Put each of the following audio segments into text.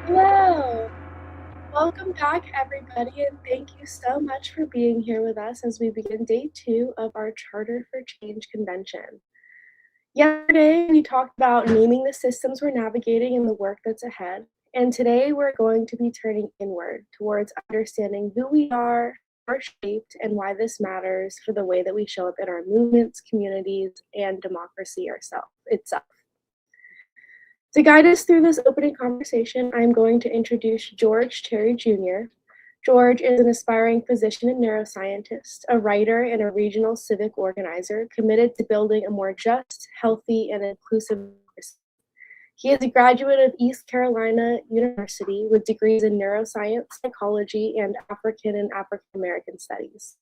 Hello! Welcome back, everybody, and thank you so much for being here with us as we begin day 2 of our Charter for Change convention. Yesterday, we talked about naming the systems we're navigating and the work that's ahead, and today we're going to be turning inward towards understanding who we are shaped, and why this matters for the way that we show up in our movements, communities, and democracy itself. To guide us through this opening conversation, I'm going to introduce George Cherry Jr. George is an aspiring physician and neuroscientist, a writer, and a regional civic organizer committed to building a more just, healthy, and inclusive democracy. He is a graduate of East Carolina University with degrees in neuroscience, psychology, and African and African American studies.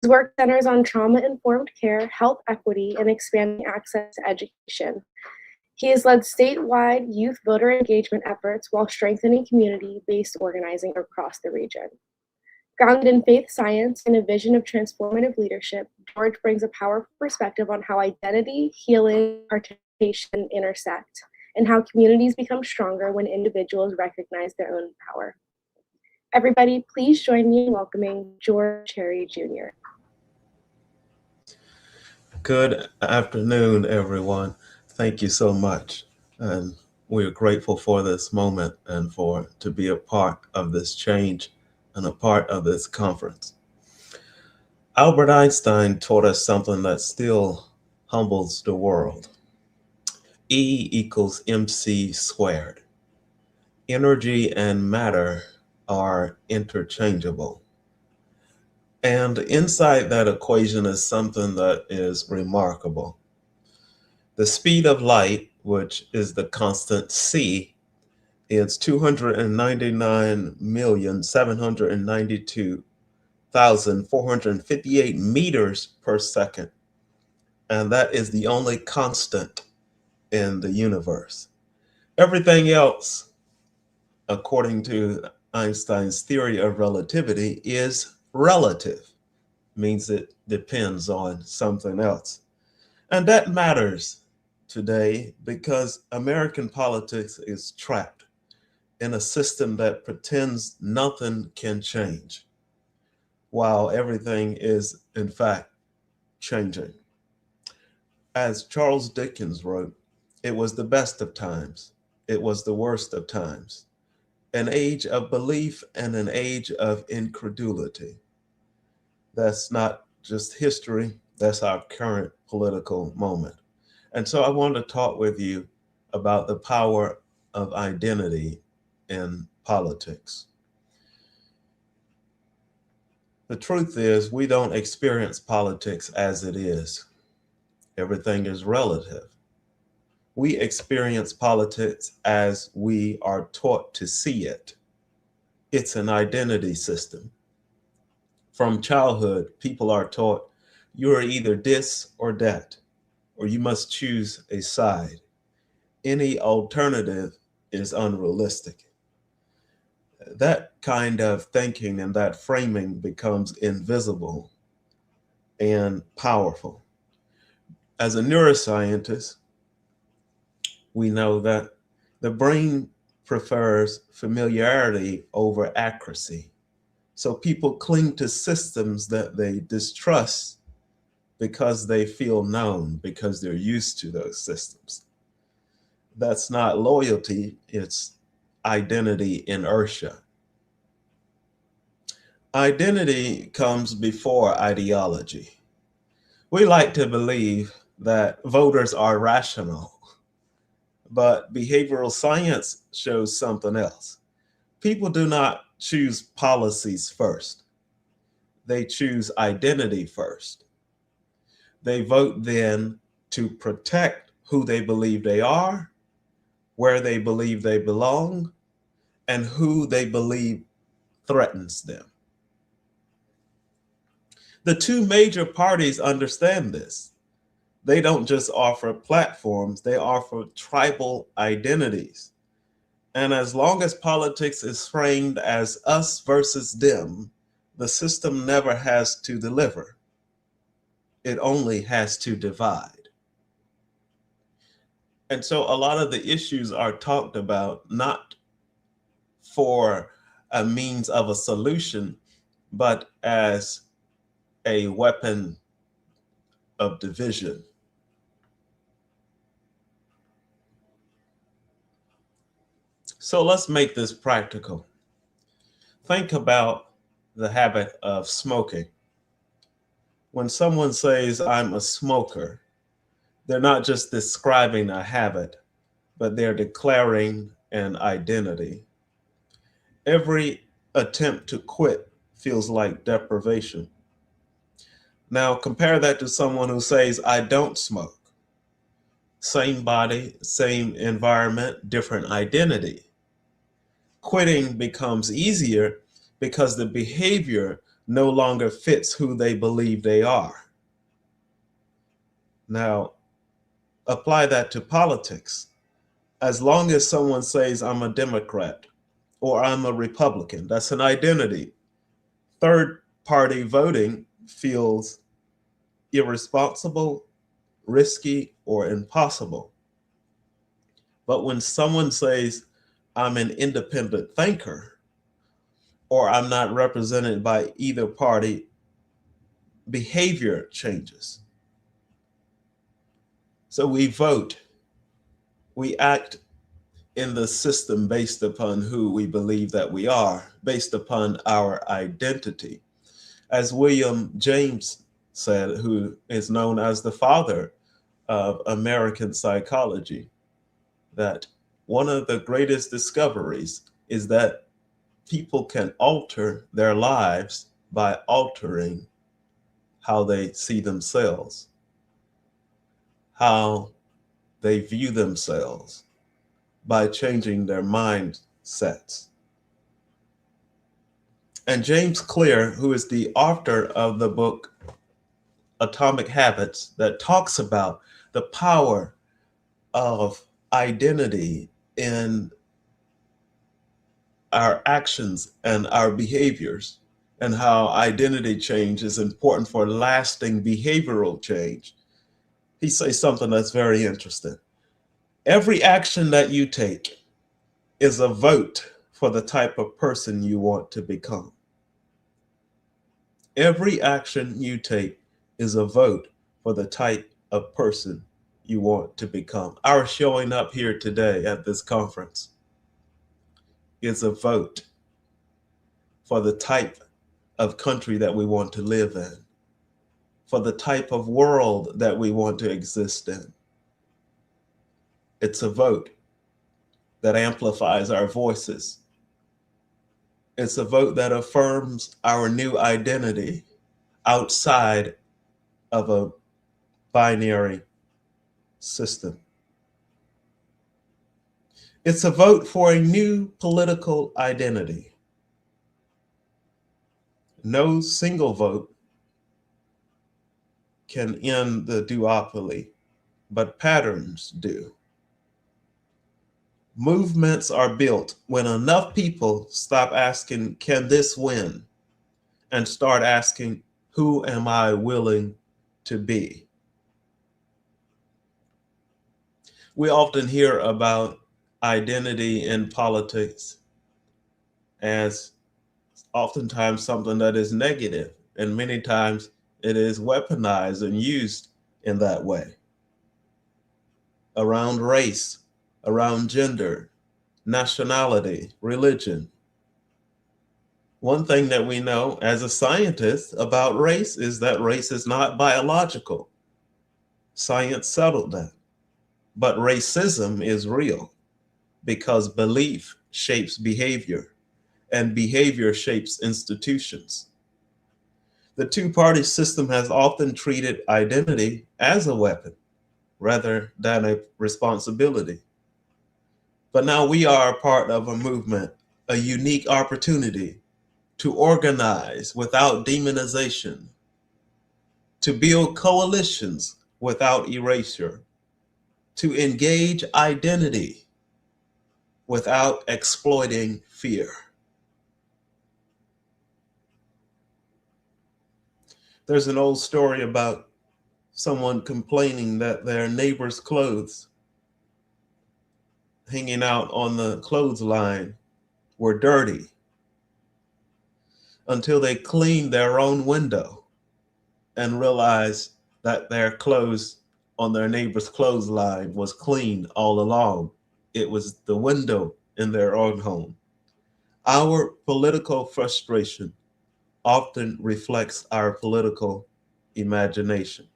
His work centers on trauma-informed care, health equity, and expanding access to education. He has led statewide youth voter engagement efforts while strengthening community-based organizing across the region. Grounded in faith science and a vision of transformative leadership, George brings a powerful perspective on how identity, healing, participation intersect, and how communities become stronger when individuals recognize their own power. Everybody, please join me in welcoming George Cherry Jr. Good afternoon, everyone. Thank you so much. And we're grateful for this moment and to be a part of this change and a part of this conference. Albert Einstein taught us something that still humbles the world. E equals mc squared. Energy and matter are interchangeable. And inside that equation is something that is remarkable. The speed of light, which is the constant c, is 299,792,458 meters per second. And that is the only constant in the universe. Everything else, according to Einstein's theory of relativity, is relative. Means it depends on something else. And that matters today because American politics is trapped in a system that pretends nothing can change, while everything is, in fact, changing. As Charles Dickens wrote, it was the best of times, it was the worst of times, an age of belief and an age of incredulity. That's not just history, that's our current political moment. And so I want to talk with you about the power of identity in politics. The truth is, we don't experience politics as it is. Everything is relative. We experience politics as we are taught to see it. It's an identity system. From childhood, people are taught you are either this or that, or you must choose a side. Any alternative is unrealistic. That kind of thinking and that framing becomes invisible and powerful. As a neuroscientist, we know that the brain prefers familiarity over accuracy. So people cling to systems that they distrust because they feel known, because they're used to those systems. That's not loyalty, it's identity inertia. Identity comes before ideology. We like to believe that voters are rational, but behavioral science shows something else. People do not choose policies first. They choose identity first. They vote then to protect who they believe they are, where they believe they belong, and who they believe threatens them. The two major parties understand this. They don't just offer platforms, they offer tribal identities. And as long as politics is framed as us versus them, the system never has to deliver. It only has to divide. And so a lot of the issues are talked about not for a means of a solution, but as a weapon of division. So let's make this practical. Think about the habit of smoking. When someone says, I'm a smoker, they're not just describing a habit, but they're declaring an identity. Every attempt to quit feels like deprivation. Now compare that to someone who says, I don't smoke. Same body, same environment, different identity. Quitting becomes easier because the behavior no longer fits who they believe they are. Now, apply that to politics. As long as someone says, I'm a Democrat or I'm a Republican, that's an identity. Third party voting feels irresponsible, risky, or impossible. But when someone says, I'm an independent thinker, or I'm not represented by either party, behavior changes. So we vote, we act in the system based upon who we believe that we are, based upon our identity. As William James said, who is known as the father of American psychology, that one of the greatest discoveries is that people can alter their lives by altering how they see themselves, how they view themselves, by changing their mindsets. And James Clear, who is the author of the book Atomic Habits, that talks about the power of identity in our actions and our behaviors, and how identity change is important for lasting behavioral change. He says something that's very interesting. Every action that you take is a vote for the type of person you want to become. Every action you take is a vote for the type of person you want to become. Our showing up here today at this conference is a vote for the type of country that we want to live in, for the type of world that we want to exist in. It's a vote that amplifies our voices. It's a vote that affirms our new identity outside of a binary system. It's a vote for a new political identity. No single vote can end the duopoly, but patterns do. Movements are built when enough people stop asking, can this win? And start asking, who am I willing to be? We often hear about identity in politics as oftentimes something that is negative, and many times it is weaponized and used in that way. Around race, around gender, nationality, religion. One thing that we know as a scientist about race is that race is not biological. Science settled that. But racism is real because belief shapes behavior. and behavior shapes institutions. The two-party system has often treated identity as a weapon rather than a responsibility. But now we are a part of a movement, a unique opportunity to organize without demonization, to build coalitions without erasure, to engage identity without exploiting fear. There's an old story about someone complaining that their neighbor's clothes hanging out on the clothesline were dirty until they cleaned their own window and realized that their clothes on their neighbor's clothesline was clean all along. It was the window in their own home. Our political frustration often reflects our political imagination.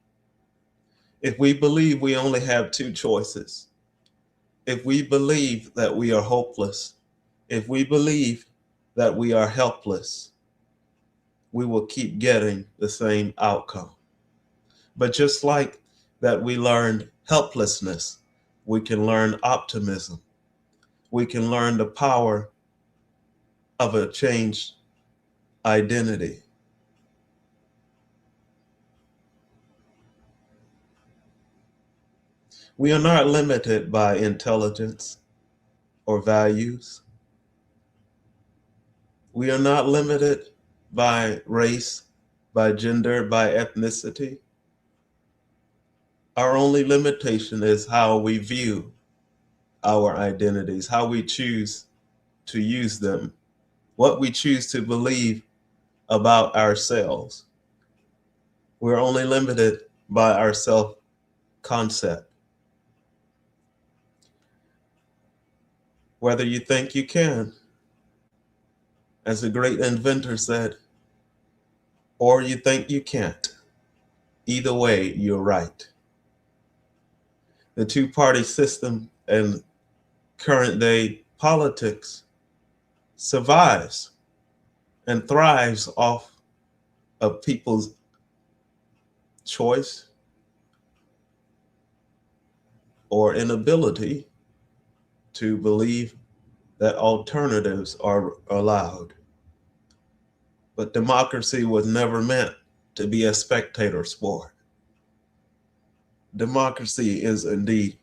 If we believe we only have two choices, if we believe that we are hopeless, if we believe that we are helpless, we will keep getting the same outcome. But just like that we learned helplessness, we can learn optimism. We can learn the power of a changed identity. We are not limited by intelligence or values. We are not limited by race, by gender, by ethnicity. Our only limitation is how we view our identities, how we choose to use them, what we choose to believe about ourselves. We're only limited by our self-concept. Whether you think you can, as the great inventor said, or you think you can't, either way, you're right. The two-party system and current day politics survives and thrives off of people's choice or inability to believe that alternatives are allowed. But democracy was never meant to be a spectator sport. Democracy is indeed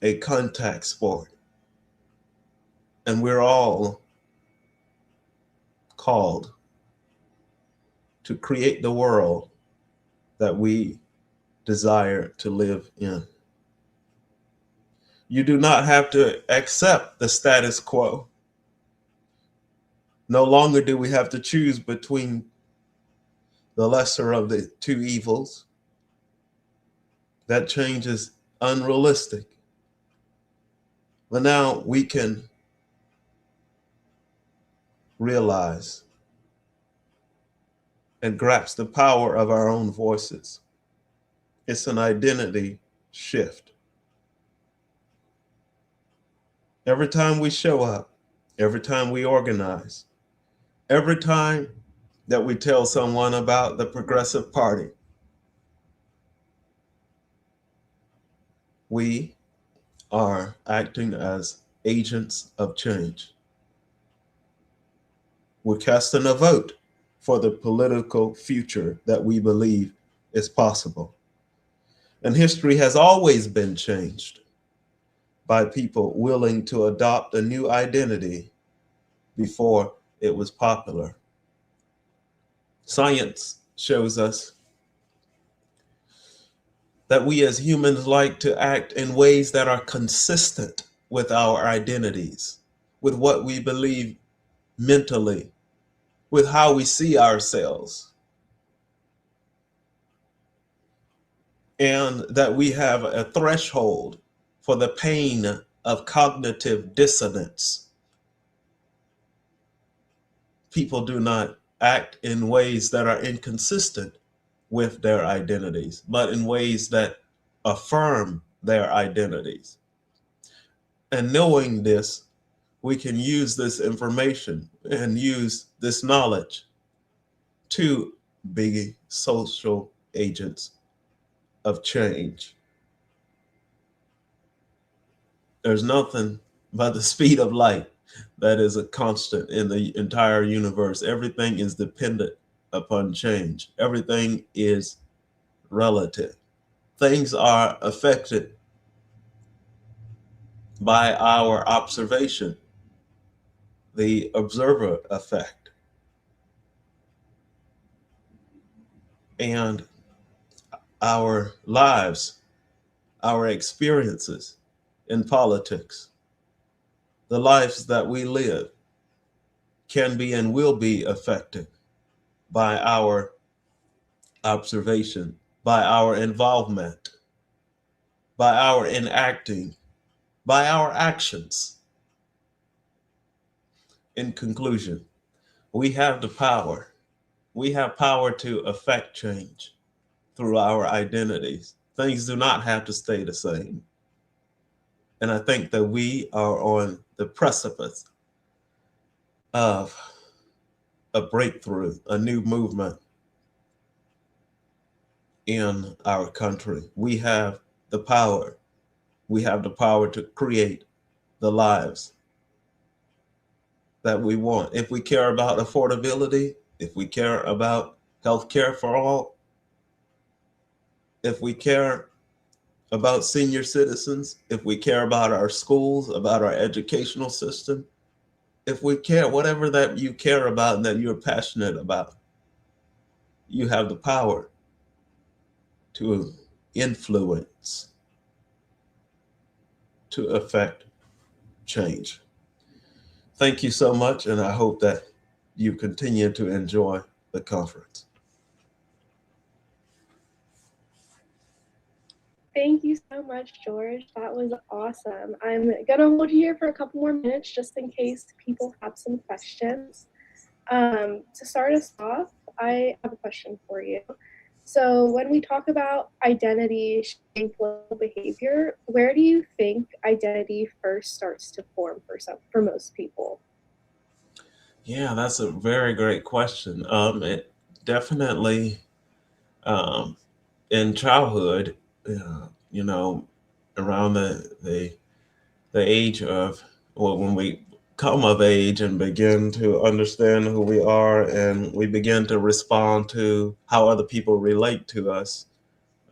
a contact sport. And we're all called to create the world that we desire to live in. You do not have to accept the status quo. No longer do we have to choose between the lesser of the two evils. That change is unrealistic. But now we can realize and grasp the power of our own voices. It's an identity shift. Every time we show up, every time we organize, every time that we tell someone about the Progressive Party, we are acting as agents of change. We're casting a vote for the political future that we believe is possible. And history has always been changed by people willing to adopt a new identity before it was popular. Science shows us that we as humans like to act in ways that are consistent with our identities, with what we believe mentally, with how we see ourselves. And that we have a threshold for the pain of cognitive dissonance. People do not act in ways that are inconsistent with their identities, but in ways that affirm their identities. And knowing this, we can use this information and use this knowledge to be social agents of change. There's nothing but the speed of light that is a constant in the entire universe. Everything is dependent upon change. Everything is relative. Things are affected by our observation, the observer effect. And our lives, our experiences in politics, the lives that we live can be and will be affected by our observation, by our involvement, by our enacting, by our actions. In conclusion, we have the power. We have power to affect change through our identities. Things do not have to stay the same. And I think that we are on the precipice of a breakthrough, a new movement in our country. We have the power. We have the power to create the lives that we want. If we care about affordability, if we care about health care for all, if we care about senior citizens, if we care about our schools, about our educational system, if we care, whatever that you care about and that you're passionate about, you have the power to influence, to affect change. Thank you so much, and I hope that you continue to enjoy the conference. Thank you so much, George. That was awesome. I'm going to hold you here for a couple more minutes just in case people have some questions. To start us off, I have a question for you. So when we talk about identity shaping political behavior, where do you think identity first starts to form for most people? Yeah, that's a very great question. It definitely um, in childhood, you know, around the age of, well, when we come of age and begin to understand who we are, and we begin to respond to how other people relate to us,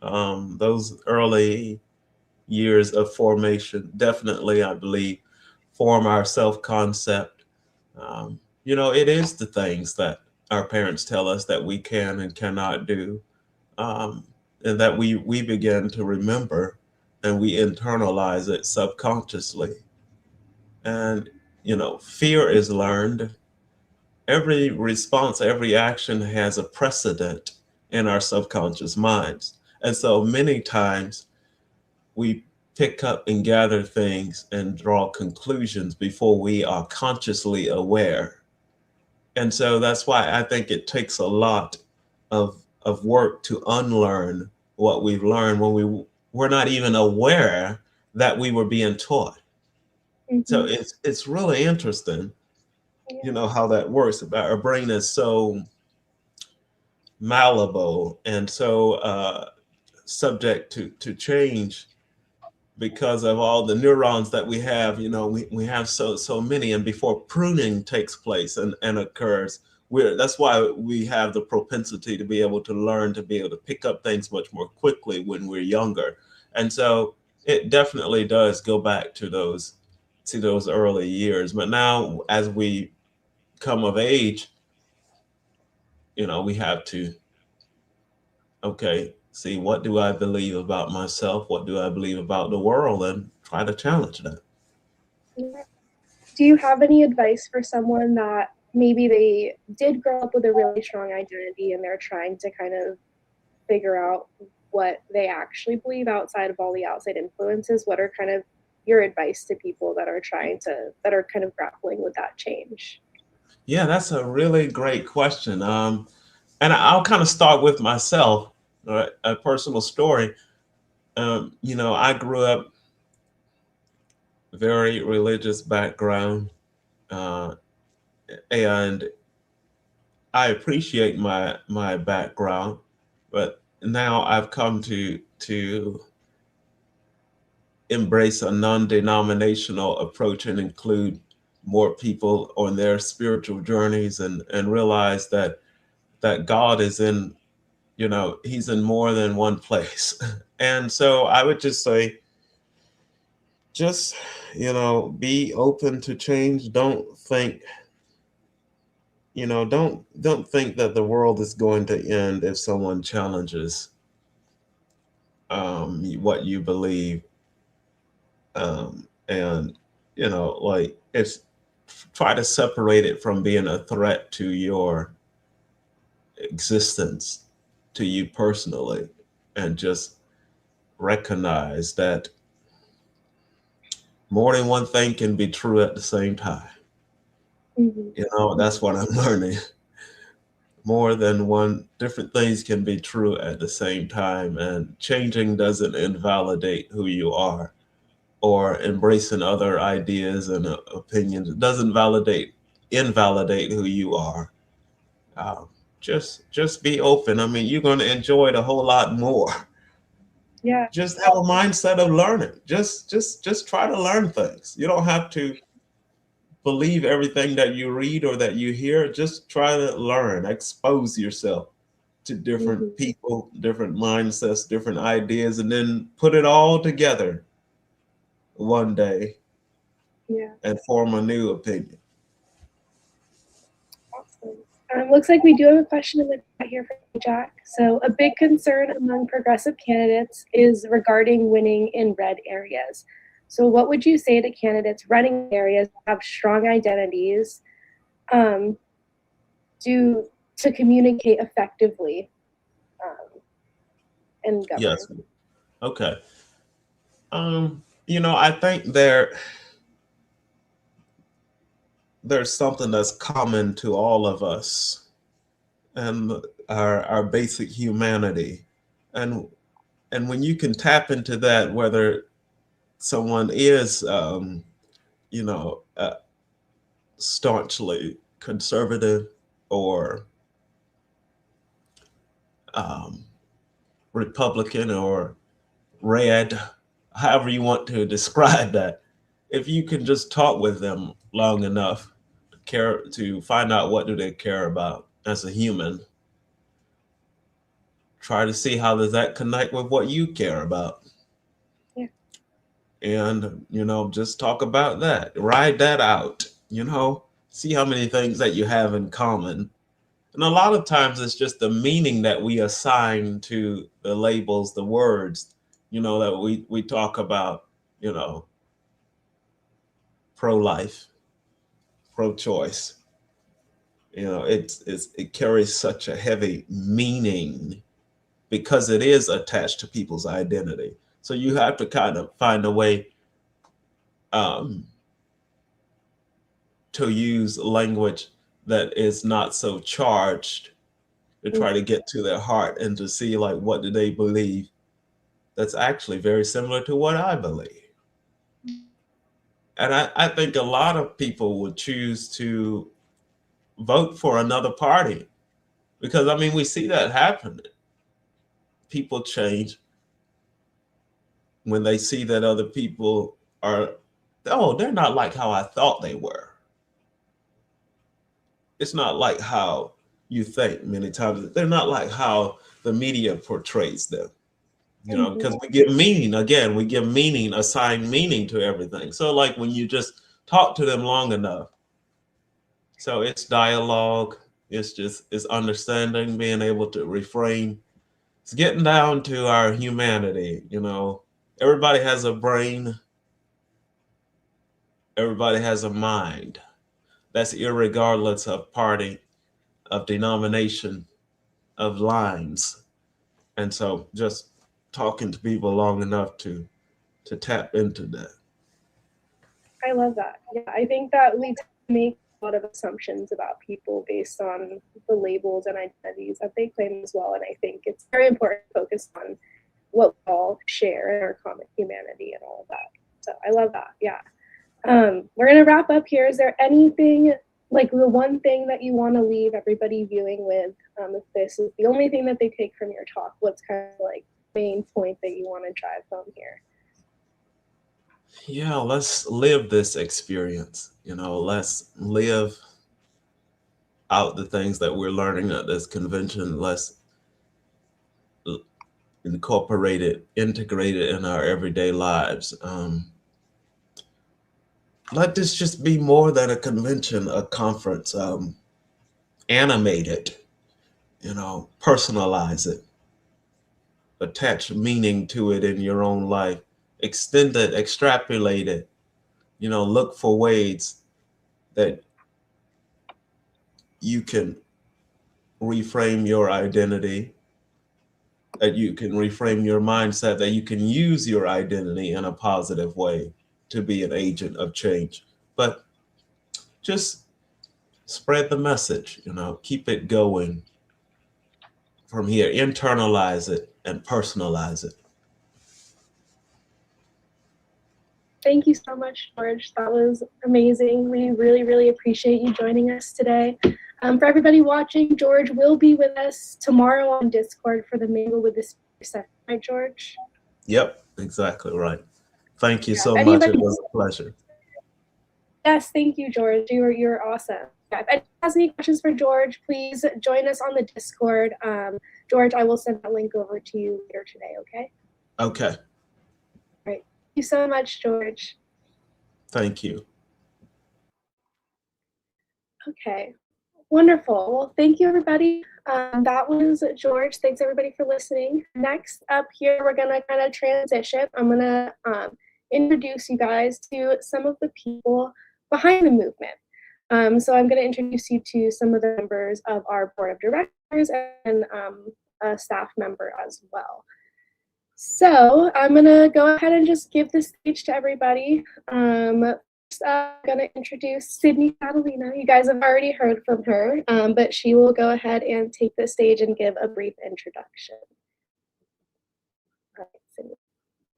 those early years of formation definitely, I believe, form our self-concept. It is the things that our parents tell us that we can and cannot do, and that we begin to remember, and we internalize it subconsciously. And fear is learned. Every response, every action has a precedent in our subconscious minds. And so many times we pick up and gather things and draw conclusions before we are consciously aware. And so that's why I think it takes a lot of work to unlearn what we've learned when we're not even aware that we were being taught. So it's really interesting, how that works. About our brain is so malleable and so subject to change because of all the neurons that we have. We have so many, and before pruning takes place and occurs, that's why we have the propensity to be able to learn, to be able to pick up things much more quickly when we're younger. And so it definitely does go back to those early years. But now as we come of age, we have to, okay, see, what do I believe about myself? What do I believe about the world? And try to challenge that. Do you have any advice for someone that maybe they did grow up with a really strong identity and they're trying to kind of figure out what they actually believe outside of all the outside influences? What are kind of your advice to people that are kind of grappling with that change? Yeah, that's a really great question. And I'll kind of start with myself, a personal story. I grew up very religious background. uh, and I appreciate my background, but now I've come to embrace a non-denominational approach and include more people on their spiritual journeys, and realize that God is in, he's in more than one place. And so I would just say, just, be open to change. Don't think, don't think that the world is going to end if someone challenges what you believe. And like, it's, try to separate it from being a threat to your existence, to you personally, and just recognize that more than one thing can be true at the same time. That's what I'm learning. More than one different things can be true at the same time, and changing doesn't invalidate who you are, or embracing other ideas and opinions. It doesn't invalidate who you are. Um, just be open. I mean, you're going to enjoy it a whole lot more. Yeah. Just have a mindset of learning. Just try to learn things. You don't have to believe everything that you read or that you hear. Just try to learn. Expose yourself to different people, different mindsets, different ideas, and then put it all together one day, and form a new opinion. Awesome. Looks like we do have a question in the chat here from Jack. So, a big concern among progressive candidates is regarding winning in red areas. So, what would you say to candidates running areas that have strong identities to communicate effectively in government? Yes. Okay. I think there's something that's common to all of us, and our basic humanity. And when you can tap into that, whether someone is staunchly conservative or Republican or red, however you want to describe that, if you can just talk with them long enough to find out what do they care about as a human, try to see how does that connect with what you care about. Yeah. And just talk about that, ride that out, see how many things that you have in common. And a lot of times it's just the meaning that we assign to the labels, the words, that we talk about, pro-life, pro-choice. It carries such a heavy meaning because it is attached to people's identity. So you have to kind of find a way to use language that is not so charged, to try to get to their heart and to see, like, what do they believe that's actually very similar to what I believe. And I think a lot of people would choose to vote for another party because, I mean, we see that happen. People change when they see that other people they're not like how I thought they were. It's not like how you think many times. They're not like how the media portrays them. Because we give meaning, assign meaning to everything. So like when you just talk to them long enough, so it's dialogue, it's understanding, being able to refrain. It's getting down to our humanity. Everybody has a brain, everybody has a mind. That's irregardless of party, of denomination, of lines. And so just talking to people long enough to tap into that. I love that. Yeah, I think that we make a lot of assumptions about people based on the labels and identities that they claim as well. And I think it's very important to focus on what we all share in our common humanity and all of that. So I love that. Yeah. We're going to wrap up here. Is there anything, like the one thing that you want to leave everybody viewing with, if this is the only thing that they take from your talk? What's kind of like main point that you want to drive home here? Yeah, let's live this experience. Let's live out the things that we're learning at this convention. Let's incorporate it, integrate it in our everyday lives. Let this just be more than a convention, a conference. Animate it, personalize it, attach meaning to it in your own life, extend it, extrapolate it, look for ways that you can reframe your identity, that you can reframe your mindset, that you can use your identity in a positive way to be an agent of change. But just spread the message, keep it going from here, internalize it and personalize it. Thank you so much, George. That was amazing. We really, really appreciate you joining us today. For everybody watching, George will be with us tomorrow on Discord for the Mingle with the Speaker session. Right, George? Yep, exactly right. Thank you so much. It was a pleasure. Yes, thank you, George. You're awesome. Yeah, if anyone has any questions for George, please join us on the Discord. George, I will send that link over to you later today, okay? Okay. All right. Thank you so much, George. Thank you. Okay. Wonderful. Well, thank you, everybody. That was George. Thanks, everybody, for listening. Next up here, we're going to kind of transition. I'm going to introduce you guys to some of the people behind the movement. So I'm going to introduce you to some of the members of our board of directors and a staff member as well. So I'm going to go ahead and just give the stage to everybody. I'm going to introduce Sydney Catalina. You guys have already heard from her, but she will go ahead and take the stage and give a brief introduction. All right, Sydney.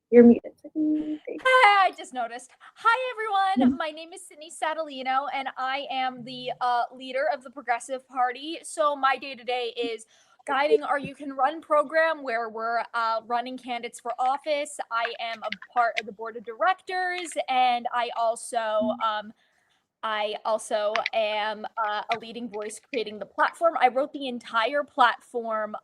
You're muted, Sydney. I just noticed. Hi, everyone. My name is Sydney Satalino, and I am the leader of the Progressive Party. So my day-to-day is guiding our You Can Run program, where we're running candidates for office. I am a part of the board of directors, and I also am a leading voice creating the platform. I wrote the entire platform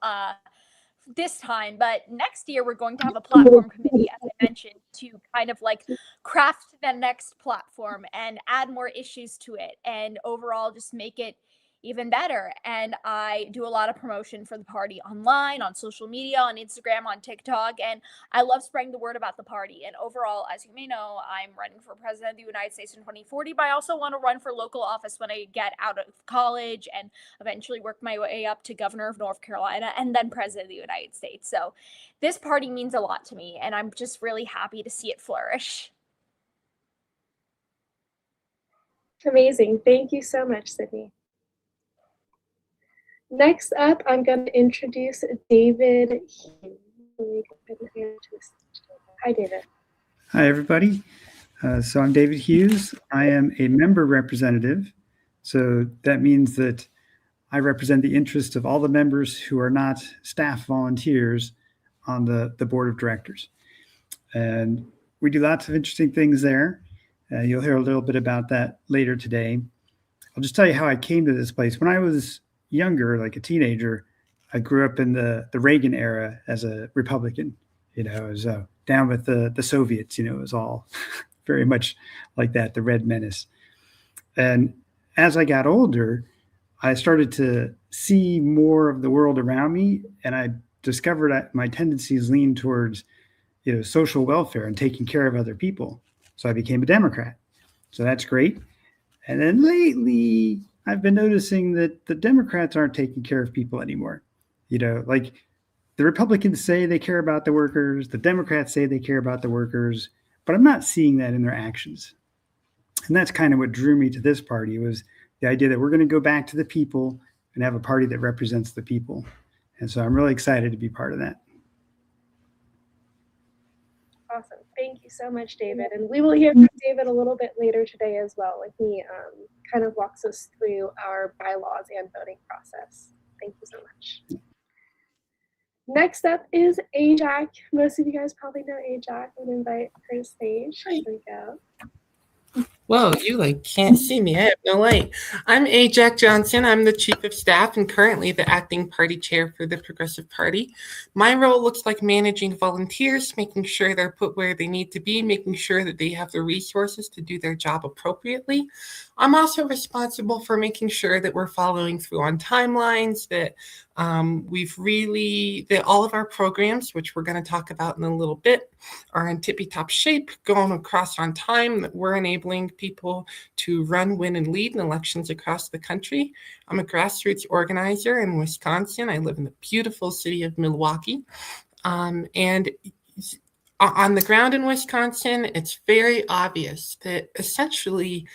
this time, but next year we're going to have a platform committee, as I mentioned, to kind of like craft the next platform and add more issues to it and overall just make it even better. And I do a lot of promotion for the party online, on social media, on Instagram, on TikTok, and I love spreading the word about the party. And overall, as you may know, I'm running for president of the United States in 2040, but I also want to run for local office when I get out of college and eventually work my way up to governor of North Carolina and then president of the United States. So this party means a lot to me, and I'm just really happy to see it flourish. Amazing. Thank you so much, Sydney. Next up, I'm going to introduce David Hughes. Hi, David. Hi, everybody. So I'm David Hughes. I am a member representative. So that means that I represent the interests of all the members who are not staff volunteers on the board of directors. And we do lots of interesting things there. You'll hear a little bit about that later today. I'll just tell you how I came to this place. When I was younger, like a teenager, I grew up in the Reagan era as a Republican. I was down with the Soviets. It was all very much like that, the Red Menace. And as I got older, I started to see more of the world around me, and I discovered that my tendencies lean towards social welfare and taking care of other people. So I became a Democrat. So that's great. And then lately, I've been noticing that the Democrats aren't taking care of people anymore. Like the Republicans say they care about the workers, the Democrats say they care about the workers, but I'm not seeing that in their actions. And that's kind of what drew me to this party, was the idea that we're going to go back to the people and have a party that represents the people. And so I'm really excited to be part of that. Awesome. Thank you so much, David. And we will hear from David a little bit later today as well when he kind of walks us through our bylaws and voting process. Thank you so much. Next up is Ajac. Most of you guys probably know Ajac. I'm going to invite her to stage. Hi. Here we go. Whoa, you can't see me. I have no light. I'm Ajac Johnson. I'm the Chief of Staff and currently the Acting Party Chair for the Progressive Party. My role looks like managing volunteers, making sure they're put where they need to be, making sure that they have the resources to do their job appropriately. I'm also responsible for making sure that we're following through on timelines, that that all of our programs, which we're going to talk about in a little bit, are in tippy-top shape, going across on time, that we're enabling people to run, win, and lead in elections across the country. I'm a grassroots organizer in Wisconsin. I live in the beautiful city of Milwaukee. And on the ground in Wisconsin, it's very obvious that essentially,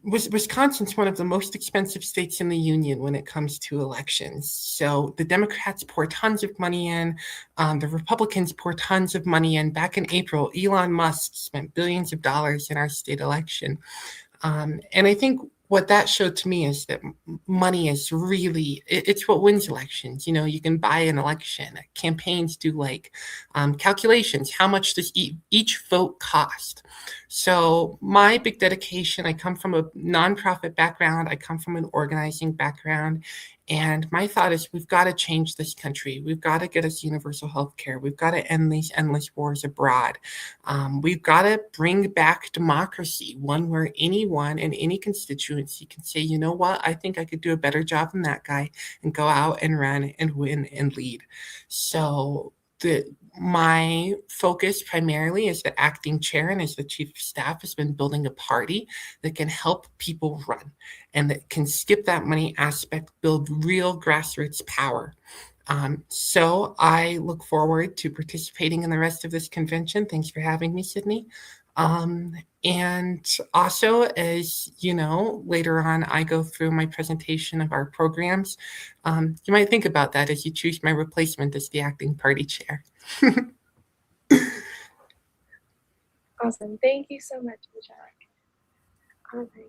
Wisconsin's one of the most expensive states in the union when it comes to elections. So the Democrats pour tons of money in, the Republicans pour tons of money in. Back in April, Elon Musk spent billions of dollars in our state election. And I think what that showed to me is that money is really, it's what wins elections. You can buy an election. Campaigns do calculations. How much does each vote cost? So my big dedication, I come from a nonprofit background. I come from an organizing background. And my thought is we've got to change this country. We've got to get us universal health care. We've got to end these endless wars abroad. We've got to bring back democracy, one where anyone in any constituency can say, you know what, I think I could do a better job than that guy, and go out and run and win and lead. So my focus primarily as the acting chair and as the chief of staff has been building a party that can help people run and that can skip that money aspect, build real grassroots power. So I look forward to participating in the rest of this convention. Thanks for having me, Sydney. And also, as you know, later on, I go through my presentation of our programs. You might think about that as you choose my replacement as the acting party chair. Awesome. Thank you so much, Jack. All right.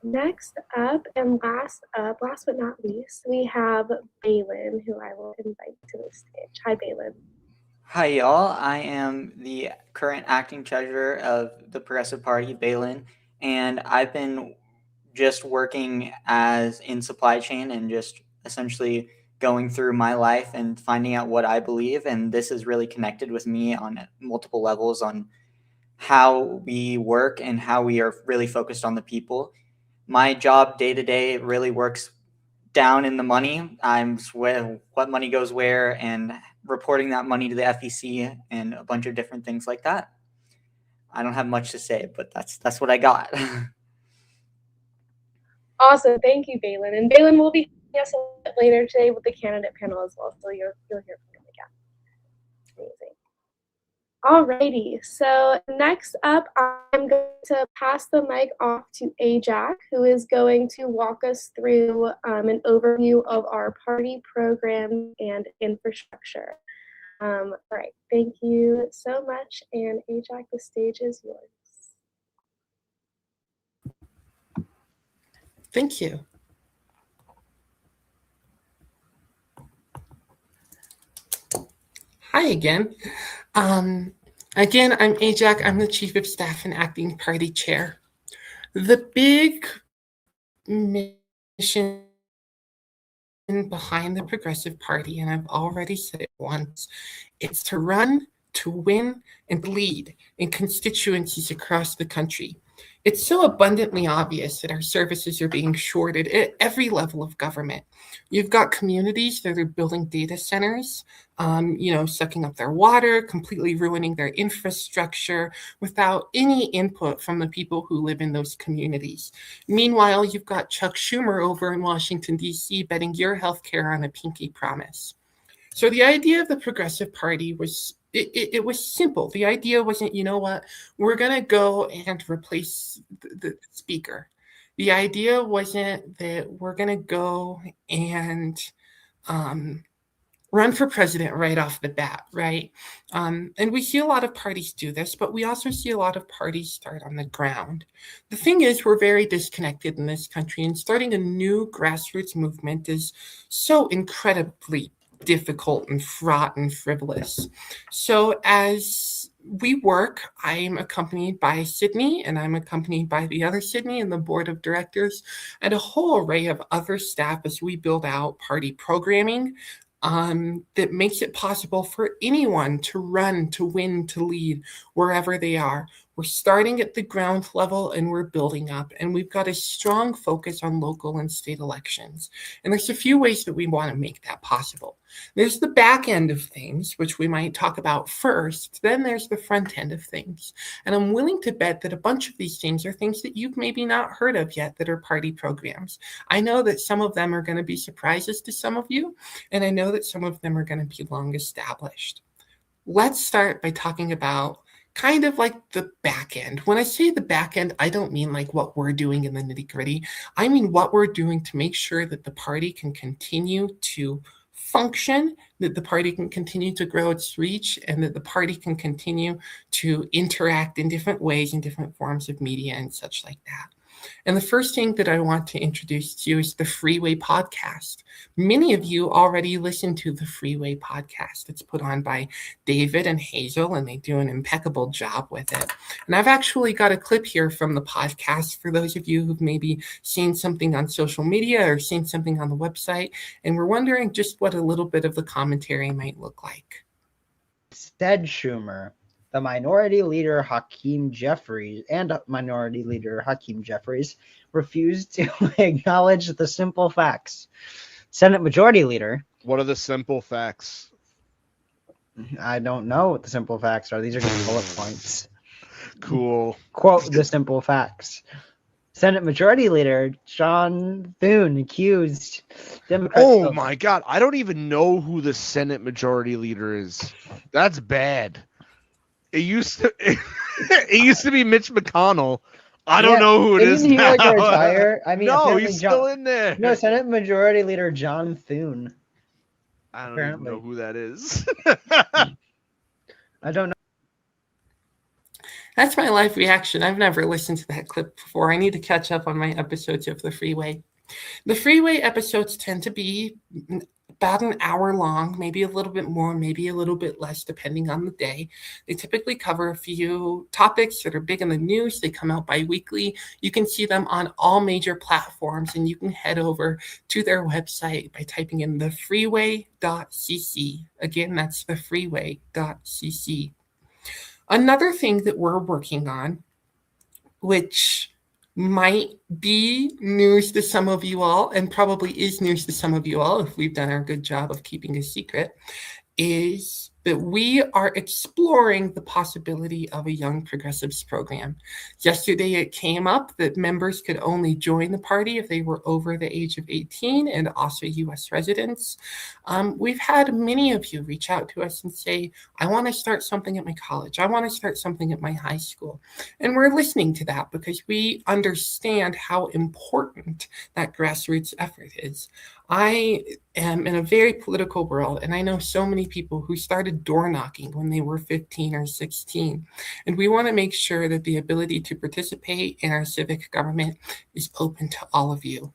Next up and last but not least, we have Balin, who I will invite to the stage. Hi, Balin. Hi, y'all. I am the current acting treasurer of the Progressive Party, Balin, and I've been just working in supply chain and just essentially going through my life and finding out what I believe. And this has really connected with me on multiple levels on how we work and how we are really focused on the people. My job day to day really works down in the money. I'm what money goes where and reporting that money to the FEC and a bunch of different things like that. I don't have much to say, but that's what I got. Awesome. Thank you, Balin. And Balin will be joining us a little bit later today with the candidate panel as well, so you'll hear from him again. Amazing. Alrighty, so next up, I'm going to pass the mic off to Ajac, who is going to walk us through an overview of our party program and infrastructure. All right, thank you so much, and Ajac, the stage is yours. Thank you. Hi again. Again, I'm Ajac. I'm the chief of staff and acting party chair. The big mission behind the Progressive Party, and I've already said it once, it's to run, to win, and lead in constituencies across the country. It's so abundantly obvious that our services are being shorted at every level of government. You've got communities that are building data centers, sucking up their water, completely ruining their infrastructure without any input from the people who live in those communities. Meanwhile, you've got Chuck Schumer over in Washington, D.C. betting your healthcare on a pinky promise. So the idea of the Progressive Party was it was simple. The idea wasn't, you know what, we're going to go and replace the speaker. The idea wasn't that we're going to go and run for president right off the bat, right? And we see a lot of parties do this, but we also see a lot of parties start on the ground. The thing is, we're very disconnected in this country, and starting a new grassroots movement is so incredibly difficult and fraught and frivolous. So as we work, I'm accompanied by Sydney, and I'm accompanied by the other Sydney and the board of directors and a whole array of other staff as we build out party programming that makes it possible for anyone to run, to win, to lead wherever they are. We're starting at the ground level and we're building up, and we've got a strong focus on local and state elections. And there's a few ways that we want to make that possible. There's the back end of things, which we might talk about first. Then there's the front end of things. And I'm willing to bet that a bunch of these things are things that you've maybe not heard of yet that are party programs. I know that some of them are going to be surprises to some of you, and I know that some of them are going to be long established. Let's start by talking about kind of like the back end. When I say the back end, I don't mean like what we're doing in the nitty gritty. I mean what we're doing to make sure that the party can continue to function, that the party can continue to grow its reach, and that the party can continue to interact in different ways in different forms of media and such like that. And the first thing that I want to introduce to you is the Freeway Podcast. Many of you already listen to the Freeway Podcast. It's put on by David and Hazel, and they do an impeccable job with it. And I've actually got a clip here from the podcast for those of you who've maybe seen something on social media or seen something on the website, and we're wondering just what a little bit of the commentary might look like. Said Schumer, the Minority Leader Hakeem Jeffries refused to acknowledge the simple facts. Senate Majority Leader. What are the simple facts? I don't know what the simple facts are. These are just bullet points. Cool. Quote the simple facts. Senate Majority Leader John Thune accused Democrats. Oh my God. I don't even know who the Senate Majority Leader is. That's bad. It used to be Mitch McConnell. I don't know who it is Isn't he now. like a retire? I mean, no, he's still in there. No, Senate Majority Leader John Thune. I don't even know who that is. I don't know. That's my live reaction. I've never listened to that clip before. I need to catch up on my episodes of The Freeway. The Freeway episodes tend to be about an hour long, maybe a little bit more, maybe a little bit less, depending on the day. They typically cover a few topics that are big in the news. They come out bi-weekly. You can see them on all major platforms, and you can head over to their website by typing in thefreeway.cc. Again, that's thefreeway.cc. Another thing that we're working on, which might be news to some of you all, and probably is news to some of you all if we've done our good job of keeping a secret, is that we are exploring the possibility of a Young Progressives program. Yesterday, it came up that members could only join the party if they were over the age of 18 and also U.S. residents. We've had many of you reach out to us and say, I want to start something at my college. I want to start something at my high school. And we're listening to that because we understand how important that grassroots effort is. I am in a very political world, and I know so many people who started door knocking when they were 15 or 16. And we want to make sure that the ability to participate in our civic government is open to all of you.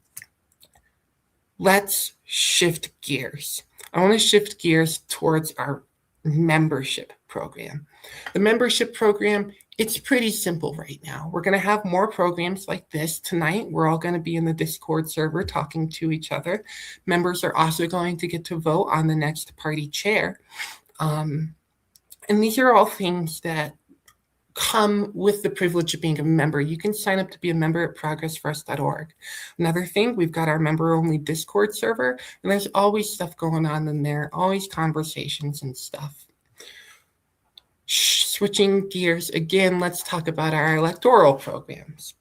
Let's shift gears. I want to shift gears towards our membership program. The membership program, it's pretty simple right now. We're going to have more programs like this tonight. We're all going to be in the Discord server talking to each other. Members are also going to get to vote on the next party chair. And these are all things that come with the privilege of being a member. You can sign up to be a member at progressforus.org. Another thing, we've got our member-only Discord server, and there's always stuff going on in there, always conversations and stuff. Switching gears again, let's talk about our electoral programs.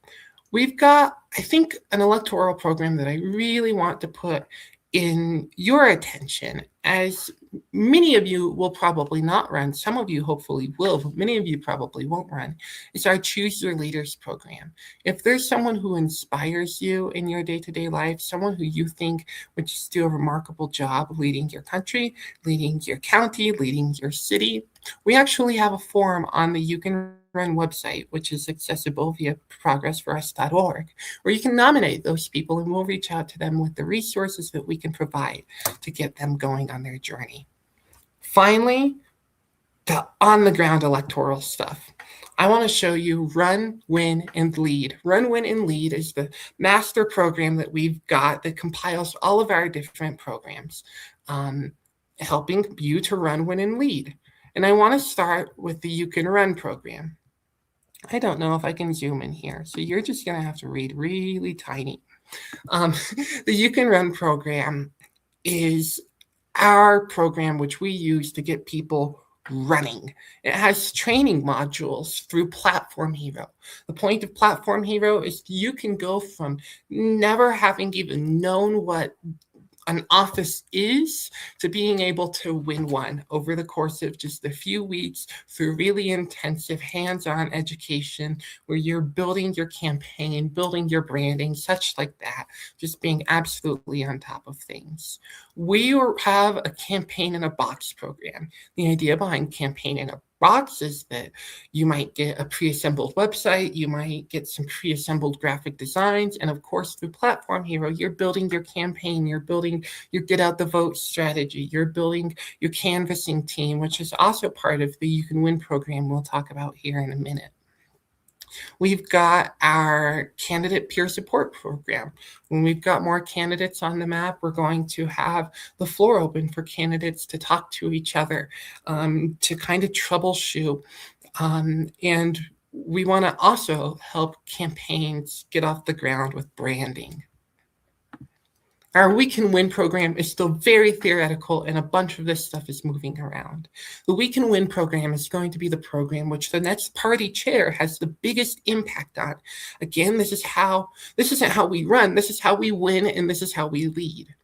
We've got, I think, an electoral program that I really want to put in your attention, as many of you will probably not run, some of you hopefully will, but many of you probably won't run, is our Choose Your Leaders program. If there's someone who inspires you in your day-to-day life, someone who you think would just do a remarkable job leading your country, leading your county, leading your city, we actually have a forum on the You Can Run website, which is accessible via progressforus.org, where you can nominate those people and we'll reach out to them with the resources that we can provide to get them going on their journey. Finally, the on-the-ground electoral stuff. I want to show you Run, Win, and Lead. Run, Win, and Lead is the master program that we've got that compiles all of our different programs, helping you to run, win, and lead. And I want to start with the You Can Run program. I don't know if I can zoom in here, so you're just going to have to read really tiny. The You Can Run program is our program which we use to get people running. It has training modules through Platform Hero. The point of Platform Hero is you can go from never having even known what an office is to being able to win one over the course of just a few weeks through really intensive hands-on education where you're building your campaign, building your branding, such like that, just being absolutely on top of things. We have a campaign in a box program. The idea behind campaign in a box is that you might get a pre-assembled website, you might get some pre-assembled graphic designs, and of course through Platform Hero, you're building your campaign, you're building your get out the vote strategy, you're building your canvassing team, which is also part of the You Can Win program we'll talk about here in a minute. We've got our candidate peer support program. When we've got more candidates on the map, we're going to have the floor open for candidates to talk to each other, to kind of troubleshoot. And we want to also help campaigns get off the ground with branding. Our We Can Win program is still very theoretical, and a bunch of this stuff is moving around. The We Can Win program is going to be the program which the next party chair has the biggest impact on. Again, this isn't how we run, this is how we win, and this is how we lead.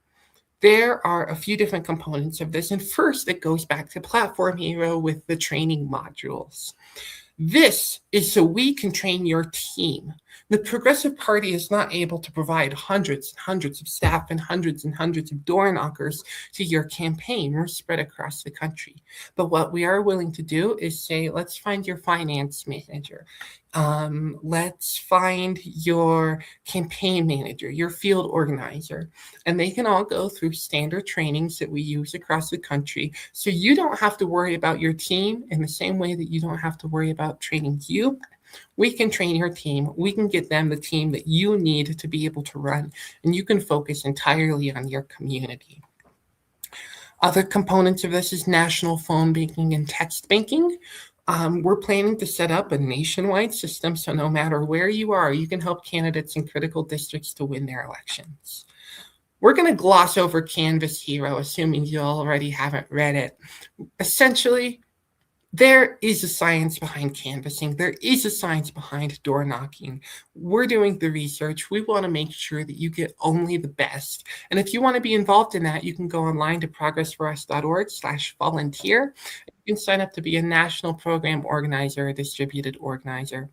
There are a few different components of this, and first it goes back to Platform Hero with the training modules. This is so we can train your team. The Progressive Party is not able to provide hundreds and hundreds of staff and hundreds of door knockers to your campaign. We're spread across the country. But what we are willing to do is say, let's find your finance manager. Let's find your campaign manager, your field organizer, and they can all go through standard trainings that we use across the country. So you don't have to worry about your team in the same way that you don't have to worry about training you. We can train your team. We can get them the team that you need to be able to run, and you can focus entirely on your community. Other components of this is national phone banking and text banking. We're planning to set up a nationwide system, so no matter where you are, you can help candidates in critical districts to win their elections. We're going to gloss over Canvas Hero, assuming you already haven't read it. Essentially, there is a science behind canvassing. There is a science behind door knocking. We're doing the research. We want to make sure that you get only the best. And if you want to be involved in that, you can go online to progressforus.org/volunteer. You can sign up to be a national program organizer, a distributed organizer.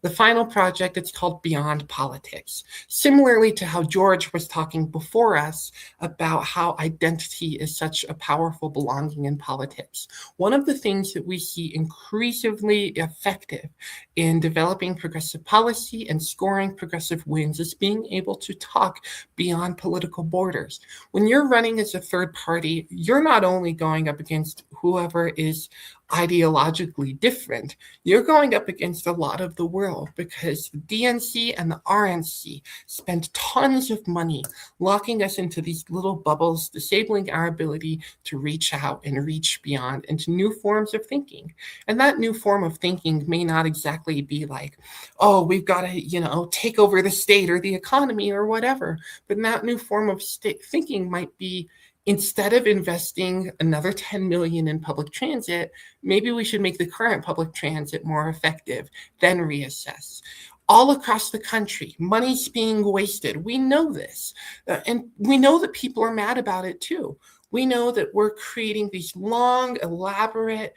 The final project, it's called Beyond Politics. Similarly to how George was talking before us about how identity is such a powerful belonging in politics. One of the things that we see increasingly effective in developing progressive policy and scoring progressive wins is being able to talk beyond political borders. When you're running as a third party, you're not only going up against whoever is ideologically different, you're going up against a lot of the world because the DNC and the RNC spend tons of money locking us into these little bubbles, disabling our ability to reach out and reach beyond into new forms of thinking. And that new form of thinking may not exactly be like, oh, we've got to, take over the state or the economy or whatever. But that new form of thinking might be, instead of investing another 10 million in public transit, maybe we should make the current public transit more effective, then reassess. all across the country. Money's being wasted. We know this. And we know that people are mad about it too. We know that we're creating these long, elaborate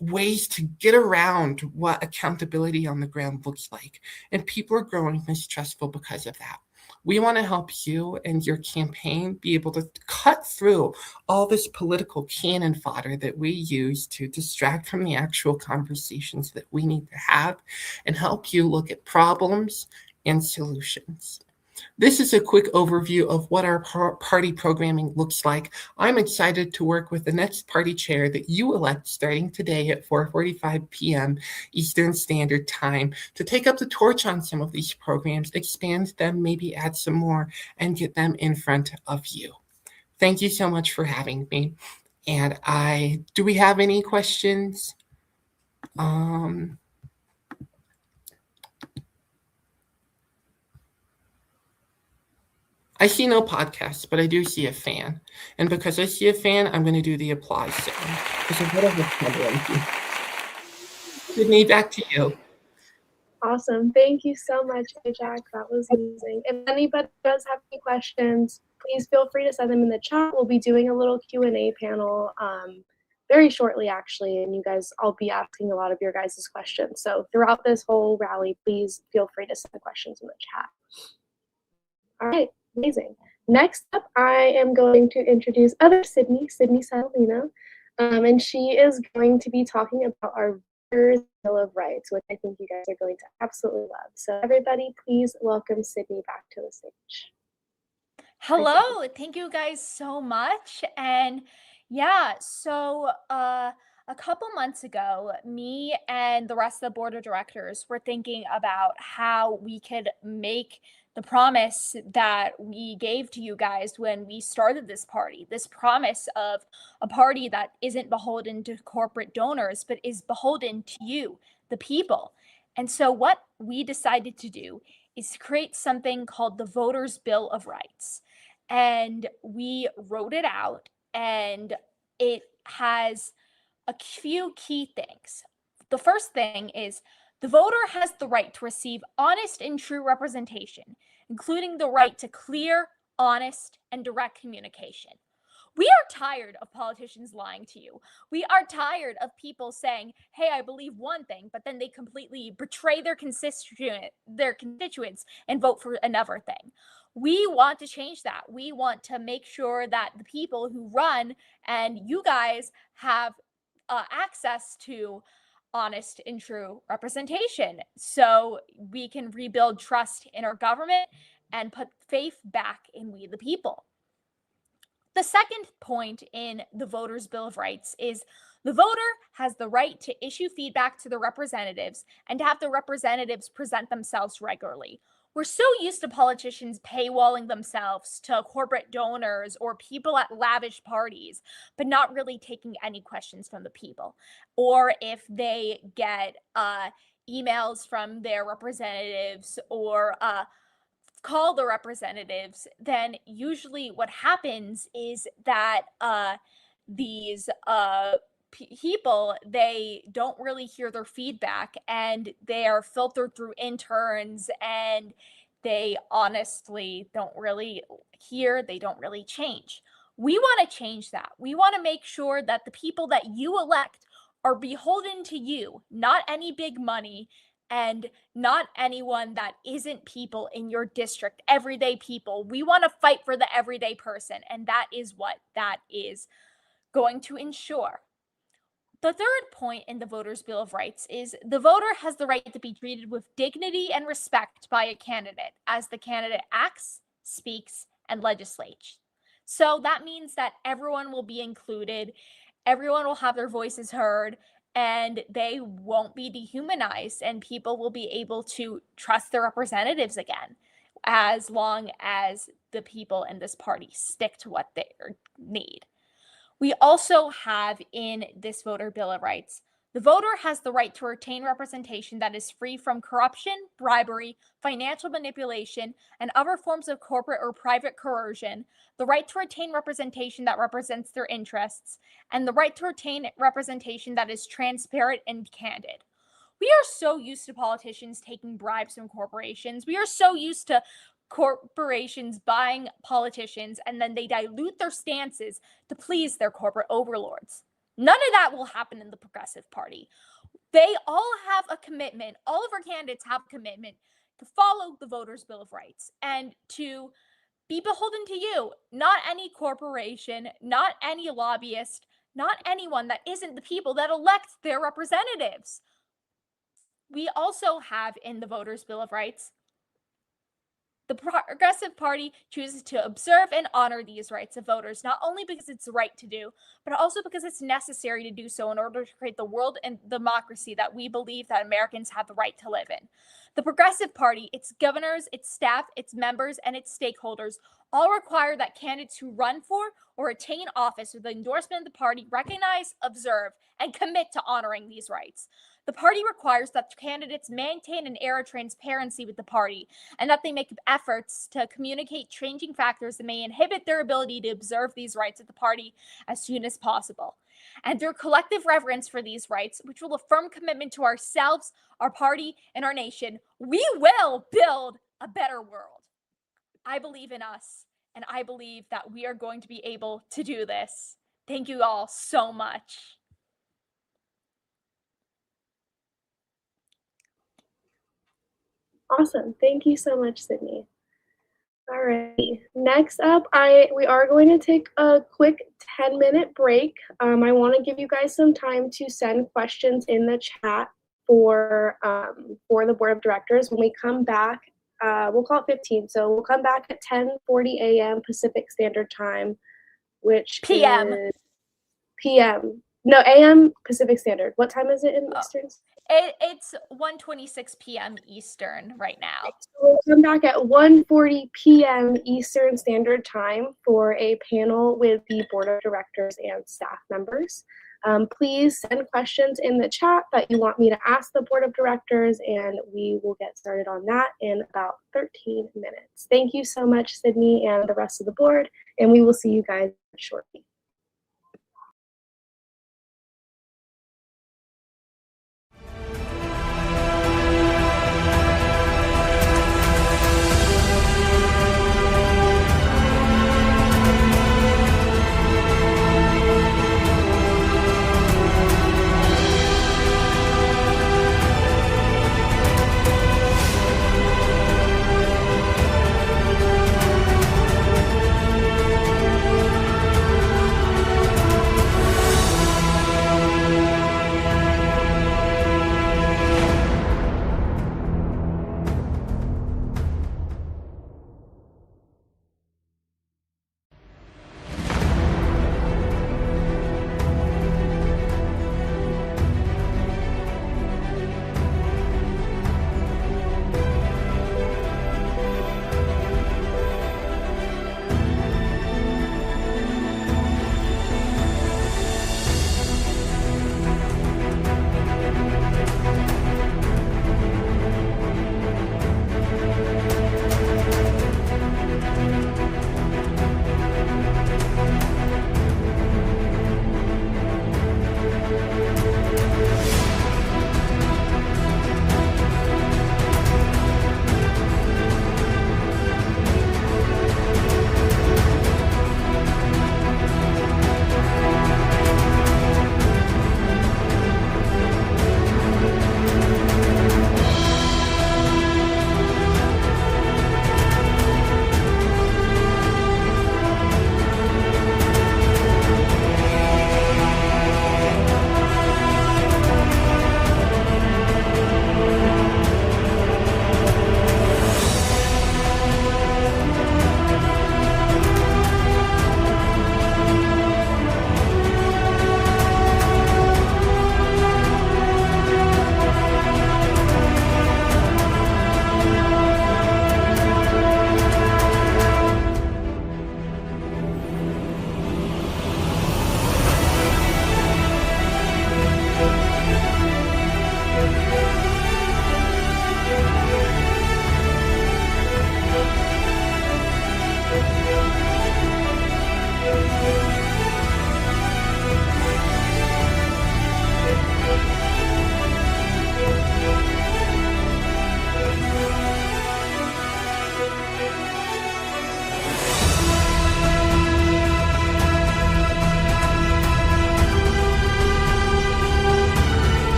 ways to get around what accountability on the ground looks like. And people are growing mistrustful because of that. We want to help you and your campaign be able to cut through all this political cannon fodder that we use to distract from the actual conversations that we need to have and help you look at problems and solutions. This is a quick overview of what our party programming looks like. I'm excited to work with the next party chair that you elect starting today at 4:45 p.m. Eastern Standard Time to take up the torch on some of these programs, expand them, maybe add some more, and get them in front of you. Thank you so much for having me. And do we have any questions? I see no podcasts, but I do see a fan. And because I see a fan, I'm going to do the applause sound. Sydney, back to you. Awesome. Thank you so much, Jack. That was amazing. If anybody does have any questions, please feel free to send them in the chat. We'll be doing a little Q&A panel very shortly, actually, and I'll be asking a lot of your guys' questions. So throughout this whole rally, please feel free to send questions in the chat. All right. Amazing. Next up, I am going to introduce Sydney Satellino, and she is going to be talking about our Voters' Bill of Rights, which I think you guys are going to absolutely love. So everybody, please welcome Sydney back to the stage. Hello, thank you guys so much. And yeah, so a couple months ago, me and the rest of the board of directors were thinking about how we could make the promise that we gave to you guys when we started this party, this promise of a party that isn't beholden to corporate donors, but is beholden to you, the people. And so what we decided to do is to create something called the Voters' Bill of Rights. And we wrote it out, and it has a few key things. The first thing is the voter has the right to receive honest and true representation, including the right to clear, honest, and direct communication. We are tired of politicians lying to you. We are tired of people saying, hey, I believe one thing, but then they completely betray their constituents and vote for another thing. We want to change that. We want to make sure that the people who run and you guys have access to honest and true representation so we can rebuild trust in our government and put faith back in we the people. The second point in the Voters' Bill of Rights is the voter has the right to issue feedback to the representatives and to have the representatives present themselves regularly. We're so used to politicians paywalling themselves to corporate donors or people at lavish parties, but not really taking any questions from the people. Or if they get emails from their representatives or call the representatives, then usually what happens is that these people, they don't really hear their feedback and they are filtered through interns and they honestly don't really hear, they don't really change. We want to change that. We want to make sure that the people that you elect are beholden to you, not any big money and not anyone that isn't people in your district, everyday people. We want to fight for the everyday person, and that is what that is going to ensure. The third point in the Voters' Bill of Rights is the voter has the right to be treated with dignity and respect by a candidate as the candidate acts, speaks, and legislates. So that means that everyone will be included, everyone will have their voices heard, and they won't be dehumanized, and people will be able to trust their representatives again, as long as the people in this party stick to what they need. We also have in this Voter Bill of Rights, the voter has the right to retain representation that is free from corruption, bribery, financial manipulation, and other forms of corporate or private coercion, the right to retain representation that represents their interests, and the right to retain representation that is transparent and candid. We We are so used to politicians taking bribes from corporations. We are so used to corporations buying politicians, and then they dilute their stances to please their corporate overlords. None of that will happen in the Progressive Party. They all have a commitment. All of our candidates have a commitment to follow the Voters' Bill of Rights and to be beholden to you, not any corporation, not any lobbyist, not anyone that isn't the people that elect their representatives. We also have in the Voters' Bill of Rights, the Progressive Party chooses to observe and honor these rights of voters, not only because it's the right to do, but also because it's necessary to do so in order to create the world and democracy that we believe that Americans have the right to live in. The Progressive Party, its governors, its staff, its members, and its stakeholders all require that candidates who run for or attain office with the endorsement of the party recognize, observe, and commit to honoring these rights. The party requires that candidates maintain an air of transparency with the party and that they make efforts to communicate changing factors that may inhibit their ability to observe these rights of the party as soon as possible. And through collective reverence for these rights, which will affirm commitment to ourselves, our party, and our nation, we will build a better world. I believe in us, and I believe that we are going to be able to do this. Thank you all so much. Awesome. Thank you so much, Sydney. All right. Next up, we are going to take a quick 10-minute break. I want to give you guys some time to send questions in the chat for the board of directors. When we come back, we'll call it 15. So we'll come back at 10:40 a.m. Pacific Standard Time, which PM. is PM. No, AM Pacific Standard. What time is it in Eastern? It's 1:26 p.m. Eastern right now. So we'll come back at 1:40 p.m. Eastern Standard Time for a panel with the board of directors and staff members. Please send questions in the chat that you want me to ask the board of directors, and we will get started on that in about 13 minutes. Thank you so much, Sydney and the rest of the board, and we will see you guys shortly.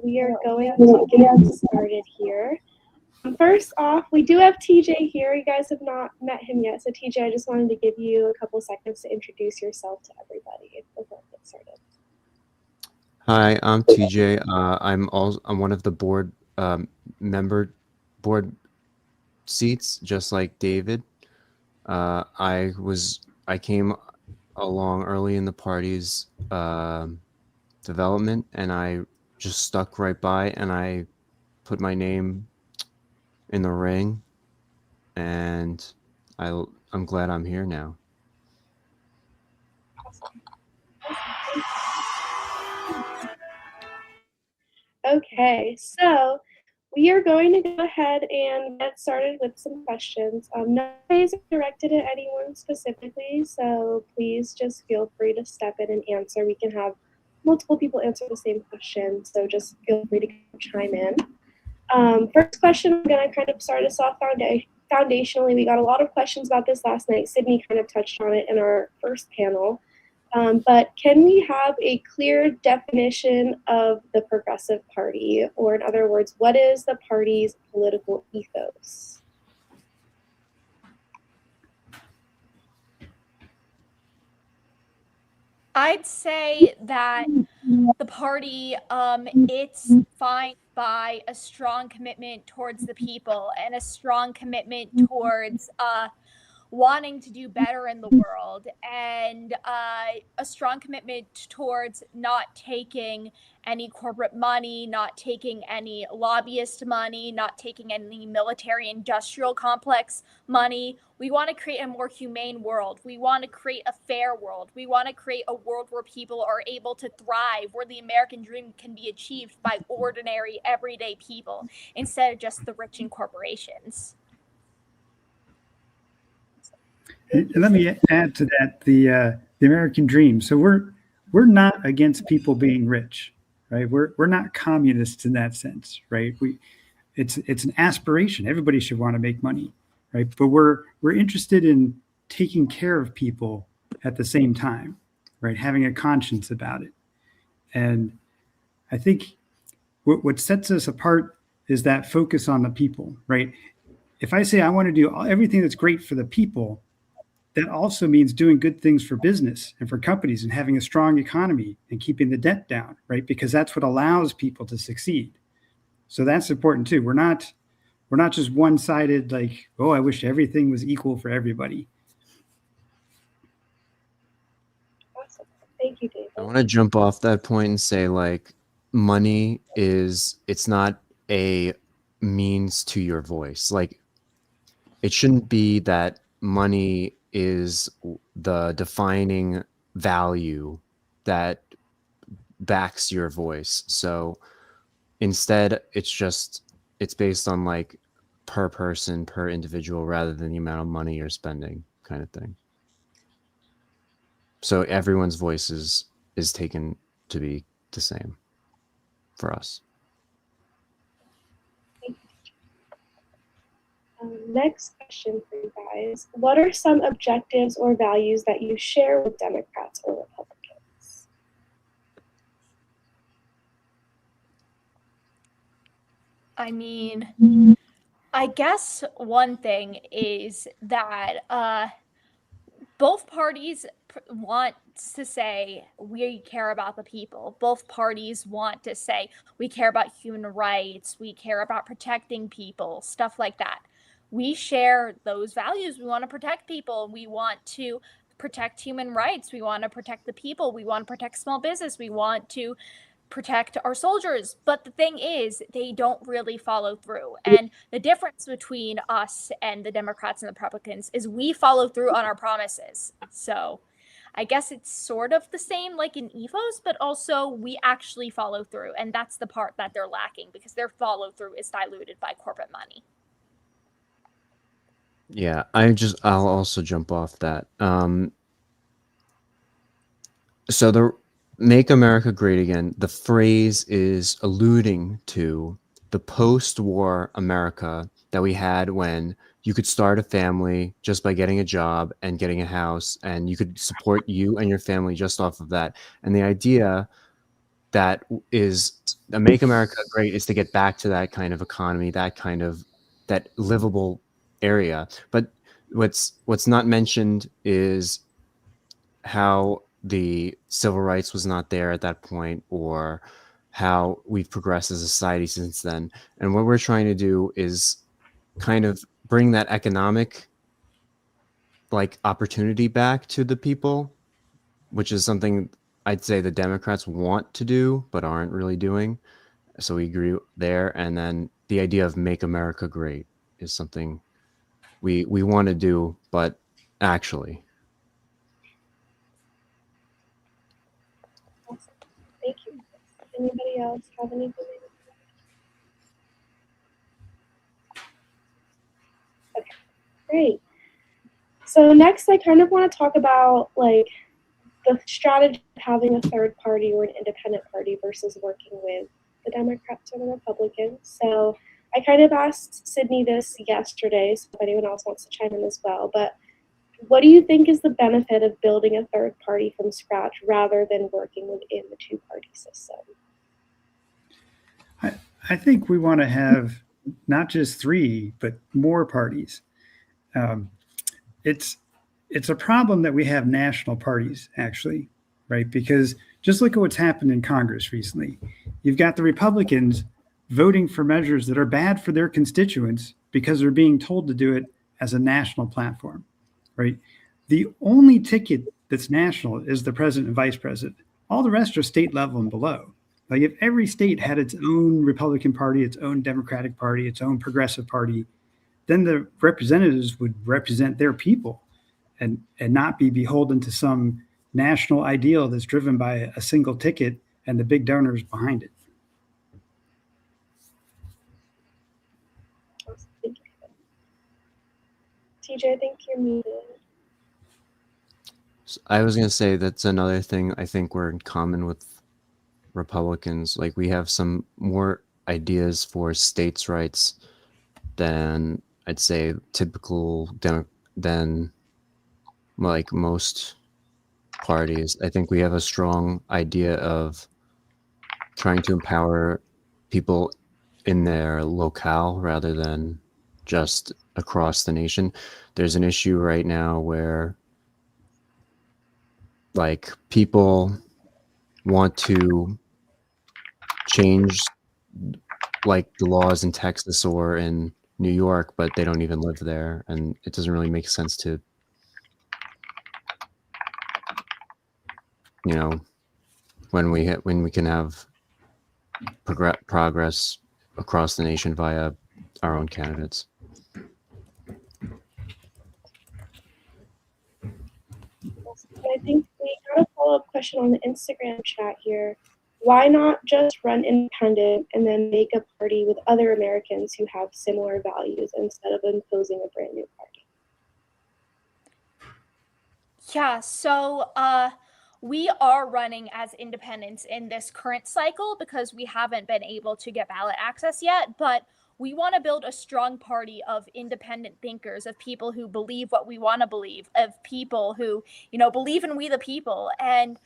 we are going to get started here. First off, we do have TJ here. You guys have not met him yet. So TJ, I just wanted to give you a couple seconds to introduce yourself to everybody before we get started. Hi, I'm TJ. I'm one of the board seats, just like David. I came along early in the party's development, and I just stuck right by, and I put my name in the ring, and I'm glad I'm here now. Okay, so we are going to go ahead and get started with some questions. None of these are directed at anyone specifically, so please just feel free to step in and answer. We can have multiple people answer the same question, so just feel free to chime in. First question, I'm going to kind of start us off foundationally. We got a lot of questions about this last night. Sydney kind of touched on it in our first panel. But can we have a clear definition of the Progressive Party? Or in other words, what is the party's political ethos? I'd say that the party, it's defined by a strong commitment towards the people and a strong commitment towards wanting to do better in the world, and a strong commitment towards not taking any corporate money, not taking any lobbyist money, not taking any military industrial complex money. We want to create a more humane world. We want to create a fair world. We want to create a world where people are able to thrive, where the American dream can be achieved by ordinary, everyday people instead of just the rich and corporations. And let me add to that the American dream. So we're not against people being rich, right? We're not communists in that sense, right? It's an aspiration. Everybody should want to make money, right? But we're interested in taking care of people at the same time, right? Having a conscience about it. And I think what sets us apart is that focus on the people, right? If I say I want to do everything that's great for the people, that also means doing good things for business and for companies and having a strong economy and keeping the debt down, right? Because that's what allows people to succeed. So that's important too. We're not just one-sided, like, oh, I wish everything was equal for everybody. Awesome. Thank you, David. I want to jump off that point and say, like, money it's not a means to your voice. Like, it shouldn't be that money is the defining value that backs your voice. So instead, it's based on like per person, per individual, rather than the amount of money you're spending, kind of thing. So everyone's voice is taken to be the same for us. Next question for you guys. What are some objectives or values that you share with Democrats or Republicans? I mean, I guess one thing is that both parties want to say we care about the people. Both parties want to say we care about human rights, we care about protecting people, stuff like that. We share those values. We want to protect people. We want to protect human rights. We want to protect the people. We want to protect small business. We want to protect our soldiers. But the thing is, they don't really follow through. And the difference between us and the Democrats and the Republicans is we follow through on our promises. So I guess it's sort of the same like in ethos, but also we actually follow through. And that's the part that they're lacking because their follow through is diluted by corporate money. Yeah, I'll also jump off that. So the Make America Great Again, the phrase is alluding to the post-war America that we had when you could start a family just by getting a job and getting a house, and you could support you and your family just off of that. And the idea that is make America great is to get back to that kind of economy, that livable area. But what's not mentioned is how the civil rights was not there at that point, or how we've progressed as a society since then. And what we're trying to do is kind of bring that economic opportunity back to the people, which is something I'd say the Democrats want to do but aren't really doing. So we agree there. And then the idea of make America great is something we want to do, but actually. Awesome. Thank you. Anybody else have anything? Okay, great. So next, I kind of want to talk about like the strategy of having a third party or an independent party versus working with the Democrats or the Republicans. So I kind of asked Sydney this yesterday, so if anyone else wants to chime in as well, but what do you think is the benefit of building a third party from scratch rather than working within the two-party system? I think we want to have not just 3, but more parties. It's a problem that we have national parties, actually, right? Because just look at what's happened in Congress recently. You've got the Republicans voting for measures that are bad for their constituents because they're being told to do it as a national platform, right? The only ticket that's national is the president and vice president. All the rest are state level and below. Like if every state had its own Republican Party, its own Democratic Party, its own progressive party, then the representatives would represent their people and not be beholden to some national ideal that's driven by a single ticket and the big donors behind it. Thank you. TJ, I think you're muted. I was going to say that's another thing I think we're in common with Republicans. Like we have some more ideas for states' rights than I'd say typical than like most parties. I think we have a strong idea of trying to empower people in their locale rather than just across the nation. There's an issue right now where like people want to change like the laws in Texas or in New York, but they don't even live there, and it doesn't really make sense to, you know, when we can have progress across the nation via our own candidates. I think we got a follow-up question on the Instagram chat here. Why not just run independent and then make a party with other Americans who have similar values instead of imposing a brand new party? Yeah, so we are running as independents in this current cycle because we haven't been able to get ballot access yet, but we want to build a strong party of independent thinkers, of people who believe what we want to believe, of people who, you know, believe in we the people. And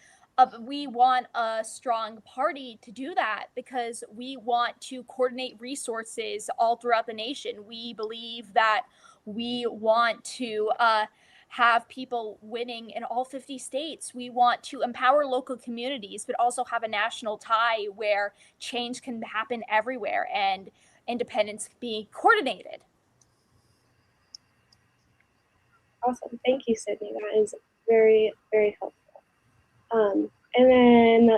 we want a strong party to do that because we want to coordinate resources all throughout the nation. We believe that we want to have people winning in all 50 states. We want to empower local communities, but also have a national tie where change can happen everywhere and independence be coordinated. Awesome. Thank you, Sydney. That is very, very helpful. And then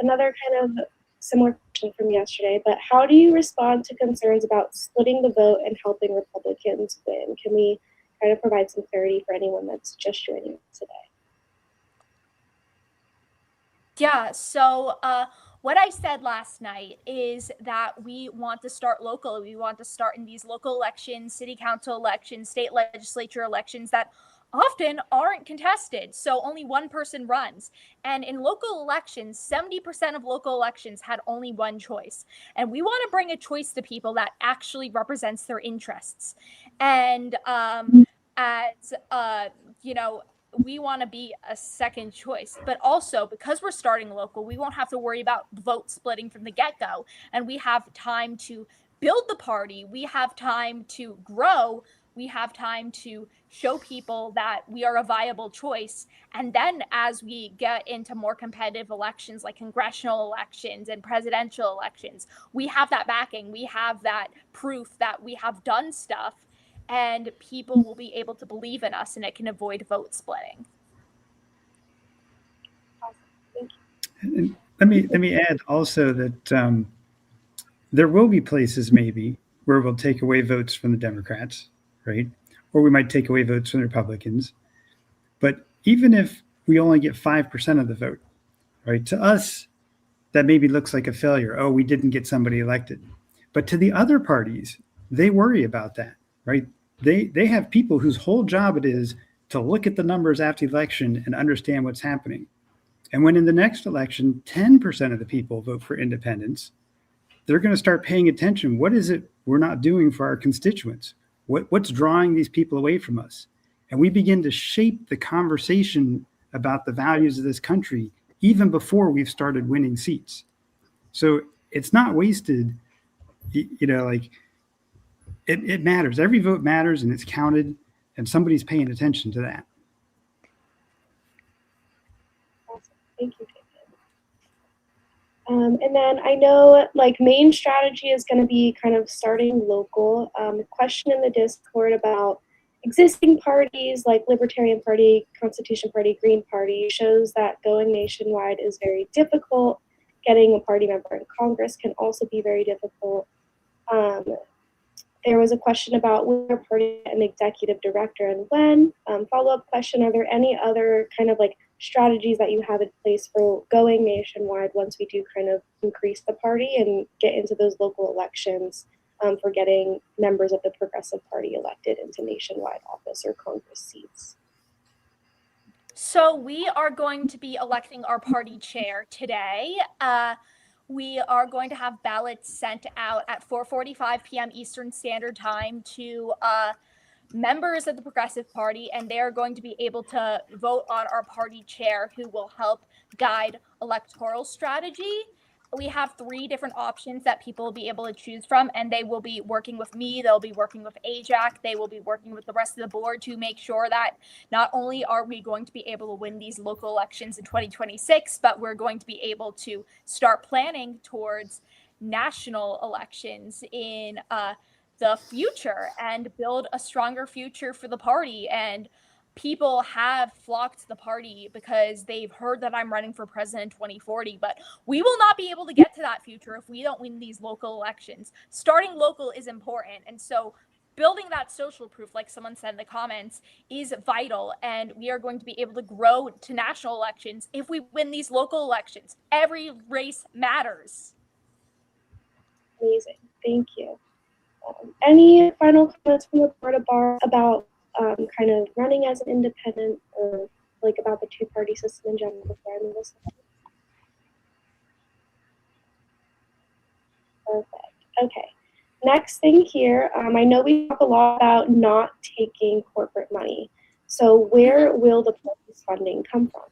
another kind of similar question from yesterday, but how do you respond to concerns about splitting the vote and helping Republicans win? Can we kind of provide some clarity for anyone that's just joining us today? Yeah, so what I said last night is that we want to start local. We want to start in these local elections, city council elections, state legislature elections that often aren't contested. So only one person runs. And in local elections, 70% of local elections had only one choice. And we want to bring a choice to people that actually represents their interests. And as, you know, we want to be a second choice. But also, because we're starting local, we won't have to worry about vote splitting from the get-go, and we have time to build the party. We have time to grow. We have time to show people that we are a viable choice. And then as we get into more competitive elections like congressional elections and presidential elections, we have that backing. We have that proof that we have done stuff, and people will be able to believe in us, and it can avoid vote splitting. And let me add also that there will be places maybe where we'll take away votes from the Democrats, right? Or we might take away votes from the Republicans. But even if we only get 5% of the vote, right? To us, that maybe looks like a failure. Oh, we didn't get somebody elected. But to the other parties, they worry about that, right? They have people whose whole job it is to look at the numbers after the election and understand what's happening. And when in the next election, 10% of the people vote for independence, they're going to start paying attention. What is it we're not doing for our constituents? What's drawing these people away from us? And we begin to shape the conversation about the values of this country even before we've started winning seats. So it's not wasted, like it matters. Every vote matters and it's counted, and somebody's paying attention to that. Awesome. Thank you, David. And then I know like main strategy is going to be kind of starting local. A question in the Discord about existing parties like Libertarian Party, Constitution Party, Green Party shows that going nationwide is very difficult. Getting a party member in Congress can also be very difficult. There was a question about where party an executive director and when. Follow-up question, are there any other kind of like strategies that you have in place for going nationwide once we do kind of increase the party and get into those local elections for getting members of the Progressive Party elected into nationwide office or Congress seats? So we are going to be electing our party chair today. We are going to have ballots sent out at 4:45 p.m. Eastern Standard Time to members of the Progressive Party, and they are going to be able to vote on our party chair, who will help guide electoral strategy. We have 3 different options that people will be able to choose from, and they will be working with me, they'll be working with AJAC, they will be working with the rest of the board to make sure that not only are we going to be able to win these local elections in 2026, but we're going to be able to start planning towards national elections in the future and build a stronger future for the party. And people have flocked to the party because they've heard that I'm running for president in 2040, but we will not be able to get to that future if we don't win these local elections. Starting local is important. And so building that social proof, like someone said in the comments, is vital. And we are going to be able to grow to national elections if we win these local elections. Every race matters. Amazing. Thank you. Any final comments from the board about kind of running as an independent, or like about the two-party system in general before I move this on? Perfect. Okay. Next thing here, I know we talk a lot about not taking corporate money. So where will the party's funding come from?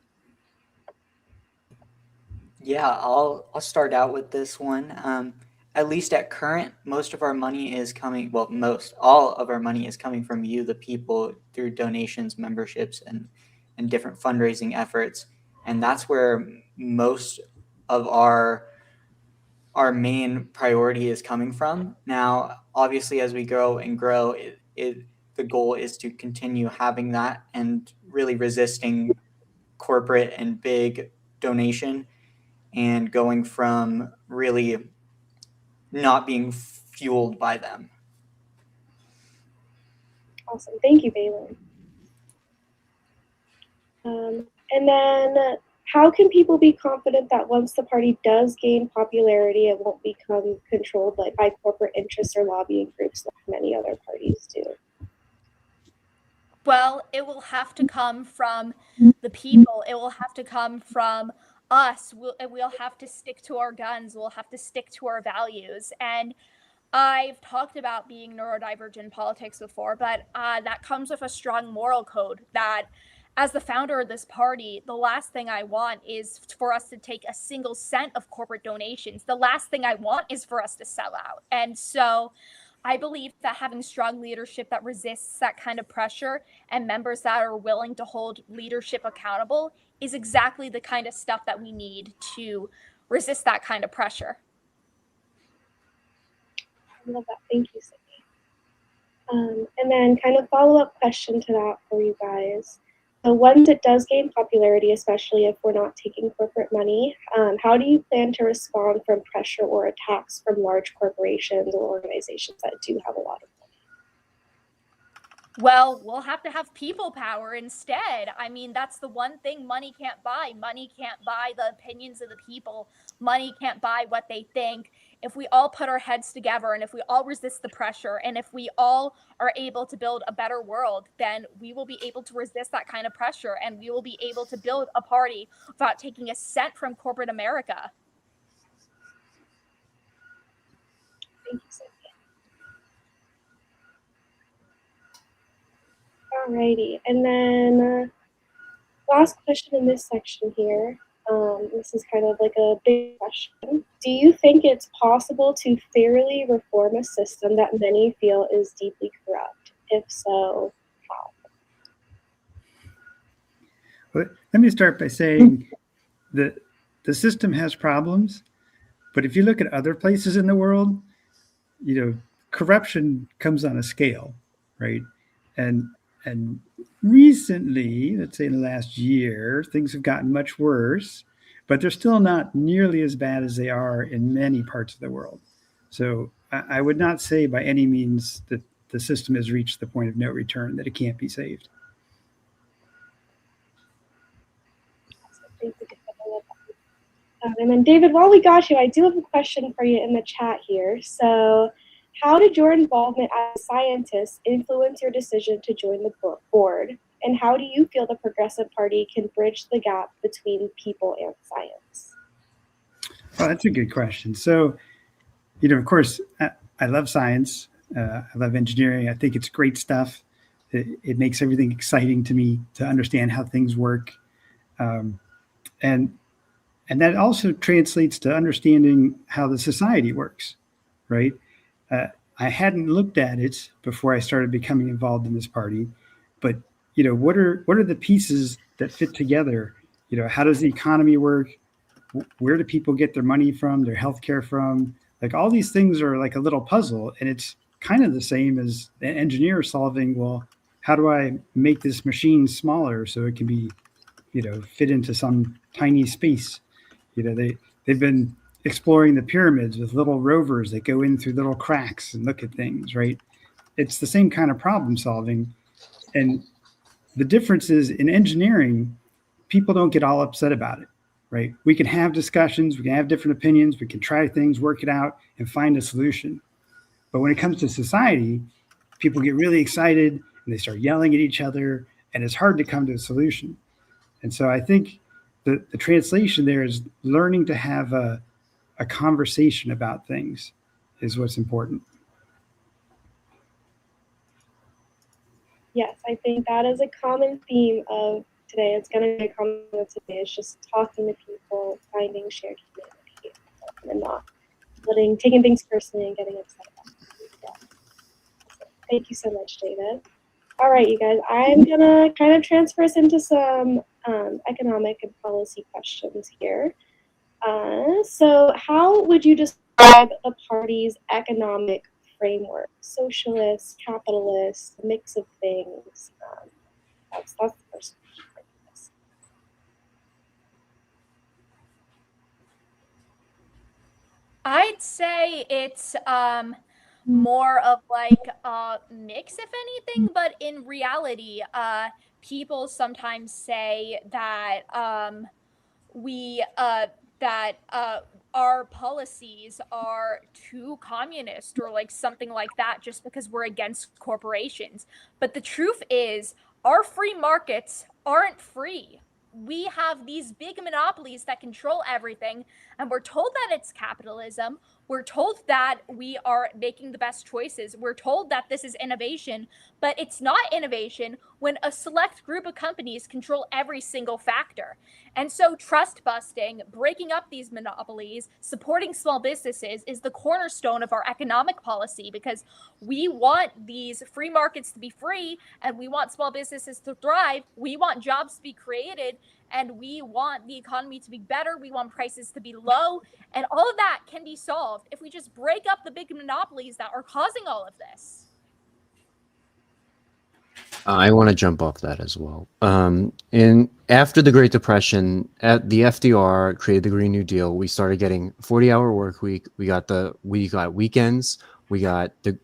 Yeah, I'll start out with this one. At least at current, most of our money is coming, all of our money is coming from you, the people, through donations, memberships, and different fundraising efforts. And that's where most of our main priority is coming from. Now, obviously, as we grow and grow, the goal is to continue having that and really resisting corporate and big donation, and going from really not being fueled by them. Awesome. Thank you, Balin. And then how can people be confident that once the party does gain popularity, it won't become controlled by corporate interests or lobbying groups like many other parties do? Well, it will have to come from the people. It will have to come from us. We'll have to stick to our guns. We'll have to stick to our values. And I've talked about being neurodivergent in politics before, but that comes with a strong moral code that as the founder of this party, the last thing I want is for us to take a single cent of corporate donations. The last thing I want is for us to sell out. And so I believe that having strong leadership that resists that kind of pressure and members that are willing to hold leadership accountable is exactly the kind of stuff that we need to resist that kind of pressure. I love that. Thank you, Sydney. And then kind of follow-up question to that for you guys. So once it does gain popularity, especially if we're not taking corporate money, how do you plan to respond from pressure or attacks from large corporations or organizations that do have a lot of money? Well, we'll have to have people power instead. I mean, that's the one thing money can't buy. Money can't buy the opinions of the people. Money can't buy what they think. If we all put our heads together and if we all resist the pressure and if we all are able to build a better world, then we will be able to resist that kind of pressure and we will be able to build a party without taking a cent from corporate America. Thank you, Cynthia. Alrighty, and then last question in this section here. This is kind of like a big question. Do you think it's possible to fairly reform a system that many feel is deeply corrupt? If so, how? Well, let me start by saying that the system has problems, but if you look at other places in the world, corruption comes on a scale, right? And recently, let's say in the last year, things have gotten much worse, but they're still not nearly as bad as they are in many parts of the world. So I would not say by any means that the system has reached the point of no return, that it can't be saved. And then David, while we got you, I do have a question for you in the chat here. So how did your involvement as a scientist influence your decision to join the board? And how do you feel the Progressive Party can bridge the gap between people and science? Well, that's a good question. So, of course, I love science. I love engineering. I think it's great stuff. It makes everything exciting to me to understand how things work. And that also translates to understanding how the society works, right? I hadn't looked at it before I started becoming involved in this party, but what are the pieces that fit together? How does the economy work? Where do people get their money from, their healthcare from? Like all these things are like a little puzzle, and it's kind of the same as an engineer solving, well, how do I make this machine smaller so it can be, fit into some tiny space? They've been exploring the pyramids with little rovers that go in through little cracks and look at things, right? It's the same kind of problem solving. And the difference is in engineering, people don't get all upset about it, right? We can have discussions, we can have different opinions, we can try things, work it out, and find a solution. But when it comes to society, people get really excited and they start yelling at each other, and it's hard to come to a solution. And so I think the translation there is learning to have a conversation about things is what's important. Yes, I think that is a common theme of today. It's going to be a common theme of today. It's just talking to people, finding shared humanity, and not taking things personally and getting upset about it. Yeah. So, thank you so much, David. All right, you guys, I'm going to kind of transfer us into some economic and policy questions here. So how would you describe the party's economic framework? Socialist, capitalist, a mix of things. That's the first question. I'd say it's more of like a mix, if anything, but in reality, people sometimes say that our policies are too communist or like something like that just because we're against corporations. But the truth is, our free markets aren't free. We have these big monopolies that control everything, and we're told that it's capitalism. We're told that we are making the best choices. We're told that this is innovation, but it's not innovation when a select group of companies control every single factor. And so trust busting, breaking up these monopolies, supporting small businesses is the cornerstone of our economic policy, because we want these free markets to be free, and we want small businesses to thrive. We want jobs to be created, and we want the economy to be better. We want prices to be low. And all of that can be solved if we just break up the big monopolies that are causing all of this. I want to jump off that as well. And after the Great Depression, the FDR created the Green New Deal. We started getting 40-hour work week. We got weekends. We got the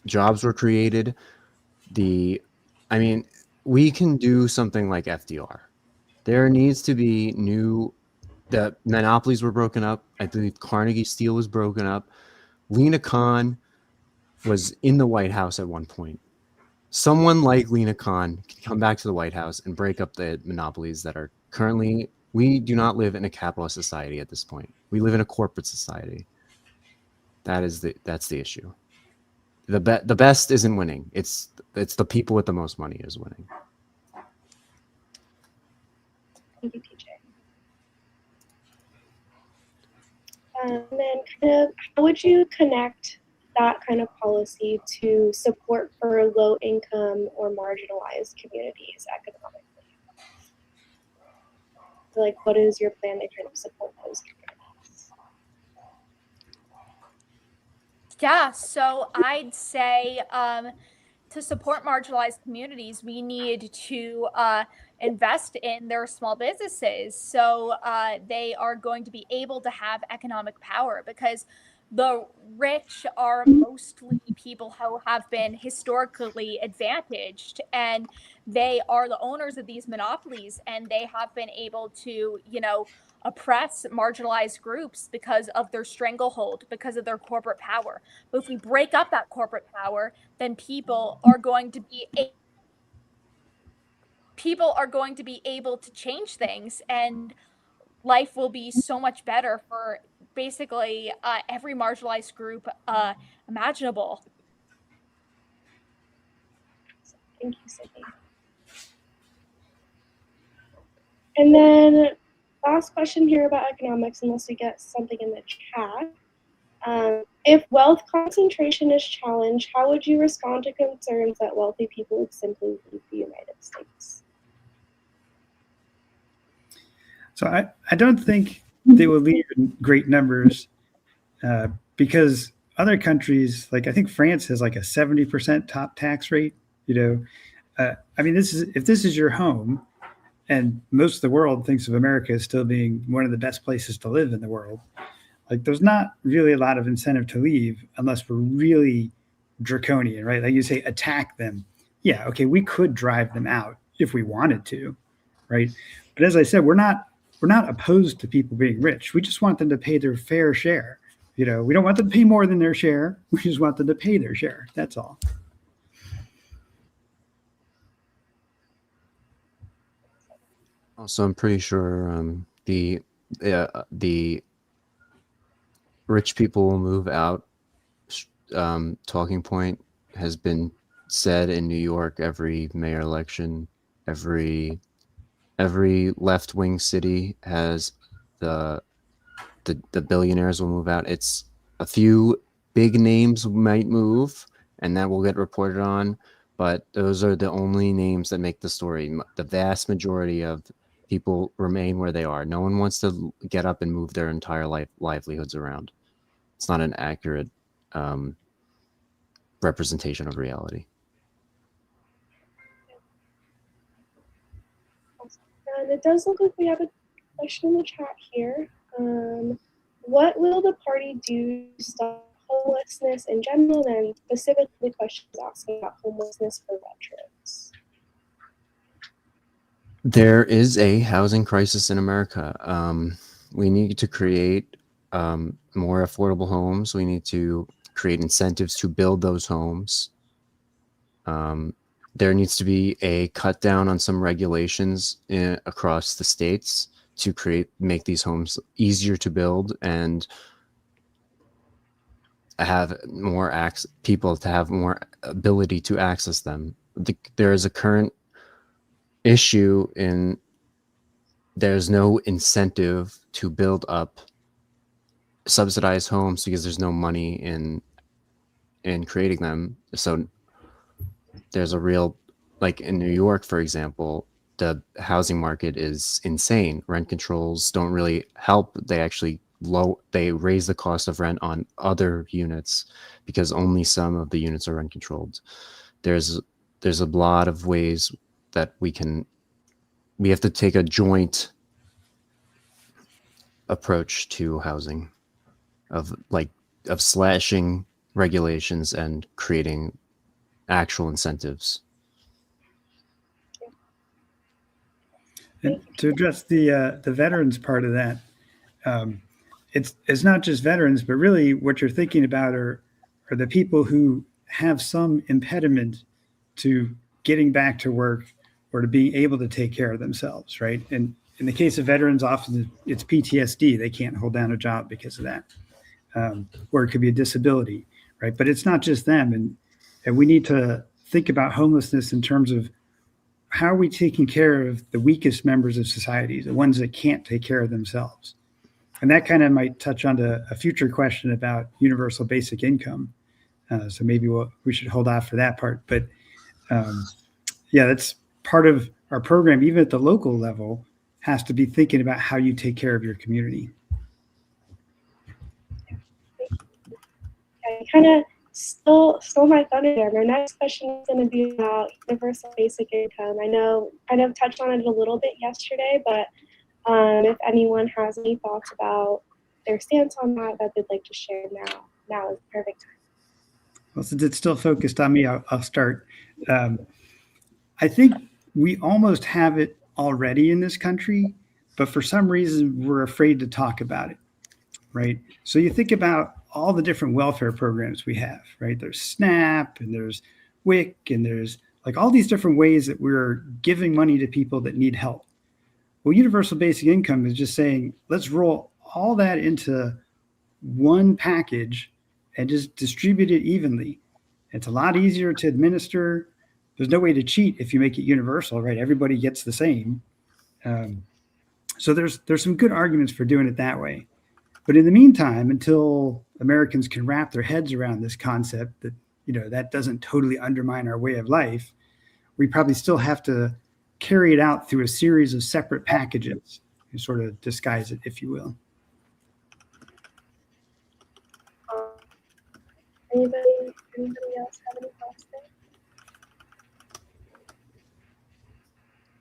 jobs were created. We can do something like FDR. There needs to be the monopolies were broken up. I believe Carnegie Steel was broken up. Lena Khan was in the White House at one point. Someone like Lena Khan can come back to the White House and break up the monopolies that are currently. We do not live in a capitalist society at this point. We live in a corporate society. That's the issue. The best isn't winning. It's the people with the most money is winning. Thank you, TJ. And then kind of, how would you connect that kind of policy to support for low income or marginalized communities economically? Like, what is your plan to kind of support those communities? Yeah, so I'd say to support marginalized communities, we need to invest in their small businesses so they are going to be able to have economic power, because the rich are mostly people who have been historically advantaged, and they are the owners of these monopolies, and they have been able to, oppress marginalized groups because of their stranglehold, because of their corporate power. But if we break up that corporate power, then people are going to be able to change things, and life will be so much better for basically every marginalized group imaginable. Thank you, Sydney. And then last question here about economics, unless we get something in the chat. If wealth concentration is challenged, how would you respond to concerns that wealthy people would simply leave the United States? So I don't think they will leave in great numbers because other countries, like I think France has like a 70% top tax rate. If this is your home, and most of the world thinks of America as still being one of the best places to live in the world, like there's not really a lot of incentive to leave unless we're really draconian, right? Like you say, attack them. Yeah, okay, we could drive them out if we wanted to, right? But as I said, we're not opposed to people being rich. We just want them to pay their fair share. We don't want them to pay more than their share. We just want them to pay their share. That's all. Also, I'm pretty sure the rich people will move out. Talking point has been said in New York every mayor election. Every left-wing city has the billionaires will move out. It's a few big names might move, and that will get reported on. But those are the only names that make the story. The vast majority of people remain where they are. No one wants to get up and move their entire livelihoods around. It's not an accurate representation of reality. And it does look like we have a question in the chat here. What will the party do to stop homelessness in general, and specifically the question is asking about homelessness for veterans? There is a housing crisis in America. We need to create more affordable homes. We need to create incentives to build those homes. There needs to be a cut down on some regulations across the states to make these homes easier to build and have more people to have more ability to access them. there is a current issue in there's no incentive to build up subsidized homes because there's no money in creating them. So there's a real, like in New York, for example, the housing market is insane. Rent controls don't really help. They actually they raise the cost of rent on other units because only some of the units are rent controlled. There's a lot of ways that we have to take a joint approach to housing of slashing regulations and creating actual incentives. And to address the veterans part of that, it's not just veterans, but really what you're thinking about are the people who have some impediment to getting back to work or to being able to take care of themselves, right? And in the case of veterans, often it's PTSD. They can't hold down a job because of that. Or it could be a disability, right? But it's not just them. And we need to think about homelessness in terms of how are we taking care of the weakest members of society, the ones that can't take care of themselves. And that kind of might touch on to a future question about universal basic income. So maybe we should hold off for that part. But yeah, that's part of our program, even at the local level, has to be thinking about how you take care of your community. I kind of stole my thunder there. My next question is going to be about universal basic income. I know I kind of touched on it a little bit yesterday, but if anyone has any thoughts about their stance on that they'd like to share now is the perfect time. Well, since it's still focused on me, I'll start. I think we almost have it already in this country, but for some reason we're afraid to talk about it, right? So you think about all the different welfare programs we have, right? There's SNAP and there's WIC and there's like all these different ways that we're giving money to people that need help. Well, universal basic income is just saying, let's roll all that into one package and just distribute it evenly. It's a lot easier to administer. There's no way to cheat if you make it universal, right? Everybody gets the same. So there's some good arguments for doing it that way. But in the meantime, until Americans can wrap their heads around this concept that, that doesn't totally undermine our way of life, we probably still have to carry it out through a series of separate packages and sort of disguise it, if you will. Anybody else have any thoughts there?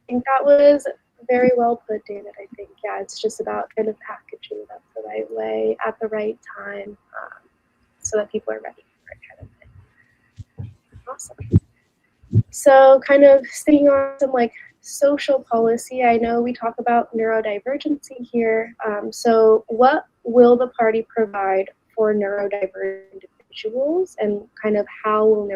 I think that was very well put, David. I think, yeah, it's just about kind of packaging it up the right way at the right time so that people are ready for it kind of thing. Awesome. So kind of staying on some social policy, I know we talk about neurodivergency here. So what will the party provide for neurodivergent individuals, and kind of how will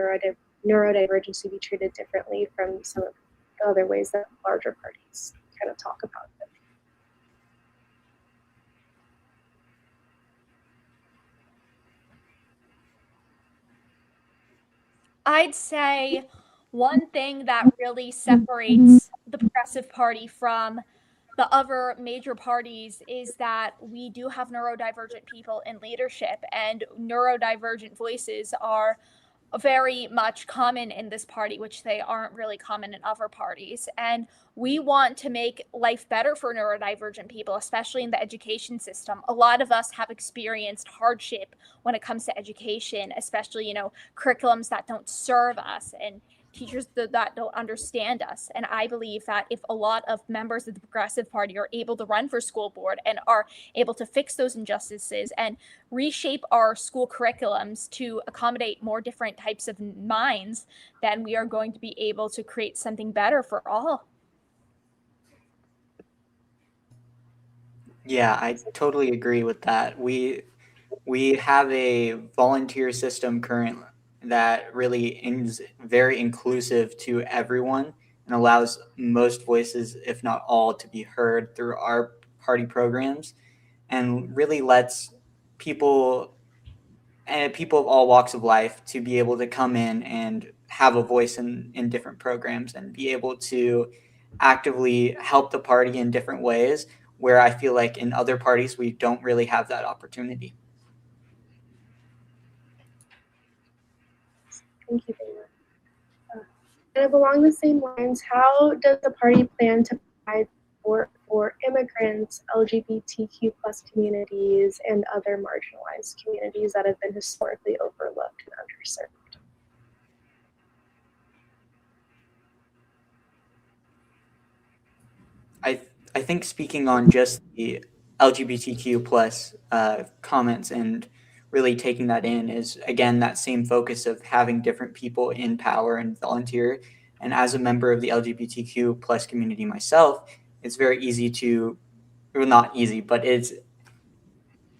neurodivergency be treated differently from some of the other ways that larger parties kind of talk about it? I'd say one thing that really separates the Progressive Party from the other major parties is that we do have neurodivergent people in leadership, and neurodivergent voices are very much common in this party, which they aren't really common in other parties. And we want to make life better for neurodivergent people, especially in the education system. A lot of us have experienced hardship when it comes to education, especially, curriculums that don't serve us and teachers that don't understand us. And I believe that if a lot of members of the Progressive Party are able to run for school board and are able to fix those injustices and reshape our school curriculums to accommodate more different types of minds, then we are going to be able to create something better for all. Yeah, I totally agree with that. We have a volunteer system currently that really is very inclusive to everyone and allows most voices, if not all, to be heard through our party programs, and really lets people of all walks of life to be able to come in and have a voice in different programs and be able to actively help the party in different ways, where I feel like in other parties we don't really have that opportunity. Thank you, Dana. Kind of along the same lines, how does the party plan to provide support for immigrants, LGBTQ plus communities, and other marginalized communities that have been historically overlooked and underserved? I think speaking on just the LGBTQ plus comments and really taking that in is, again, that same focus of having different people in power and volunteer. And as a member of the LGBTQ plus community myself, it's very easy to, well, not easy, but it's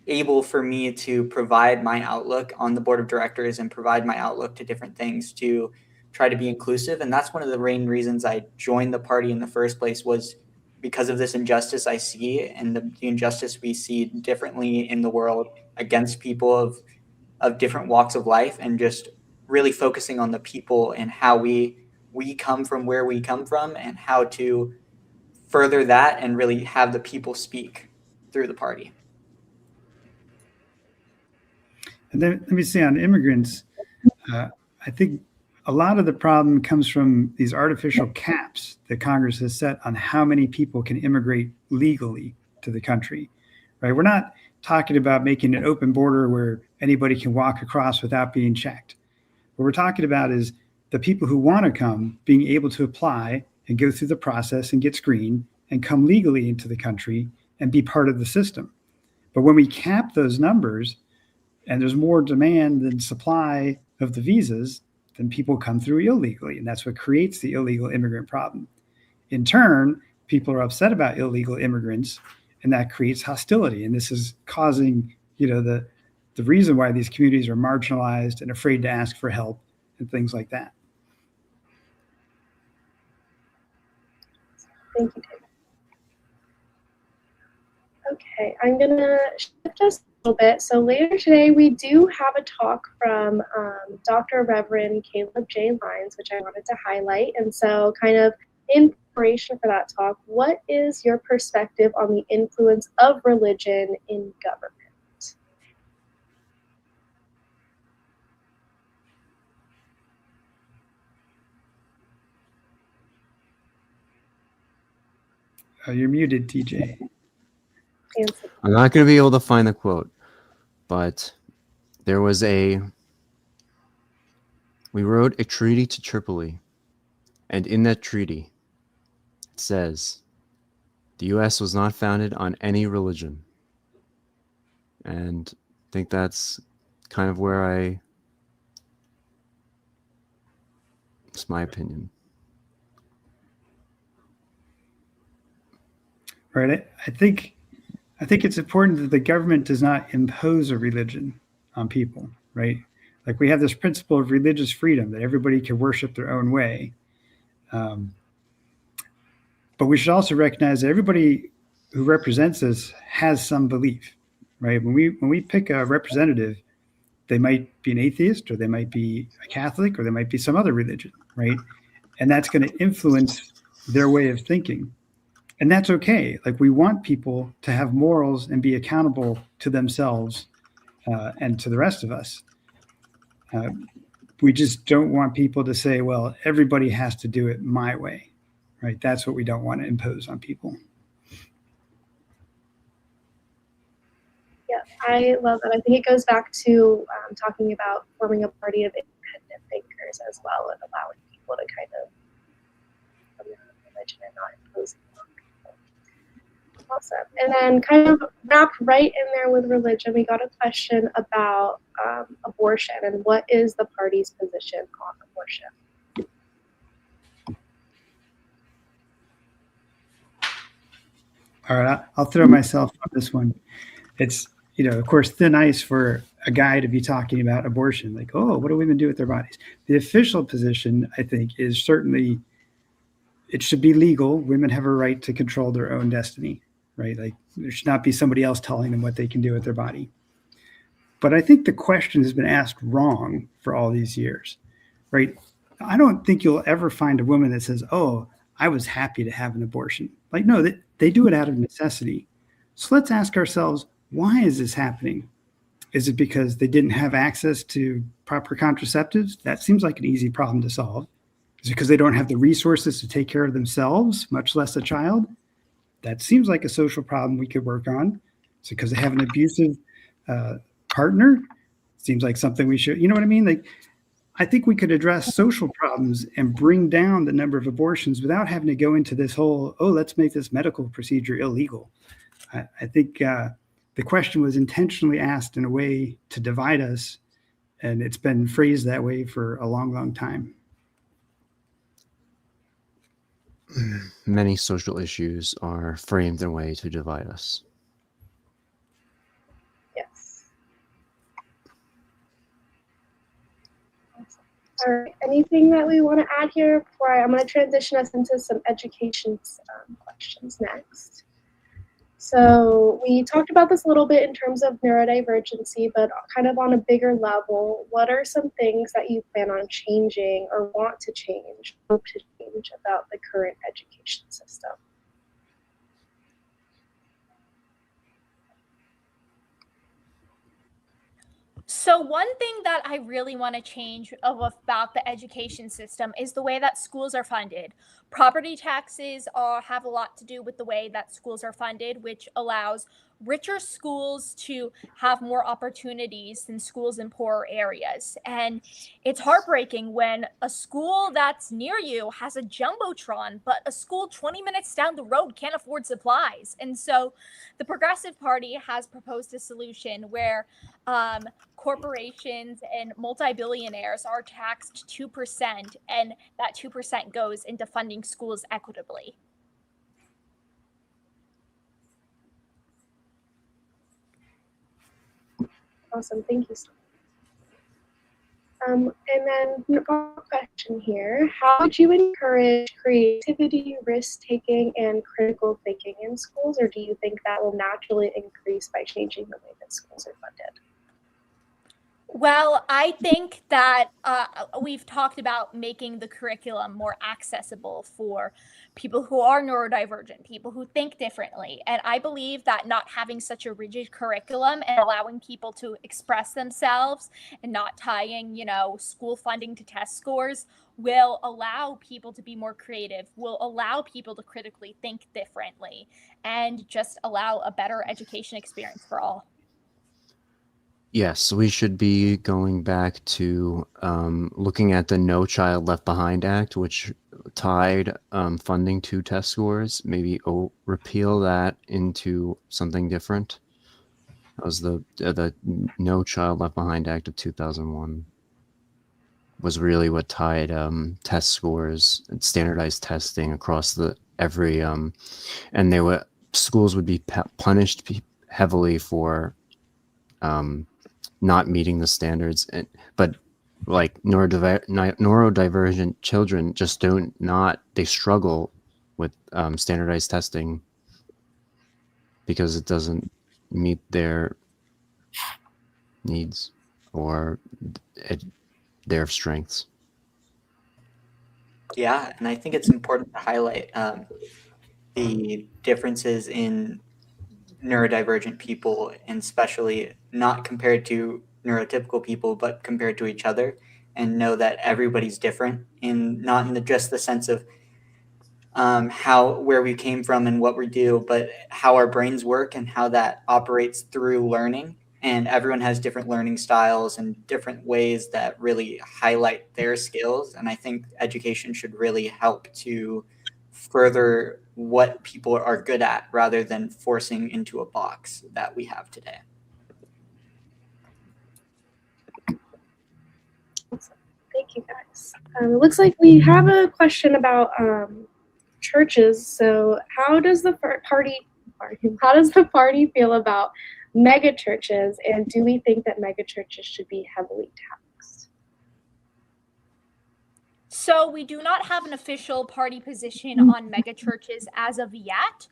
able for me to provide my outlook on the board of directors and provide my outlook to different things to try to be inclusive. And that's one of the main reasons I joined the party in the first place, was because of this injustice I see, and the injustice we see differently in the world against people of different walks of life, and just really focusing on the people and how we come from where we come from, and how to further that and really have the people speak through the party. And then let me say on immigrants, I think a lot of the problem comes from these artificial caps that Congress has set on how many people can immigrate legally to the country, right? We're not talking about making an open border where anybody can walk across without being checked. What we're talking about is the people who want to come being able to apply and go through the process and get screened and come legally into the country and be part of the system. But when we cap those numbers and there's more demand than supply of the visas, then people come through illegally, and that's what creates the illegal immigrant problem. In turn, people are upset about illegal immigrants, and that creates hostility. And this is causing, the reason why these communities are marginalized and afraid to ask for help and things like that. Thank you, David. Okay, I'm gonna shift us a little bit. So later today, we do have a talk from Dr. Reverend Caleb J. Lyons, which I wanted to highlight. And so kind of in preparation for that talk, what is your perspective on the influence of religion in government? You're muted, TJ. I'm not going to be able to find the quote, but there was we wrote a treaty to Tripoli, and in that treaty, it says, the U.S. was not founded on any religion. And I think that's kind of where it's my opinion. Right. I think it's important that the government does not impose a religion on people, right? Like we have this principle of religious freedom that everybody can worship their own way. But we should also recognize that everybody who represents us has some belief, right? When we pick a representative, they might be an atheist, or they might be a Catholic, or they might be some other religion, right? And that's going to influence their way of thinking. And that's okay. Like we want people to have morals and be accountable to themselves and to the rest of us. We just don't want people to say, well, everybody has to do it my way, right? That's what we don't want to impose on people. Yeah, I love that. I think it goes back to talking about forming a party of independent thinkers as well, and allowing people to kind of from their own religion and not imposing on people. Awesome. And then kind of wrapped right in there with religion, we got a question about abortion and what is the party's position on abortion? All right, I'll throw myself on this one. It's, of course, thin ice for a guy to be talking about abortion. Like, oh, what do women do with their bodies? The official position, I think, is certainly it should be legal. Women have a right to control their own destiny, right? Like there should not be somebody else telling them what they can do with their body. But I think the question has been asked wrong for all these years, right? I don't think you'll ever find a woman that says, "Oh, I was happy to have an abortion." Like, no, they do it out of necessity. So let's ask ourselves, why is this happening? Is it because they didn't have access to proper contraceptives? That seems like an easy problem to solve. Is it because they don't have the resources to take care of themselves, much less a child? That seems like a social problem we could work on. Is it because they have an abusive partner? Seems like something we should, you know what I mean? Like, I think we could address social problems and bring down the number of abortions without having to go into this whole, oh, let's make this medical procedure illegal. I think the question was intentionally asked in a way to divide us, and it's been phrased that way for a long, long time. Many social issues are framed in a way to divide us. Yes. All right. Anything that we want to add here before I'm going to transition us into some education questions next. So we talked about this a little bit in terms of neurodivergency, but kind of on a bigger level, what are some things that you plan on changing or want to change, hope to change about the current education system? So one thing that I really want to change about the education system is the way that schools are funded. Property taxes have a lot to do with the way that schools are funded, which allows richer schools to have more opportunities than schools in poorer areas. And it's heartbreaking when a school that's near you has a jumbotron, but a school 20 minutes down the road can't afford supplies. And so the Progressive Party has proposed a solution where corporations and multi-billionaires are taxed 2%, and that 2% goes into funding schools equitably. Awesome, thank you so much. And then one question here. How would you encourage creativity, risk-taking, and critical thinking in schools, or do you think that will naturally increase by changing the way that schools are funded? Well, I think that we've talked about making the curriculum more accessible for people who are neurodivergent, people who think differently. And I believe that not having such a rigid curriculum and allowing people to express themselves and not tying, school funding to test scores will allow people to be more creative, will allow people to critically think differently, and just allow a better education experience for all. Yes, we should be going back to looking at the No Child Left Behind Act, which tied funding to test scores. Maybe repeal that into something different. That was the No Child Left Behind Act of 2001. Was really what tied test scores and standardized testing across every and schools would be punished heavily for not meeting the standards, but like neurodivergent children just they struggle with standardized testing because it doesn't meet their needs or their strengths. Yeah, and I think it's important to highlight the differences in neurodivergent people, and especially not compared to neurotypical people, but compared to each other, and know that everybody's different, and not in just the sense of where we came from and what we do, but how our brains work and how that operates through learning. And everyone has different learning styles and different ways that really highlight their skills. And I think education should really help to further what people are good at rather than forcing into a box that we have today. Thank you, guys. It looks like we have a question about churches. So how does the party feel about mega churches, and do we think that mega churches should be heavily taxed? So we do not have an official party position on mega churches as of yet,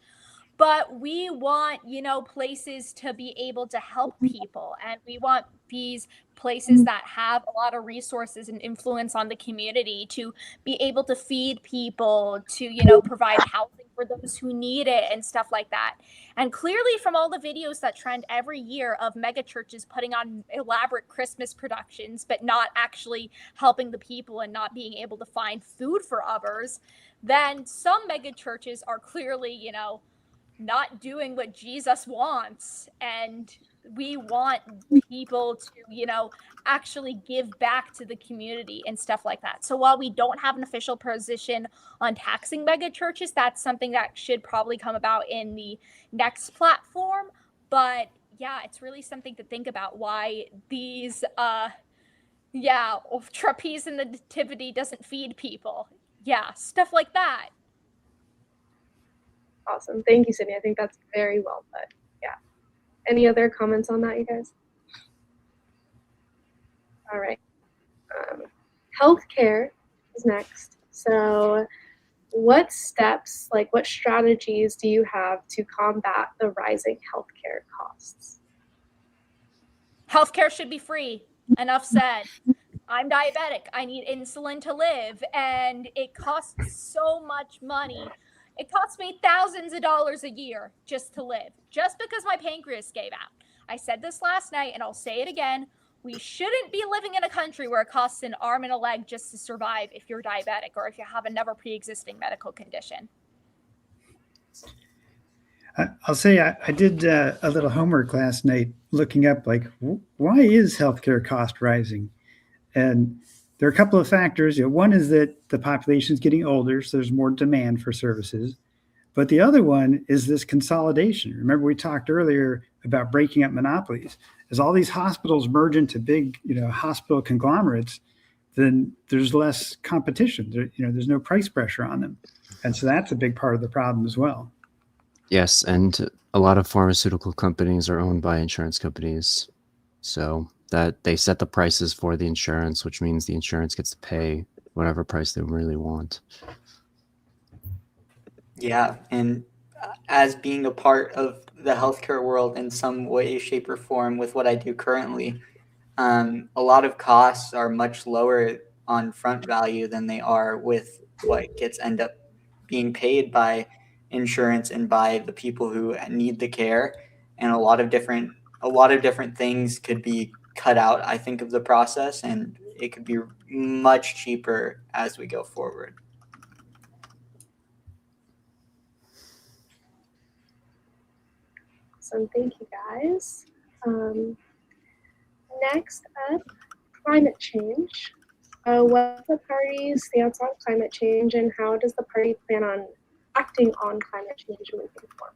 but we want, places to be able to help people, and we want philanthropies, places that have a lot of resources and influence on the community to be able to feed people, to, you know, provide housing for those who need it and stuff like that. And clearly from all the videos that trend every year of mega churches putting on elaborate Christmas productions, but not actually helping the people and not being able to find food for others, then some mega churches are clearly, you know, not doing what Jesus wants. And we want people to, you know, actually give back to the community and stuff like that. So while we don't have an official position on taxing mega churches, that's something that should probably come about in the next platform. But yeah, it's really something to think about, why these trapeze in the nativity doesn't feed people. Yeah, stuff like that. Awesome. Thank you, Sydney. I think that's very well put. Yeah. Any other comments on that, you guys? All right. Healthcare is next. So what steps, like what strategies do you have to combat the rising healthcare costs? Healthcare should be free. Enough said. I'm diabetic. I need insulin to live, and it costs so much money. It costs me thousands of dollars a year just to live, just because my pancreas gave out. I said this last night, and I'll say it again. We shouldn't be living in a country where it costs an arm and a leg just to survive if you're diabetic or if you have another pre-existing medical condition. I'll say I did a little homework last night looking up, like, why is healthcare cost rising? And there are a couple of factors. You know, one is that the population is getting older, so there's more demand for services. But the other one is this consolidation. Remember, we talked earlier about breaking up monopolies. As all these hospitals merge into big, you know, hospital conglomerates, then there's less competition. There's no price pressure on them, and so that's a big part of the problem as well. Yes, and a lot of pharmaceutical companies are owned by insurance companies, so that they set the prices for the insurance, which means the insurance gets to pay whatever price they really want. Yeah, and as being a part of the healthcare world in some way, shape, or form with what I do currently, a lot of costs are much lower on front value than they are with what gets end up being paid by insurance and by the people who need the care. And a lot of different things could be cut out, I think, of the process, and it could be much cheaper as we go forward. So thank you, guys. Next up, climate change. What's the party's stance on climate change, and how does the party plan on acting on climate change moving forward?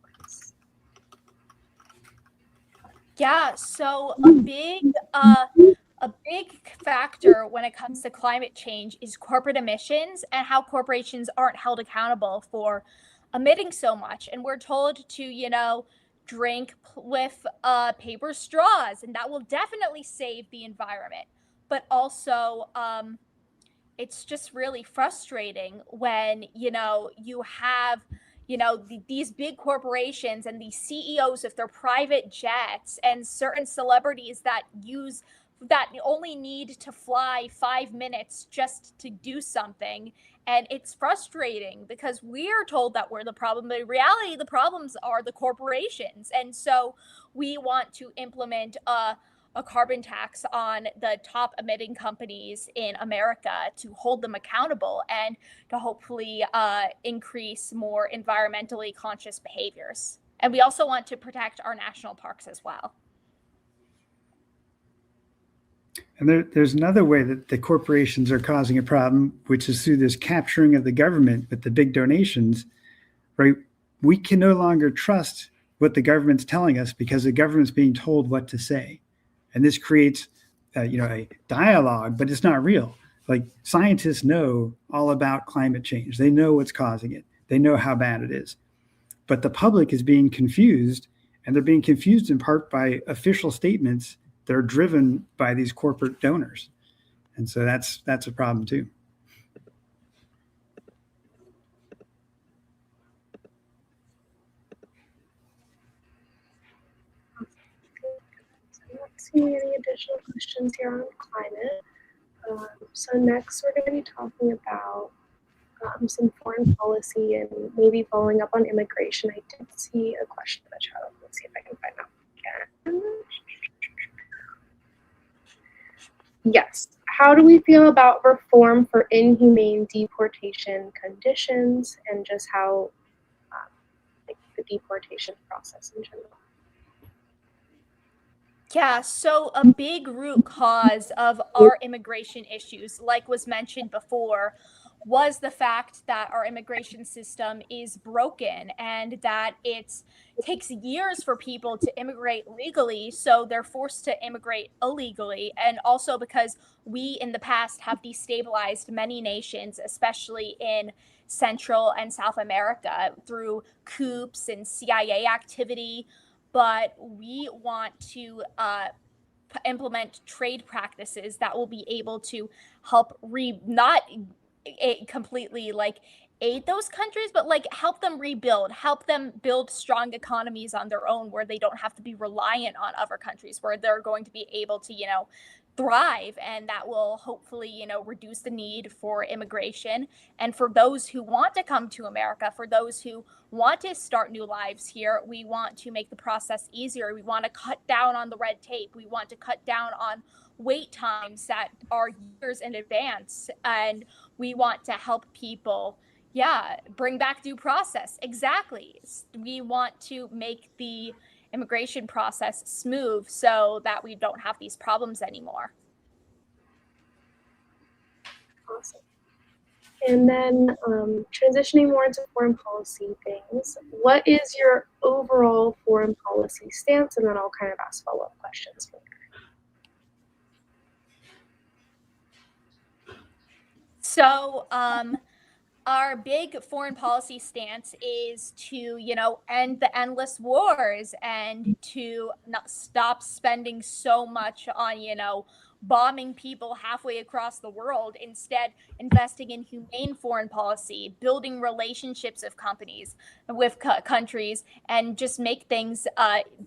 Yeah, so a big factor when it comes to climate change is corporate emissions and how corporations aren't held accountable for emitting so much. And we're told to, you know, drink with paper straws, and that will definitely save the environment. But also, it's just really frustrating when, you know, you have, you know, these big corporations and these CEOs of their private jets and certain celebrities that only need to fly 5 minutes just to do something. And it's frustrating because we're told that we're the problem, but in reality, the problems are the corporations. And so we want to implement a carbon tax on the top emitting companies in America to hold them accountable and to hopefully increase more environmentally conscious behaviors. And we also want to protect our national parks as well. And there's another way that the corporations are causing a problem, which is through this capturing of the government with the big donations, right? We can no longer trust what the government's telling us because the government's being told what to say. And this creates, a dialogue, but it's not real. Like, scientists know all about climate change. They know what's causing it. They know how bad it is. But the public is being confused, and they're being confused in part by official statements that are driven by these corporate donors. And so that's a problem too. see any additional questions here on climate. So next we're going to be talking about some foreign policy and maybe following up on immigration. I did see a question in the chat. Let's see if I can find out again. Yes. How do we feel about reform for inhumane deportation conditions and just how like the deportation process in general? Yeah, so a big root cause of our immigration issues, like was mentioned before, was the fact that our immigration system is broken and that it takes years for people to immigrate legally, so they're forced to immigrate illegally. And also because we in the past have destabilized many nations, especially in Central and South America, through coups and CIA activity. But we want to implement trade practices that will be able to help not completely like aid those countries, but like help them rebuild, help them build strong economies on their own where they don't have to be reliant on other countries, where they're going to be able to, thrive. And that will hopefully, reduce the need for immigration. And for those who want to come to America, for those who want to start new lives here, we want to make the process easier. We want to cut down on the red tape. We want to cut down on wait times that are years in advance. And we want to help people, bring back due process. Exactly. We want to make the immigration process smooth so that we don't have these problems anymore. Awesome. And then transitioning more into foreign policy things, what is your overall foreign policy stance? And then I'll kind of ask follow-up questions from there. So, our big foreign policy stance is to, end the endless wars and to not stop spending so much on, bombing people halfway across the world, instead investing in humane foreign policy, building relationships of companies with countries, and just make things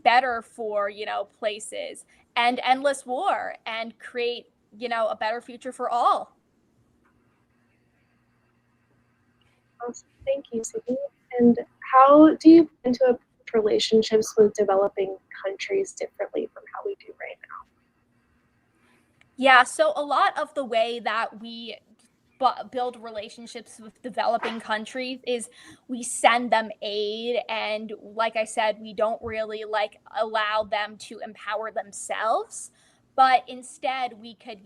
better for, places, and endless war and create, a better future for all. Awesome. Thank you, Sydney. And how do you plan to approach relationships with developing countries differently from how we do right now? Yeah, so a lot of the way that we build relationships with developing countries is we send them aid, and like I said, we don't really allow them to empower themselves, but instead we could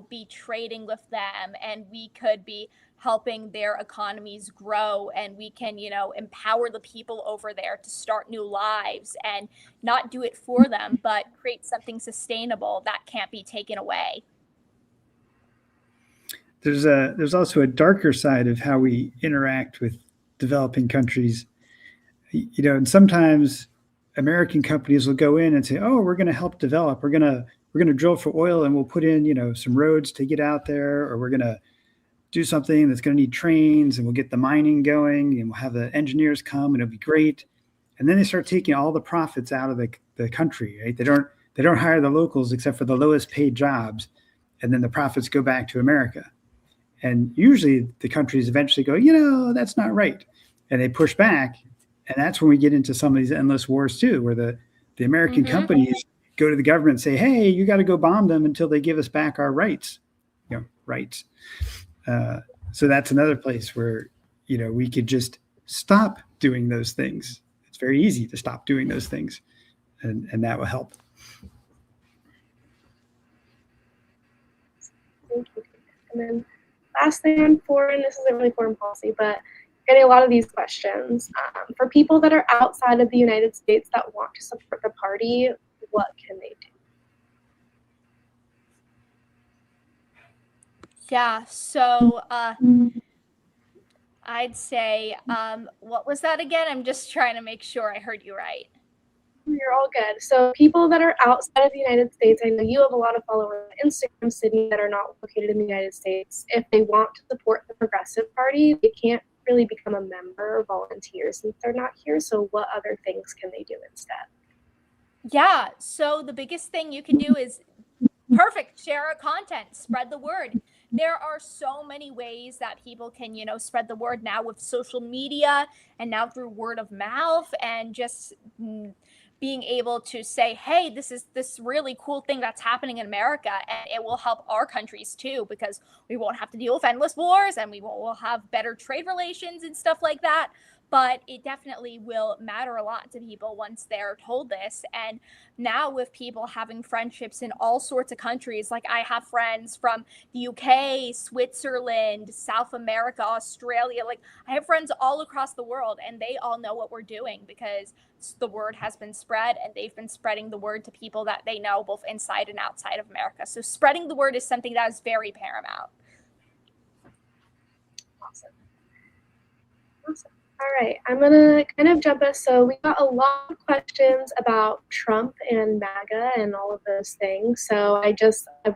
be trading with them, and we could be helping their economies grow, and we can empower the people over there to start new lives and not do it for them, but create something sustainable that can't be taken away. There's also a darker side of how we interact with developing countries. And sometimes American companies will go in and say, "Oh, we're going to help develop. We're going to drill for oil, and we'll put in some roads to get out there, or we're going to do something that's going to need trains, and we'll get the mining going, and we'll have the engineers come, and it'll be great." And then they start taking all the profits out of the country. Right? They don't hire the locals except for the lowest paid jobs, and then the profits go back to America. And usually the countries eventually go, that's not right. And they push back. And that's when we get into some of these endless wars too, where the American companies go to the government and say, "Hey, you got to go bomb them until they give us back our rights." Rights. So that's another place where, we could just stop doing those things. It's very easy to stop doing those things. And that will help. Thank you. And then last thing on foreign, this isn't really foreign policy, but getting a lot of these questions. For people that are outside of the United States that want to support the party, what can they do? Yeah, so I'd say, what was that again? I'm just trying to make sure I heard you right. You're all good. So people that are outside of the United States, I know you have a lot of followers on Instagram, Sydney, that are not located in the United States. If they want to support the Progressive Party, they can't really become a member or volunteer since they're not here. So what other things can they do instead? Yeah, so the biggest thing you can do is perfect, share our content, spread the word. There are so many ways that people can, spread the word now with social media and now through word of mouth and just being able to say, hey, this is this really cool thing that's happening in America, and it will help our countries too, because we won't have to deal with endless wars and we'll have better trade relations and stuff like that. But it definitely will matter a lot to people once they're told this. And now with people having friendships in all sorts of countries, like I have friends from the UK, Switzerland, South America, Australia, like I have friends all across the world, and they all know what we're doing because the word has been spread, and they've been spreading the word to people that they know both inside and outside of America. So spreading the word is something that is very paramount. Awesome. Awesome. All right, I'm gonna kind of jump us. So we got a lot of questions about Trump and MAGA and all of those things. So I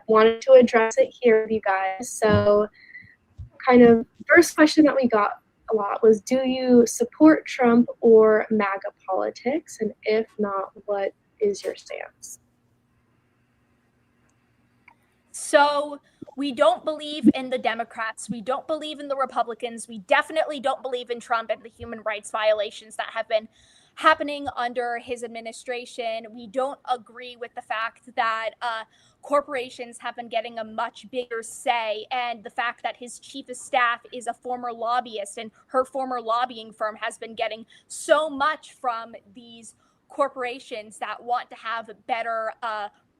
wanted to address it here with you guys. So kind of first question that we got a lot was, do you support Trump or MAGA politics? And if not, what is your stance? So we don't believe in the Democrats. We don't believe in the Republicans. We definitely don't believe in Trump and the human rights violations that have been happening under his administration. We don't agree with the fact that corporations have been getting a much bigger say, and the fact that his chief of staff is a former lobbyist and her former lobbying firm has been getting so much from these corporations that want to have better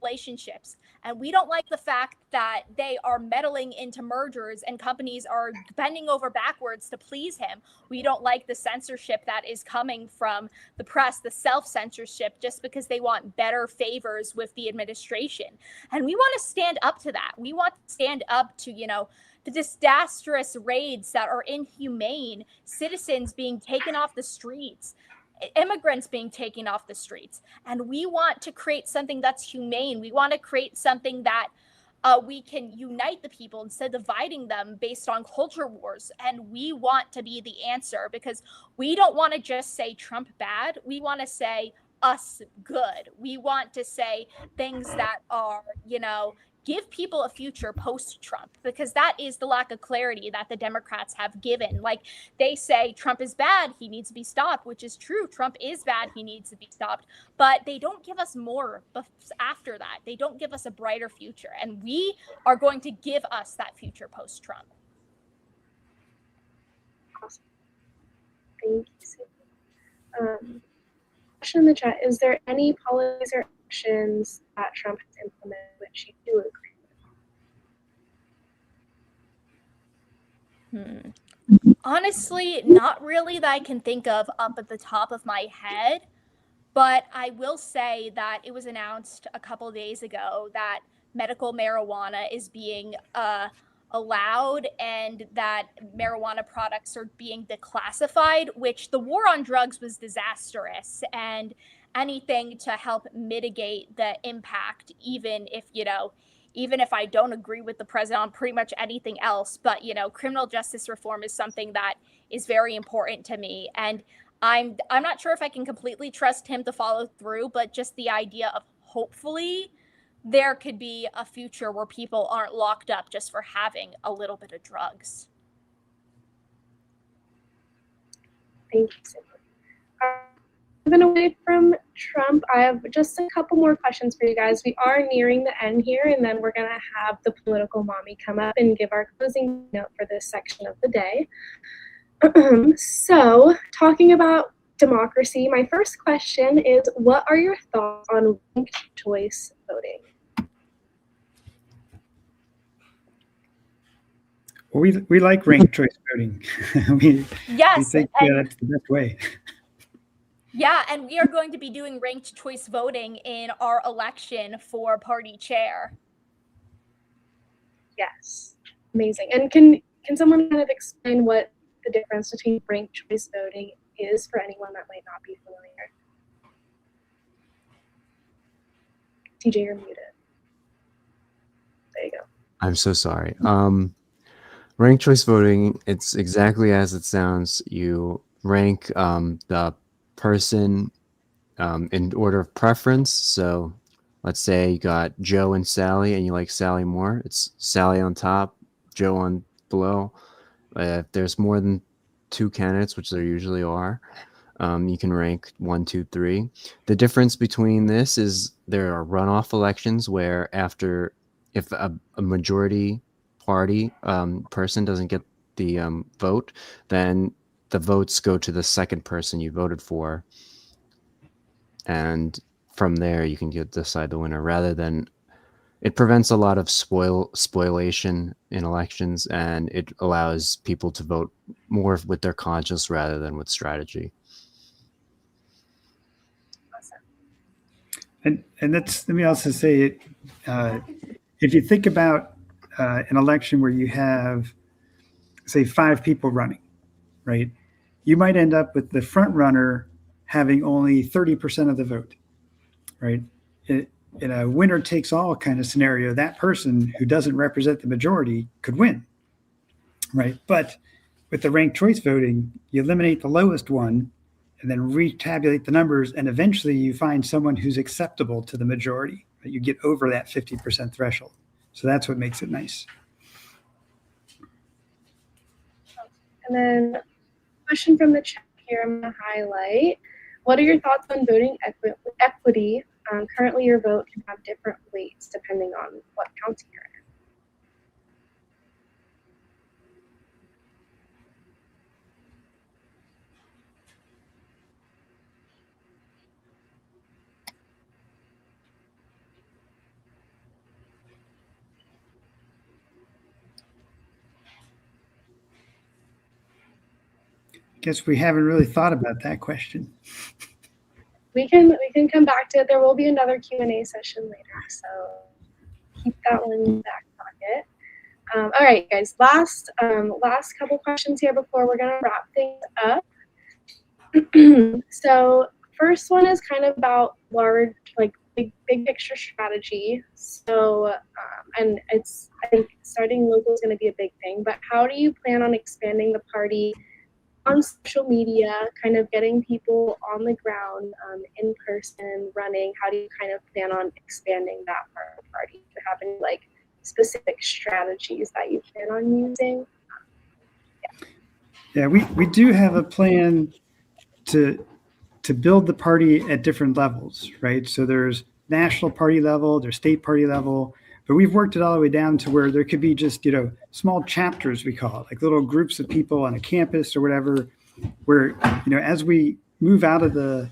relationships. And we don't like the fact that they are meddling into mergers and companies are bending over backwards to please him. We don't like the censorship that is coming from the press, the self-censorship, just because they want better favors with the administration. And we want to stand up to that. We want to stand up to, the disastrous raids that are inhumane, citizens being taken off the streets, immigrants being taken off the streets. And we want to create something that's humane. We want to create something that we can unite the people instead of dividing them based on culture wars. And we want to be the answer, because we don't want to just say Trump bad. We want to say us good. We want to say things that are, give people a future post-Trump, because that is the lack of clarity that the Democrats have given. Like, they say Trump is bad, he needs to be stopped, which is true. Trump is bad, he needs to be stopped. But they don't give us more after that. They don't give us a brighter future. And we are going to give us that future post-Trump. Awesome. Thank you. Question in the chat: is there any policies or actions that Trump has implemented which you do agree with? Honestly, not really that I can think of up at the top of my head. But I will say that it was announced a couple of days ago that medical marijuana is being allowed, and that marijuana products are being declassified, which the war on drugs was disastrous. And anything to help mitigate the impact, even if I don't agree with the president on pretty much anything else. But, criminal justice reform is something that is very important to me. And I'm not sure if I can completely trust him to follow through, but just the idea of hopefully there could be a future where people aren't locked up just for having a little bit of drugs. Thank you so much. Moving away from Trump, I have just a couple more questions for you guys. We are nearing the end here, and then we're going to have the political mommy come up and give our closing note for this section of the day. So, talking about democracy, my first question is, what are your thoughts on ranked choice voting? We like ranked choice voting. we think that's the best way. Yeah, and we are going to be doing ranked choice voting in our election for party chair. Yes, amazing. And can someone kind of explain what the difference between ranked choice voting is for anyone that might not be familiar? TJ, you're muted. There you go. I'm so sorry. Ranked choice voting, it's exactly as it sounds. You rank the person in order of preference. So let's say you got Joe and Sally and you like Sally more. It's Sally on top, Joe on below. If there's more than 2 candidates, which there usually are, you can rank 1, 2, 3. The difference between this is there are runoff elections where if a majority party person doesn't get the vote, then the votes go to the second person you voted for. And from there, you can decide the winner, rather than it prevents a lot of spoliation in elections, and it allows people to vote more with their conscience rather than with strategy. And let me also say, if you think about an election where you have, say, 5 people running, right? You might end up with the front runner having only 30% of the vote, right? In a winner takes all kind of scenario, that person who doesn't represent the majority could win, right? But with the ranked choice voting, you eliminate the lowest one and then retabulate the numbers, and eventually you find someone who's acceptable to the majority, right? You get over that 50% threshold. So that's what makes it nice. And then question from the chat here, I'm going to highlight. What are your thoughts on voting equity? Currently, your vote can have different weights depending on what county you're in. Guess we haven't really thought about that question. We can come back to it. There will be another Q&A session later, so keep that one in the back pocket. All right, guys. Last couple questions here before we're gonna wrap things up. So first one is kind of about large, like big picture strategy. So and I think starting local is going to be a big thing. But how do you plan on expanding the party on social media, kind of getting people on the ground, in person, running? How do you kind of plan on expanding that part of the party? Do you have any like specific strategies that you plan on using? Yeah, we do have a plan to build the party at different levels, right? So there's national party level, there's state party level, but we've worked it all the way down to where there could be just, small chapters, we call it, like little groups of people on a campus or whatever, where, as we move out of the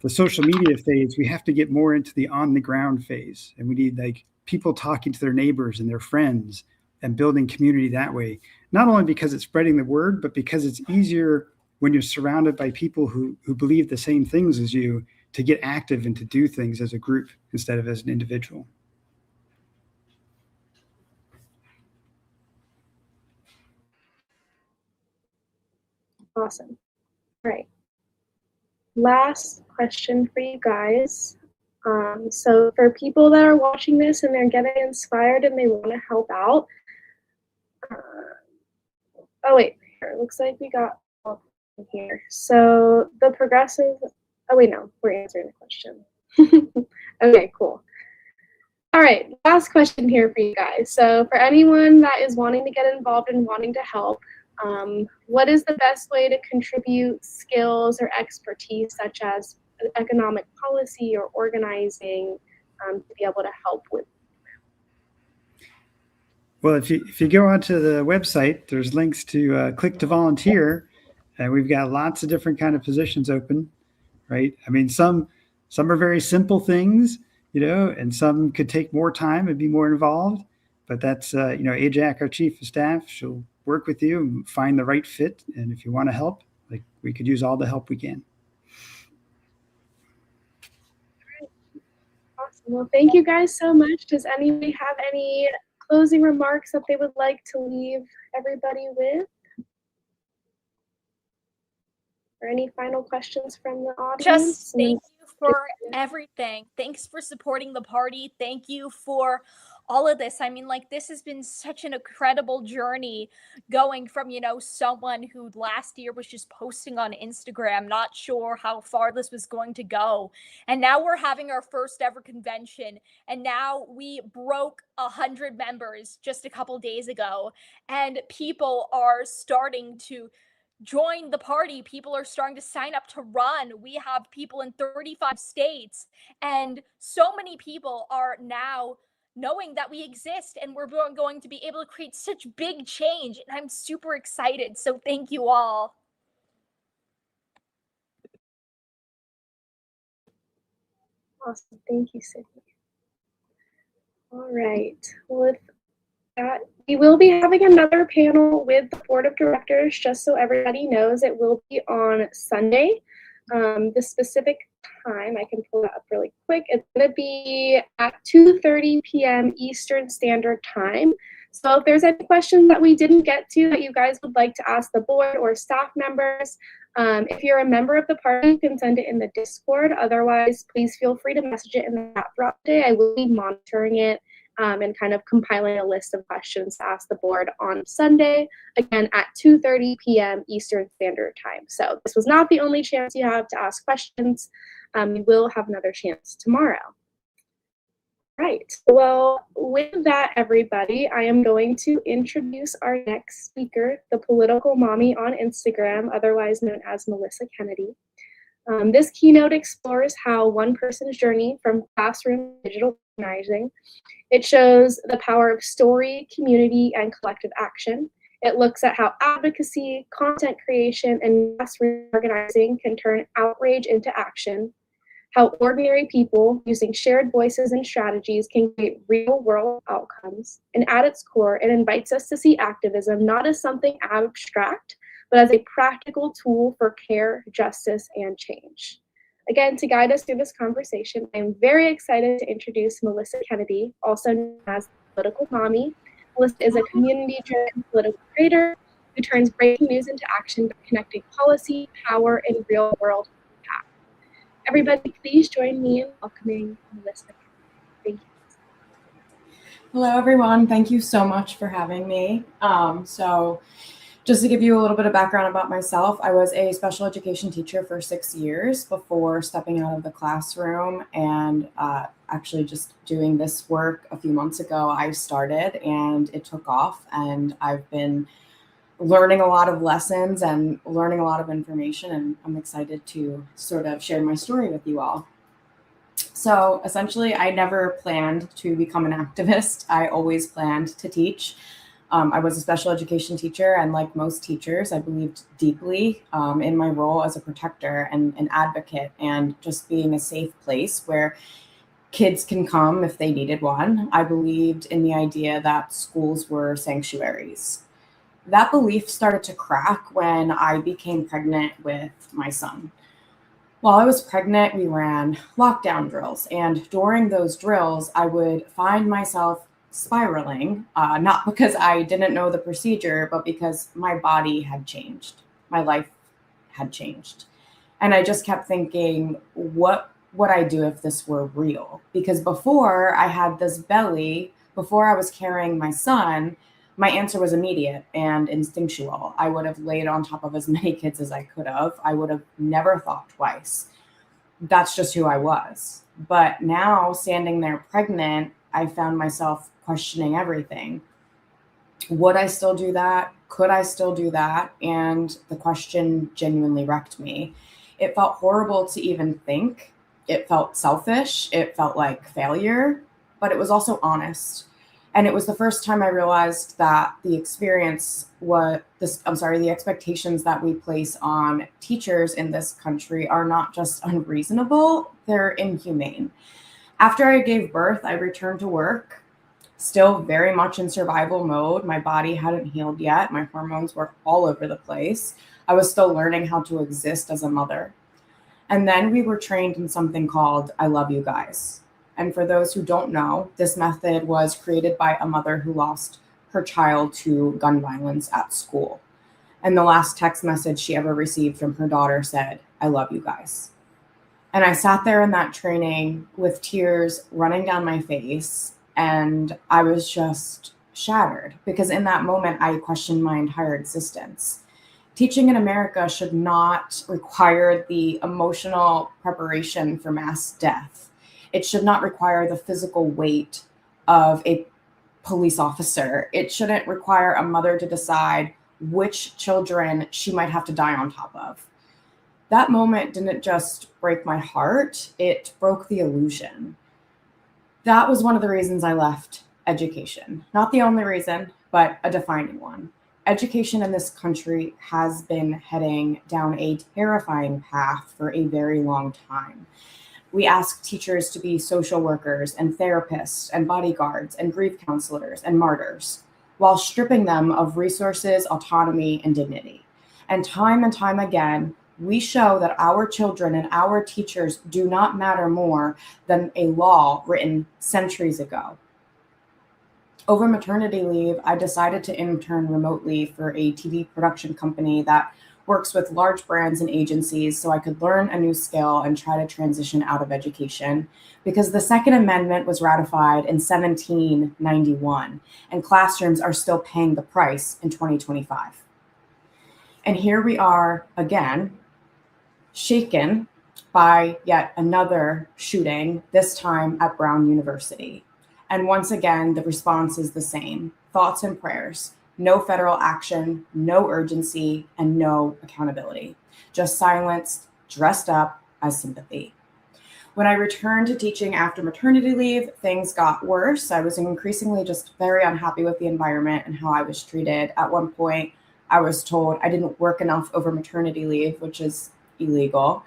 social media phase, we have to get more into the on the ground phase. And we need like people talking to their neighbors and their friends and building community that way. Not only because it's spreading the word, but because it's easier when you're surrounded by people who believe the same things as you to get active and to do things as a group instead of as an individual. Awesome. All right. Last question for you guys. So for people that are watching this and they're getting inspired and they want to help out. Oh wait, here, it looks like we got here. So the progressive, oh wait, no, we're answering the question. Okay, cool. All right, last question here for you guys. So for anyone that is wanting to get involved and wanting to help, what is the best way to contribute skills or expertise such as economic policy or organizing to be able to help with? Well, if you go onto the website, there's links to click to volunteer, and we've got lots of different kind of positions open, right? I mean, some are very simple things, and some could take more time and be more involved. But that's, AJAC, our chief of staff, she'll work with you and find the right fit. And if you want to help, like, we could use all the help we can. Awesome. Well, thank you guys so much. Does anybody have any closing remarks that they would like to leave everybody with? Or any final questions from the audience? Just thank you for everything. Thanks for supporting the party. Thank you for all of this. I mean, like, this has been such an incredible journey going from, someone who last year was just posting on Instagram, not sure how far this was going to go. And now we're having our first ever convention. And now we broke 100 members just a couple days ago. And people are starting to join the party. People are starting to sign up to run. We have people in 35 states, and so many people are now knowing that we exist, and we're going to be able to create such big change. And I'm super excited. So thank you all. Awesome. Thank you, Sydney. All right. Well, with that, we will be having another panel with the board of directors, just so everybody knows. It will be on Sunday. The specific time, I can pull that up really quick. It's going to be at 2:30 p.m. Eastern Standard Time. So if there's any questions that we didn't get to that you guys would like to ask the board or staff members, if you're a member of the party, you can send it in the Discord. Otherwise, please feel free to message it in the chat throughout the day. I will be monitoring it and kind of compiling a list of questions to ask the board on Sunday, again at 2:30 p.m. Eastern Standard Time. So this was not the only chance you have to ask questions. You will have another chance tomorrow. Right. Well, with that, everybody, I am going to introduce our next speaker, the political mommy on Instagram, otherwise known as Melissa Kennedy. This keynote explores how one person's journey from classroom to digital organizing. It shows the power of story, community, and collective action. It looks at how advocacy, content creation, and grassroots organizing can turn outrage into action, how ordinary people using shared voices and strategies can create real-world outcomes. And at its core, it invites us to see activism not as something abstract, but as a practical tool for care, justice, and change. Again, to guide us through this conversation, I am very excited to introduce Melissa Kennedy, also known as Political Mommy. Melissa is a community-driven political creator who turns breaking news into action by connecting policy, power, and real-world impact. Everybody, please join me in welcoming Melissa Kennedy. Thank you. Hello, everyone. Thank you so much for having me. Just to give you a little bit of background about myself, I was a special education teacher for 6 years before stepping out of the classroom and actually just doing this work a few months ago. I started and it took off, and I've been learning a lot of lessons and learning a lot of information, and I'm excited to sort of share my story with you all. So essentially, I never planned to become an activist. I always planned to teach. I was a special education teacher, and like most teachers, I believed deeply in my role as a protector and an advocate, and just being a safe place where kids can come if they needed one. I believed in the idea that schools were sanctuaries. That belief started to crack when I became pregnant with my son. While I was pregnant, we ran lockdown drills, and during those drills, I would find myself spiraling, not because I didn't know the procedure, but because my body had changed. My life had changed. And I just kept thinking, what would I do if this were real? Because before I had this belly, before I was carrying my son, my answer was immediate and instinctual. I would have laid on top of as many kids as I could have. I would have never thought twice. That's just who I was. But now, standing there pregnant, I found myself questioning everything. Would I still do that? Could I still do that? And the question genuinely wrecked me. It felt horrible to even think. It felt selfish. It felt like failure, but it was also honest. And it was the first time I realized that the expectations that we place on teachers in this country are not just unreasonable, they're inhumane. After I gave birth, I returned to work, still very much in survival mode. My body hadn't healed yet. My hormones were all over the place. I was still learning how to exist as a mother. And then we were trained in something called I Love You Guys. And for those who don't know, this method was created by a mother who lost her child to gun violence at school. And the last text message she ever received from her daughter said, I love you guys. And I sat there in that training with tears running down my face, And I was just shattered because in that moment, I questioned my entire existence. Teaching in America should not require the emotional preparation for mass death. It should not require the physical weight of a police officer. It shouldn't require a mother to decide which children she might have to die on top of. That moment didn't just break my heart, it broke the illusion. That was one of the reasons I left education. Not the only reason, but a defining one. Education in this country has been heading down a terrifying path for a very long time. We ask teachers to be social workers and therapists and bodyguards and grief counselors and martyrs, while stripping them of resources, autonomy, and dignity. And time again, we show that our children and our teachers do not matter more than a law written centuries ago. Over maternity leave, I decided to intern remotely for a TV production company that works with large brands and agencies so I could learn a new skill and try to transition out of education, because the Second Amendment was ratified in 1791 and classrooms are still paying the price in 2025. And here we are again, shaken by yet another shooting, this time at Brown University. And once again, the response is the same: thoughts and prayers, no federal action, no urgency, and no accountability. Just silence dressed up as sympathy. When I returned to teaching after maternity leave, things got worse. I was increasingly just very unhappy with the environment and how I was treated. At one point, I was told I didn't work enough over maternity leave, which is illegal.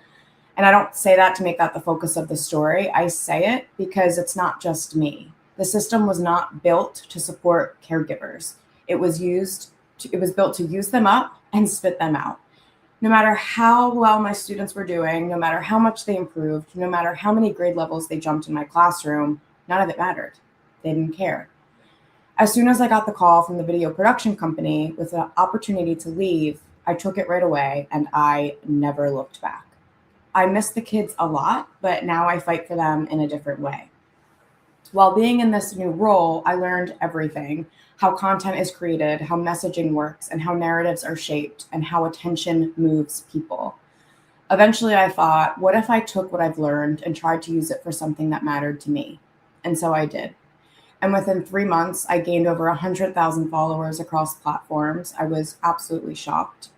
And I don't say that to make that the focus of the story. I say it because it's not just me. The system was not built to support caregivers. It was built to use them up and spit them out. No matter how well my students were doing, no matter how much they improved, no matter how many grade levels they jumped in my classroom, none of it mattered. They didn't care. As soon as I got the call from the video production company with the opportunity to leave, I took it right away and I never looked back. I miss the kids a lot, but now I fight for them in a different way. While being in this new role, I learned everything: how content is created, how messaging works, and how narratives are shaped, and how attention moves people. Eventually, I thought, what if I took what I've learned and tried to use it for something that mattered to me? And so I did. And within 3 months, I gained over 100,000 followers across platforms. I was absolutely shocked.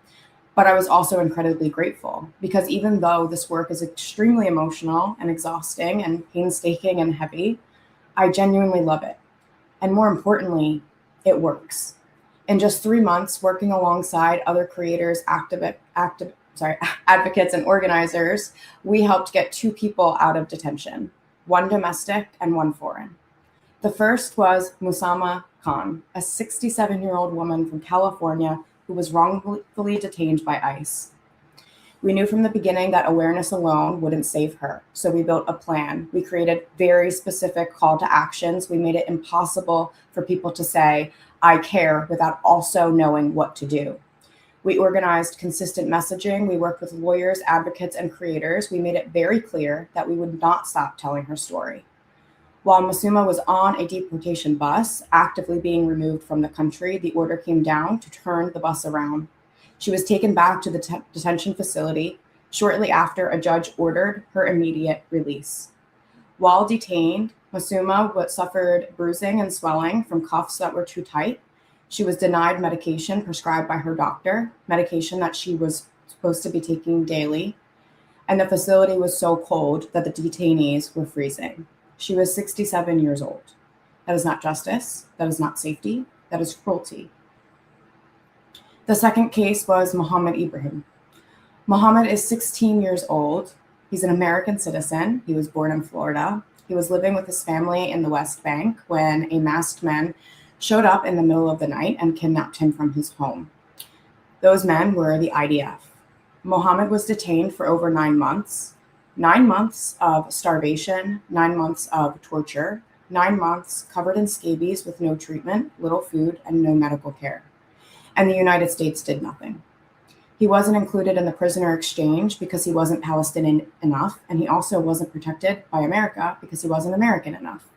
But I was also incredibly grateful, because even though this work is extremely emotional and exhausting and painstaking and heavy, I genuinely love it. And more importantly, it works. In just 3 months, working alongside other creators, advocates, and organizers, we helped get 2 people out of detention, 1 domestic and 1 foreign. The first was Musama Khan, a 67-year-old woman from California who was wrongfully detained by ICE. We knew from the beginning that awareness alone wouldn't save her, so we built a plan. We created very specific call to actions. We made it impossible for people to say, I care, without also knowing what to do. We organized consistent messaging. We worked with lawyers, advocates, and creators. We made it very clear that we would not stop telling her story. While Musuma was on a deportation bus, actively being removed from the country, the order came down to turn the bus around. She was taken back to the detention facility shortly after a judge ordered her immediate release. While detained, Musuma suffered bruising and swelling from cuffs that were too tight. She was denied medication prescribed by her doctor, medication that she was supposed to be taking daily, and the facility was so cold that the detainees were freezing. She was 67 years old. That is not justice. That is not safety. That is cruelty. The second case was Mohammed Ibrahim. Mohammed is 16 years old. He's an American citizen. He was born in Florida. He was living with his family in the West Bank when a masked man showed up in the middle of the night and kidnapped him from his home. Those men were the IDF. Mohammed was detained for over 9 months. 9 months of starvation, 9 months of torture, 9 months covered in scabies with no treatment, little food, and no medical care. And the United States did nothing. He wasn't included in the prisoner exchange because he wasn't Palestinian enough, and he also wasn't protected by America because he wasn't American enough.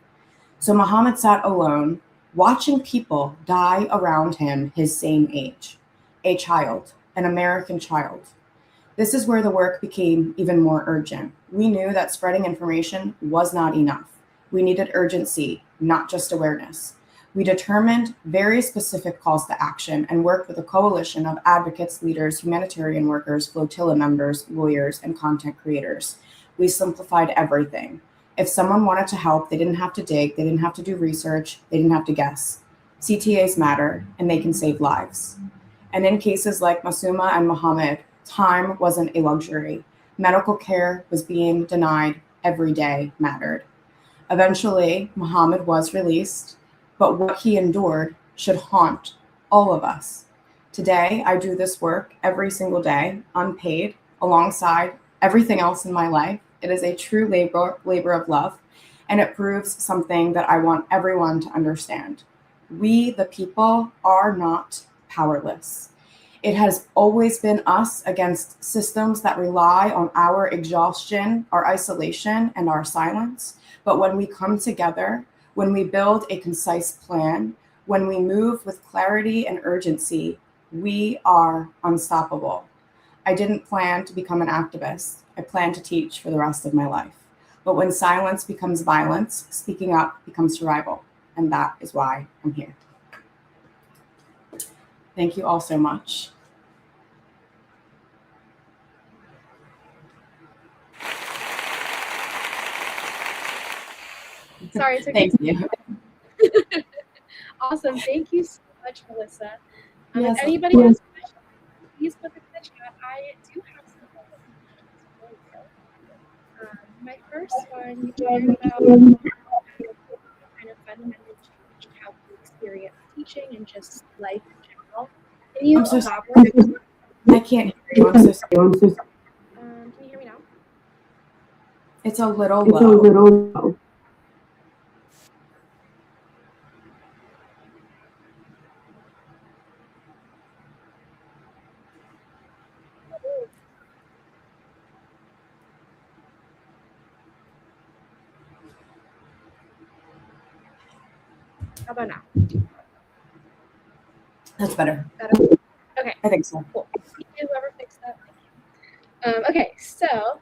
So Muhammad sat alone, watching people die around him his same age, a child, an American child. This is where the work became even more urgent. We knew that spreading information was not enough. We needed urgency, not just awareness. We determined very specific calls to action and worked with a coalition of advocates, leaders, humanitarian workers, flotilla members, lawyers, and content creators. We simplified everything. If someone wanted to help, they didn't have to dig, they didn't have to do research, they didn't have to guess. CTAs matter, and they can save lives. And in cases like Masuma and Muhammad, time wasn't a luxury. Medical care was being denied. Every day mattered. Eventually, Muhammad was released, but what he endured should haunt all of us. Today, I do this work every single day, unpaid, alongside everything else in my life. It is a true labor of love, and it proves something that I want everyone to understand. We, the people, are not powerless. It has always been us against systems that rely on our exhaustion, our isolation, and our silence. But when we come together, when we build a concise plan, when we move with clarity and urgency, we are unstoppable. I didn't plan to become an activist. I plan to teach for the rest of my life. But when silence becomes violence, speaking up becomes survival. And that is why I'm here. Thank you all so much. Sorry, it's okay. Thank you. Awesome. Thank you so much, Melissa. Yes, if anybody has questions, please put them in the chat. I do have some questions for you. My first one, you shared about kind of fundamentally changed how you experience teaching and just life in general. Can you I'm so elaborate? sorry. I can't hear you. I'm so sorry. Can you hear me now? It's a little low. How about now? That's better. Better? Okay. I think so. Cool. Thank you, whoever fixed that. Thank you. Okay, so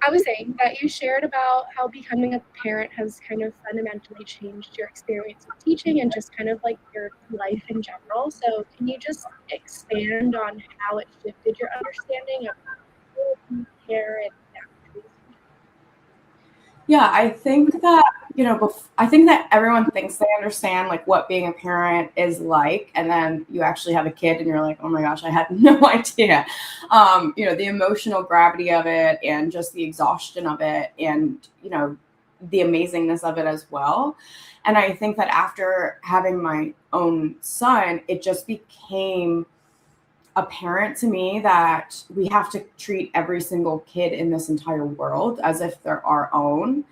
I was saying that you shared about how becoming a parent has kind of fundamentally changed your experience with teaching and just kind of like your life in general. So can you just expand on how it shifted your understanding of care and boundaries? Yeah, I think that, I think that everyone thinks they understand like what being a parent is like. And then you actually have a kid and you're like, oh my gosh, I had no idea. The emotional gravity of it and just the exhaustion of it and, the amazingness of it as well. And I think that after having my own son, it just became apparent to me that we have to treat every single kid in this entire world as if they're our own,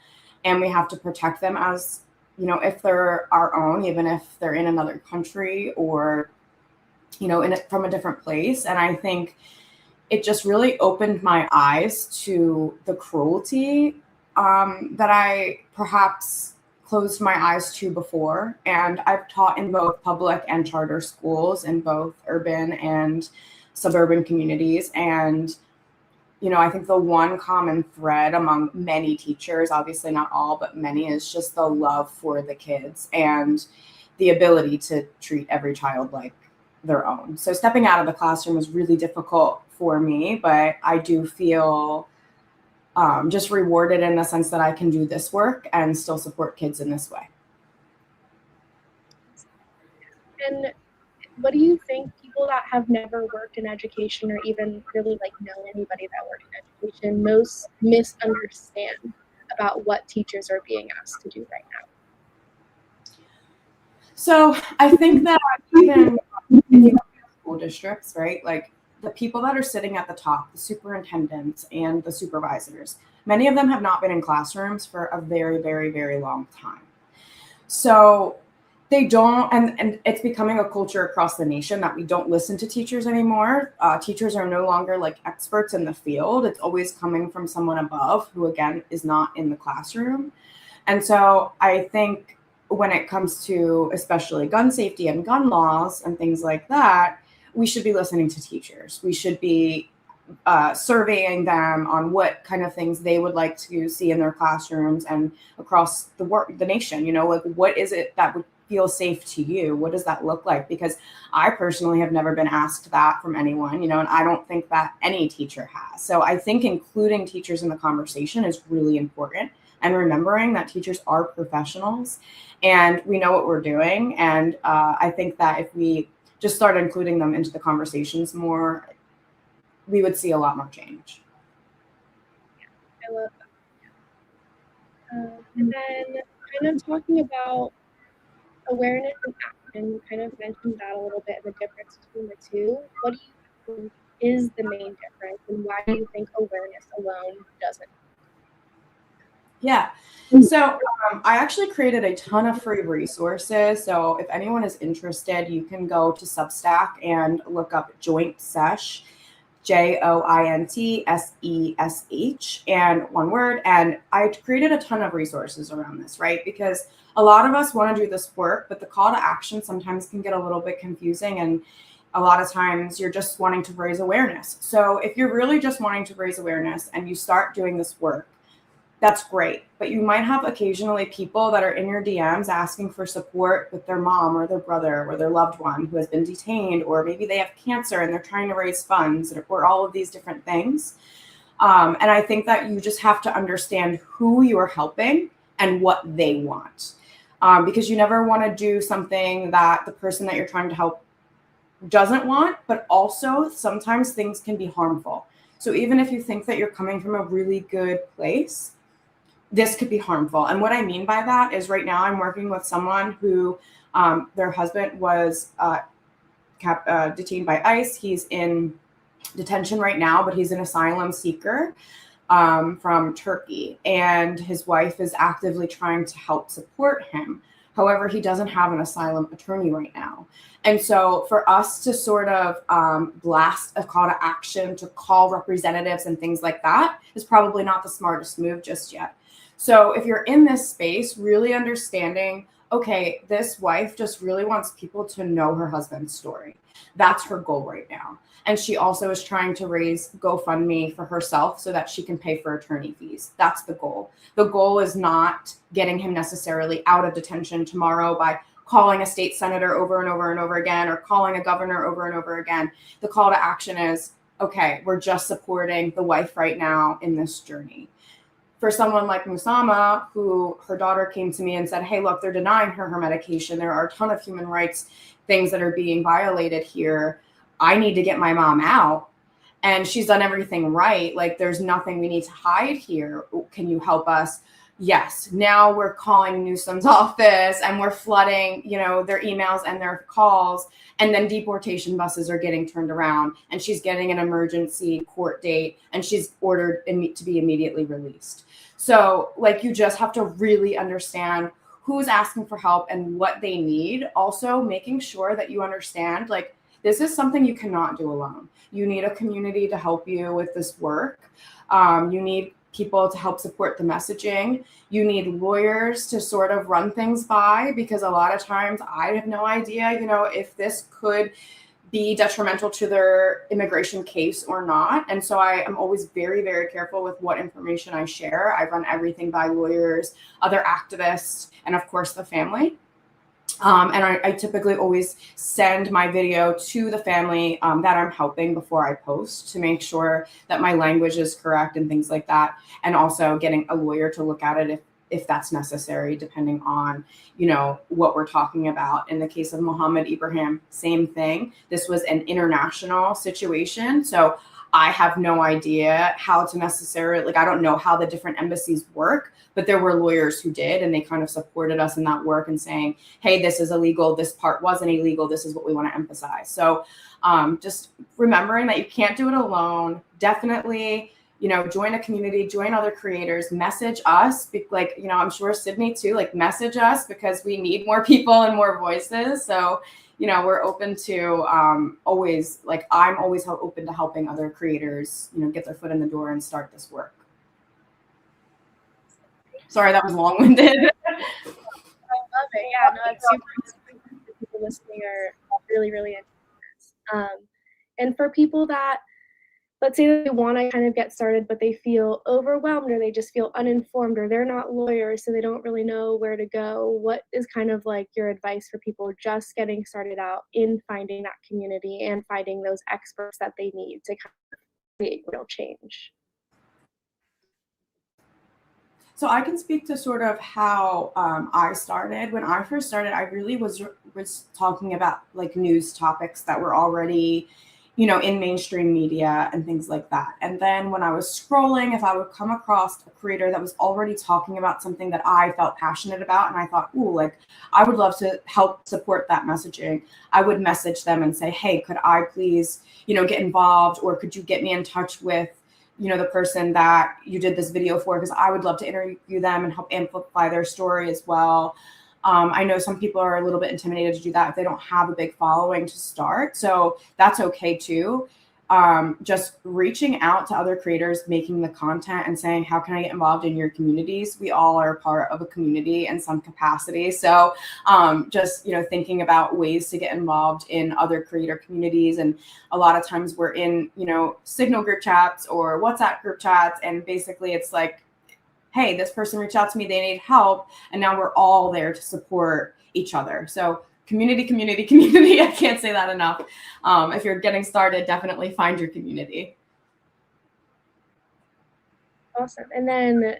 and we have to protect them as, if they're our own, even if they're in another country or, from a different place. And I think it just really opened my eyes to the cruelty that I perhaps closed my eyes to before. And I've taught in both public and charter schools in both urban and suburban communities. And, I think the one common thread among many teachers, obviously not all, but many, is just the love for the kids and the ability to treat every child like their own. So stepping out of the classroom was really difficult for me, but I do feel just rewarded in the sense that I can do this work and still support kids in this way. And what do you think people that have never worked in education or even really know anybody that worked in education most misunderstand about what teachers are being asked to do right now? So I think that even if you look at school districts, right, like the people that are sitting at the top, the superintendents and the supervisors, many of them have not been in classrooms for a very, very, very long time. So they don't, and it's becoming a culture across the nation that we don't listen to teachers anymore. Teachers are no longer like experts in the field. It's always coming from someone above who, again, is not in the classroom. And so I think when it comes to especially gun safety and gun laws and things like that, we should be listening to teachers. We should be surveying them on what kind of things they would like to see in their classrooms and across the nation. You know, like, what is it that would feel safe to you? What does that look like? Because I personally have never been asked that from anyone, you know, and I don't think that any teacher has. So I think including teachers in the conversation is really important, and remembering that teachers are professionals and we know what we're doing. And I think that if we just start including them into the conversations more, we would see a lot more change. I love that. And then kind of talking about awareness and action, you kind of mentioned that a little bit, the difference between the two. What do you think is the main difference, and why do you think awareness alone doesn't? Yeah. So I actually created a ton of free resources. So if anyone is interested, you can go to Substack and look up Joint Sesh, JOINTSESH, and one word. And I created a ton of resources around this, right? Because a lot of us want to do this work, but the call to action sometimes can get a little bit confusing. And a lot of times you're just wanting to raise awareness. So if you're really just wanting to raise awareness and you start doing this work, that's great. But you might have occasionally people that are in your DMs asking for support with their mom or their brother or their loved one who has been detained, or maybe they have cancer and they're trying to raise funds, or all of these different things. And I think that you just have to understand who you are helping and what they want. Because you never want to do something that the person that you're trying to help doesn't want, but also sometimes things can be harmful. So even if you think that you're coming from a really good place, this could be harmful. And what I mean by that is, right now I'm working with someone who their husband was detained by ICE. He's in detention right now, but he's an asylum seeker from Turkey. And his wife is actively trying to help support him. However, he doesn't have an asylum attorney right now. And so for us to sort of blast a call to action to call representatives and things like that is probably not the smartest move just yet. So if you're in this space, really understanding, okay, this wife just really wants people to know her husband's story. That's her goal right now. And she also is trying to raise GoFundMe for herself so that she can pay for attorney fees. That's the goal. The goal is not getting him necessarily out of detention tomorrow by calling a state senator over and over and over again, or calling a governor over and over again. The call to action is, okay, we're just supporting the wife right now in this journey. For someone like Musama, who her daughter came to me and said, hey, look, they're denying her medication. There are a ton of human rights things that are being violated here. I need to get my mom out. And she's done everything right. Like, there's nothing we need to hide here. Can you help us? Yes. Now we're calling Newsom's office and we're flooding, you know, their emails and their calls. And then deportation buses are getting turned around, and she's getting an emergency court date, and she's ordered to be immediately released. So, like, you just have to really understand who's asking for help and what they need. Also, making sure that you understand, like, this is something you cannot do alone. You need a community to help you with this work. You need people to help support the messaging. You need lawyers to sort of run things by, because a lot of times I have no idea, you know, if this could be detrimental to their immigration case or not. And so I am always very, very careful with what information I share. I run everything by lawyers, other activists, and of course the family. And I typically always send my video to the family that I'm helping before I post, to make sure that my language is correct and things like that. And also getting a lawyer to look at it if that's necessary, depending on, you know, what we're talking about. In the case of Mohammed Ibrahim, same thing. This was an international situation. So I have no idea how to necessarily, like, I don't know how the different embassies work, but there were lawyers who did, and they kind of supported us in that work and saying, hey, this is illegal, this part wasn't illegal, this is what we want to emphasize. So just remembering that you can't do it alone. Definitely, you know, join a community, join other creators, message us, like, you know, I'm sure Sydney too, like, message us, because we need more people and more voices. So, you know, we're open to always, like, I'm always open to helping other creators, you know, get their foot in the door and start this work. Sorry, that was long-winded. I love it. Yeah, no, it's super people listening are really, really into this. And for people that, let's say they want to kind of get started, but they feel overwhelmed or they just feel uninformed or they're not lawyers, so they don't really know where to go, what is kind of like your advice for people just getting started out in finding that community and finding those experts that they need to kind of create real change? So I can speak to sort of how I started. When I first started, I really was talking about like news topics that were already, in mainstream media and things like that. And then when I was scrolling, if I would come across a creator that was already talking about something that I felt passionate about, and I thought, ooh, like I would love to help support that messaging, I would message them and say, hey, could I please, get involved, or could you get me in touch with the person that you did this video for, because I would love to interview them and help amplify their story as well. I know some people are a little bit intimidated to do that if they don't have a big following to start. So that's okay too. Just reaching out to other creators, making the content and saying, how can I get involved in your communities? We all are part of a community in some capacity. So just, thinking about ways to get involved in other creator communities. And a lot of times we're in, Signal group chats or WhatsApp group chats. And basically it's like, hey, this person reached out to me, they need help. And now we're all there to support each other. So community, community, community. I can't say that enough. If you're getting started, definitely find your community. Awesome. And then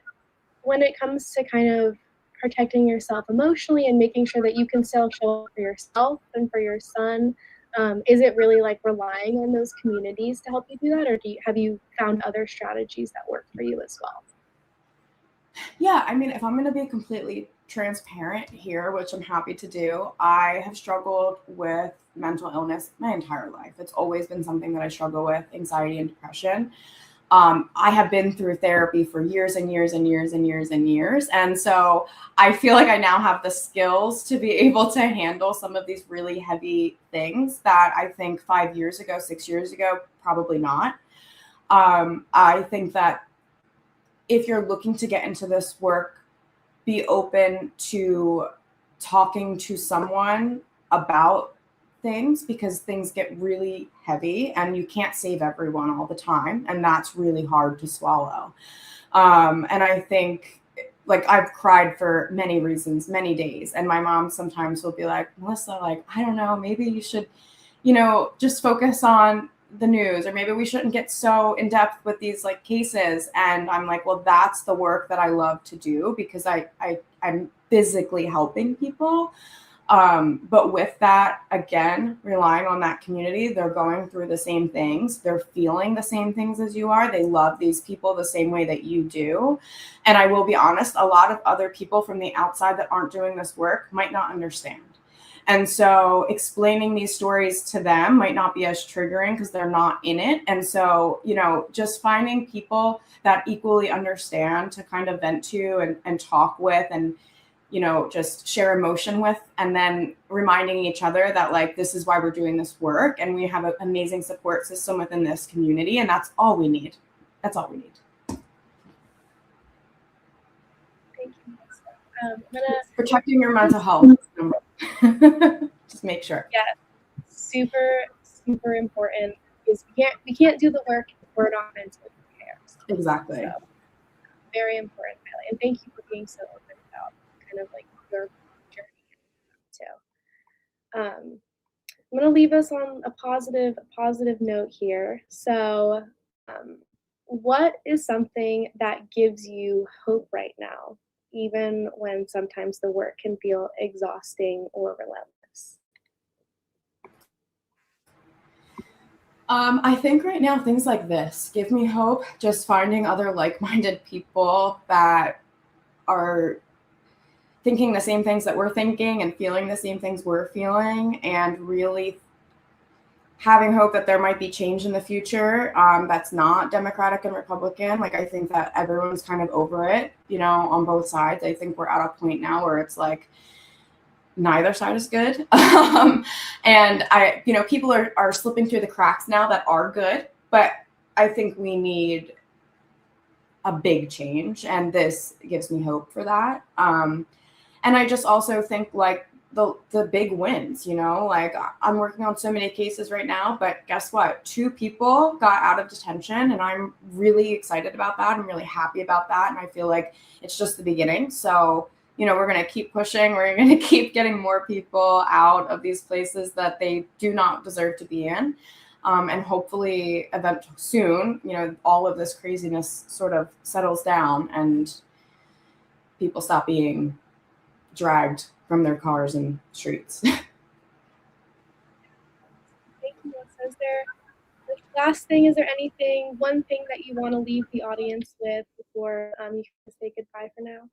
when it comes to kind of protecting yourself emotionally and making sure that you can still show up for yourself and for your son, is it really like relying on those communities to help you do that? Or have you found other strategies that work for you as well? Yeah, I mean, if I'm going to be completely transparent here, which I'm happy to do, I have struggled with mental illness my entire life. It's always been something that I struggle with, anxiety and depression. I have been through therapy for years and years and years and years and years. And so I feel like I now have the skills to be able to handle some of these really heavy things that I think 5 years ago, 6 years ago, probably not. I think that if you're looking to get into this work, be open to talking to someone about things, because things get really heavy and you can't save everyone all the time. And that's really hard to swallow. And I think like I've cried for many reasons, many days. And my mom sometimes will be like, Melissa, like, I don't know, maybe you should, just focus on the news, or maybe we shouldn't get so in depth with these like cases. And I'm like, well, that's the work that I love to do, because I'm physically helping people. But with that, again, relying on that community, they're going through the same things. They're feeling the same things as you are. They love these people the same way that you do. And I will be honest, a lot of other people from the outside that aren't doing this work might not understand. And so explaining these stories to them might not be as triggering because they're not in it. And so, just finding people that equally understand to kind of vent to and talk with and, just share emotion with, and then reminding each other that like, this is why we're doing this work. And we have an amazing support system within this community. And that's all we need. That's all we need. Thank you. Protecting your mental health. Just make sure. Yeah, super, super important, because we can't do the work if we're not mentally prepared. Exactly. So, very important, Miley. And thank you for being so open about kind of like your journey too. I'm going to leave us on a positive note here. So, what is something that gives you hope right now, even when sometimes the work can feel exhausting or relentless? I think right now things like this give me hope. Just finding other like-minded people that are thinking the same things that we're thinking and feeling the same things we're feeling, and really having hope that there might be change in the future that's not Democratic and Republican. Like, I think that everyone's kind of over it, on both sides. I think we're at a point now where it's like neither side is good. And people are slipping through the cracks now that are good, but I think we need a big change, and this gives me hope for that. And I just also think like the big wins, you know, like I'm working on so many cases right now, but guess what? 2 people got out of detention, and I'm really excited about that. I'm really happy about that. And I feel like it's just the beginning. So, you know, we're going to keep pushing. We're going to keep getting more people out of these places that they do not deserve to be in. And hopefully soon, you know, all of this craziness sort of settles down and people stop being dragged from their cars and streets. Thank you, Melissa. Is there, the last thing, is there anything, one thing that you want to leave the audience with before you can say goodbye for now?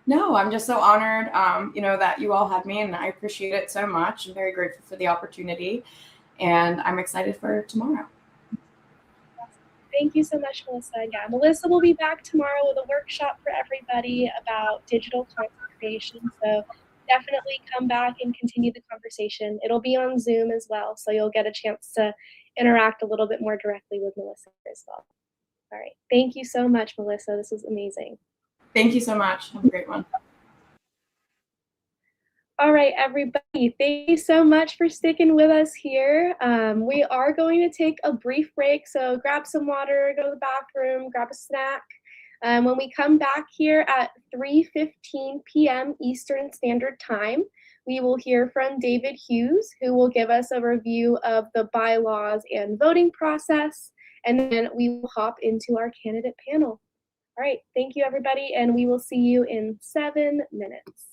No, I'm just so honored, you know, that you all had me, and I appreciate it so much. I'm very grateful for the opportunity, and I'm excited for tomorrow. Thank you so much, Melissa. Yeah, Melissa will be back tomorrow with a workshop for everybody about digital content creation. So definitely come back and continue the conversation. It'll be on Zoom as well, so you'll get a chance to interact a little bit more directly with Melissa as well. All right. Thank you so much, Melissa. This was amazing. Thank you so much. Have a great one. All right, everybody, thank you so much for sticking with us here. We are going to take a brief break, so grab some water, go to the bathroom, grab a snack. When we come back here at 3:15 p.m. Eastern Standard Time, we will hear from David Hughes, who will give us a review of the bylaws and voting process, and then we will hop into our candidate panel. All right, thank you, everybody, and we will see you in 7 minutes.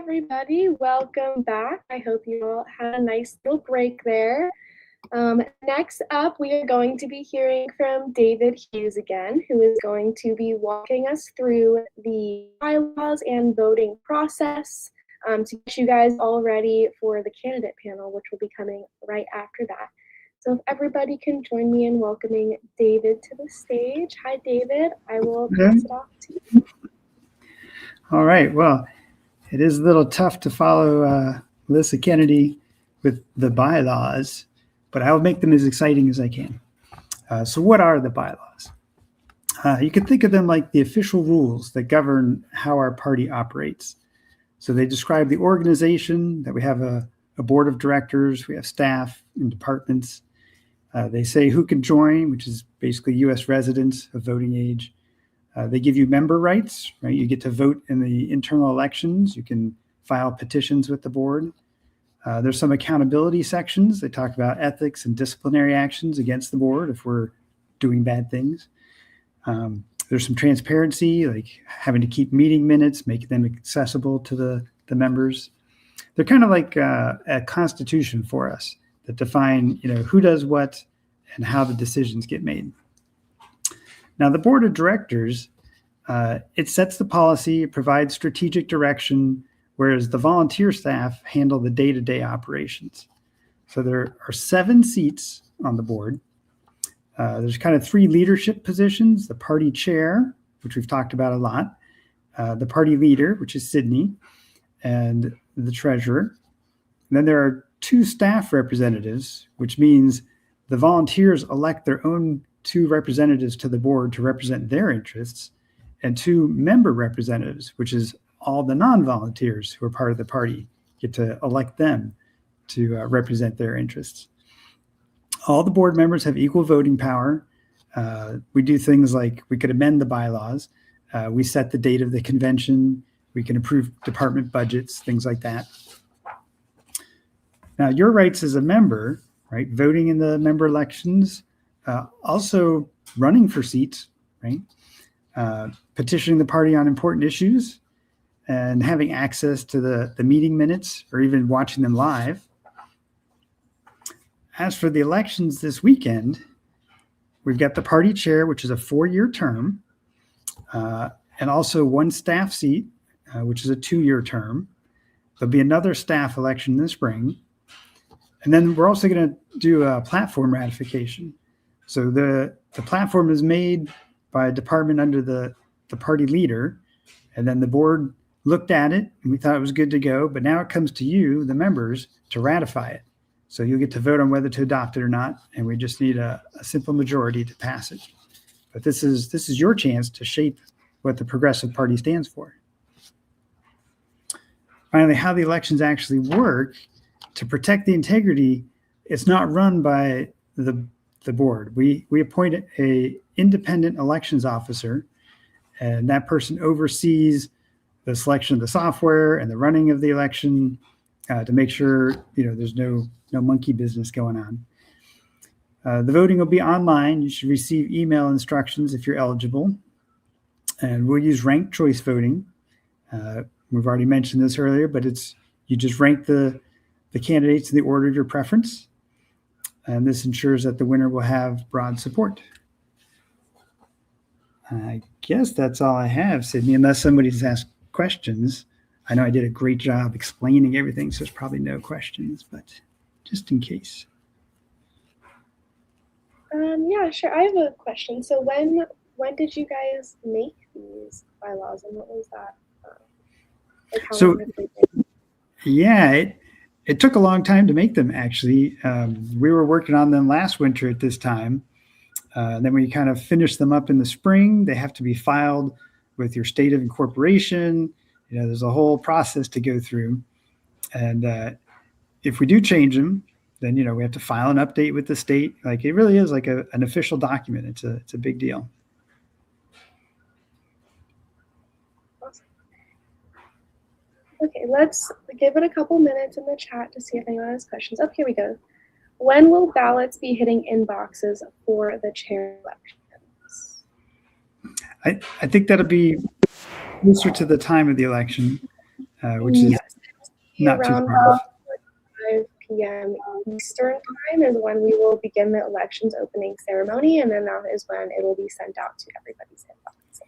everybody. Welcome back. I hope you all had a nice little break there. Next up, we are going to be hearing from David Hughes again, who is going to be walking us through the bylaws and voting process to get you guys all ready for the candidate panel, which will be coming right after that. So if everybody can join me in welcoming David to the stage. Hi, David. I will pass it off to you. All right. Well, it is a little tough to follow Melissa Kennedy with the bylaws, but I'll make them as exciting as I can. So what are the bylaws? You can think of them like the official rules that govern how our party operates. So they describe the organization, that we have a board of directors, we have staff and departments. They say who can join, which is basically U.S. residents of voting age. They give you member rights, right? You get to vote in the internal elections. You can file petitions with the board. There's some accountability sections. They talk about ethics and disciplinary actions against the board if we're doing bad things. There's some transparency, like having to keep meeting minutes, making them accessible to the members. They're kind of like a constitution for us that define, who does what and how the decisions get made. Now, the board of directors, it sets the policy, it provides strategic direction, whereas the volunteer staff handle the day-to-day operations. So there are 7 seats on the board. There's kind of 3 leadership positions: the party chair, which we've talked about a lot, the party leader, which is Sydney, and the treasurer. And then there are 2 staff representatives, which means the volunteers elect their own 2 representatives to the board to represent their interests, and 2 member representatives, which is all the non-volunteers who are part of the party get to elect them to represent their interests. All the board members have equal voting power. We do things like we could amend the bylaws. We set the date of the convention. We can approve department budgets, things like that. Now, your rights as a member, right? Voting in the member elections, also running for seats, right? Petitioning the party on important issues, and having access to the meeting minutes or even watching them live. As for the elections this weekend, we've got the party chair, which is a 4-year term, and also 1 staff seat, which is a 2-year term. There'll be another staff election in the spring. And then we're also going to do a platform ratification. So the platform is made by a department under the party leader, and then the board looked at it and we thought it was good to go, but now it comes to you, the members, to ratify it. So you'll get to vote on whether to adopt it or not, and we just need a simple majority to pass it. But this is your chance to shape what the Progressive Party stands for. Finally, how the elections actually work: to protect the integrity, it's not run by the board. We appoint a independent elections officer, and that person oversees the selection of the software and the running of the election to make sure there's no monkey business going on. The voting will be online. You should receive email instructions if you're eligible. And we'll use ranked choice voting. We've already mentioned this earlier, but you just rank the candidates in the order of your preference. And this ensures that the winner will have broad support. I guess that's all I have, Sydney, unless somebody's asked questions. I know I did a great job explaining everything, so there's probably no questions, but just in case. Yeah, sure. I have a question. So when did you guys make these bylaws, and what was that? Like how long have they been? Yeah, it took a long time to make them, actually. We were working on them last winter at this time. Then we kind of finished them up in the spring. They have to be filed with your state of incorporation. There's a whole process to go through. And if we do change them, then, we have to file an update with the state. Like, it really is like an official document. It's a big deal. Awesome. Okay, let's give it a couple minutes in the chat to see if anyone has questions. Oh, here we go. When will ballots be hitting inboxes for the chair elections? I think that'll be closer to the time of the election, which is Not too around far. 5 p.m. Eastern time is when we will begin the elections opening ceremony, and then that is when it will be sent out to everybody's inbox.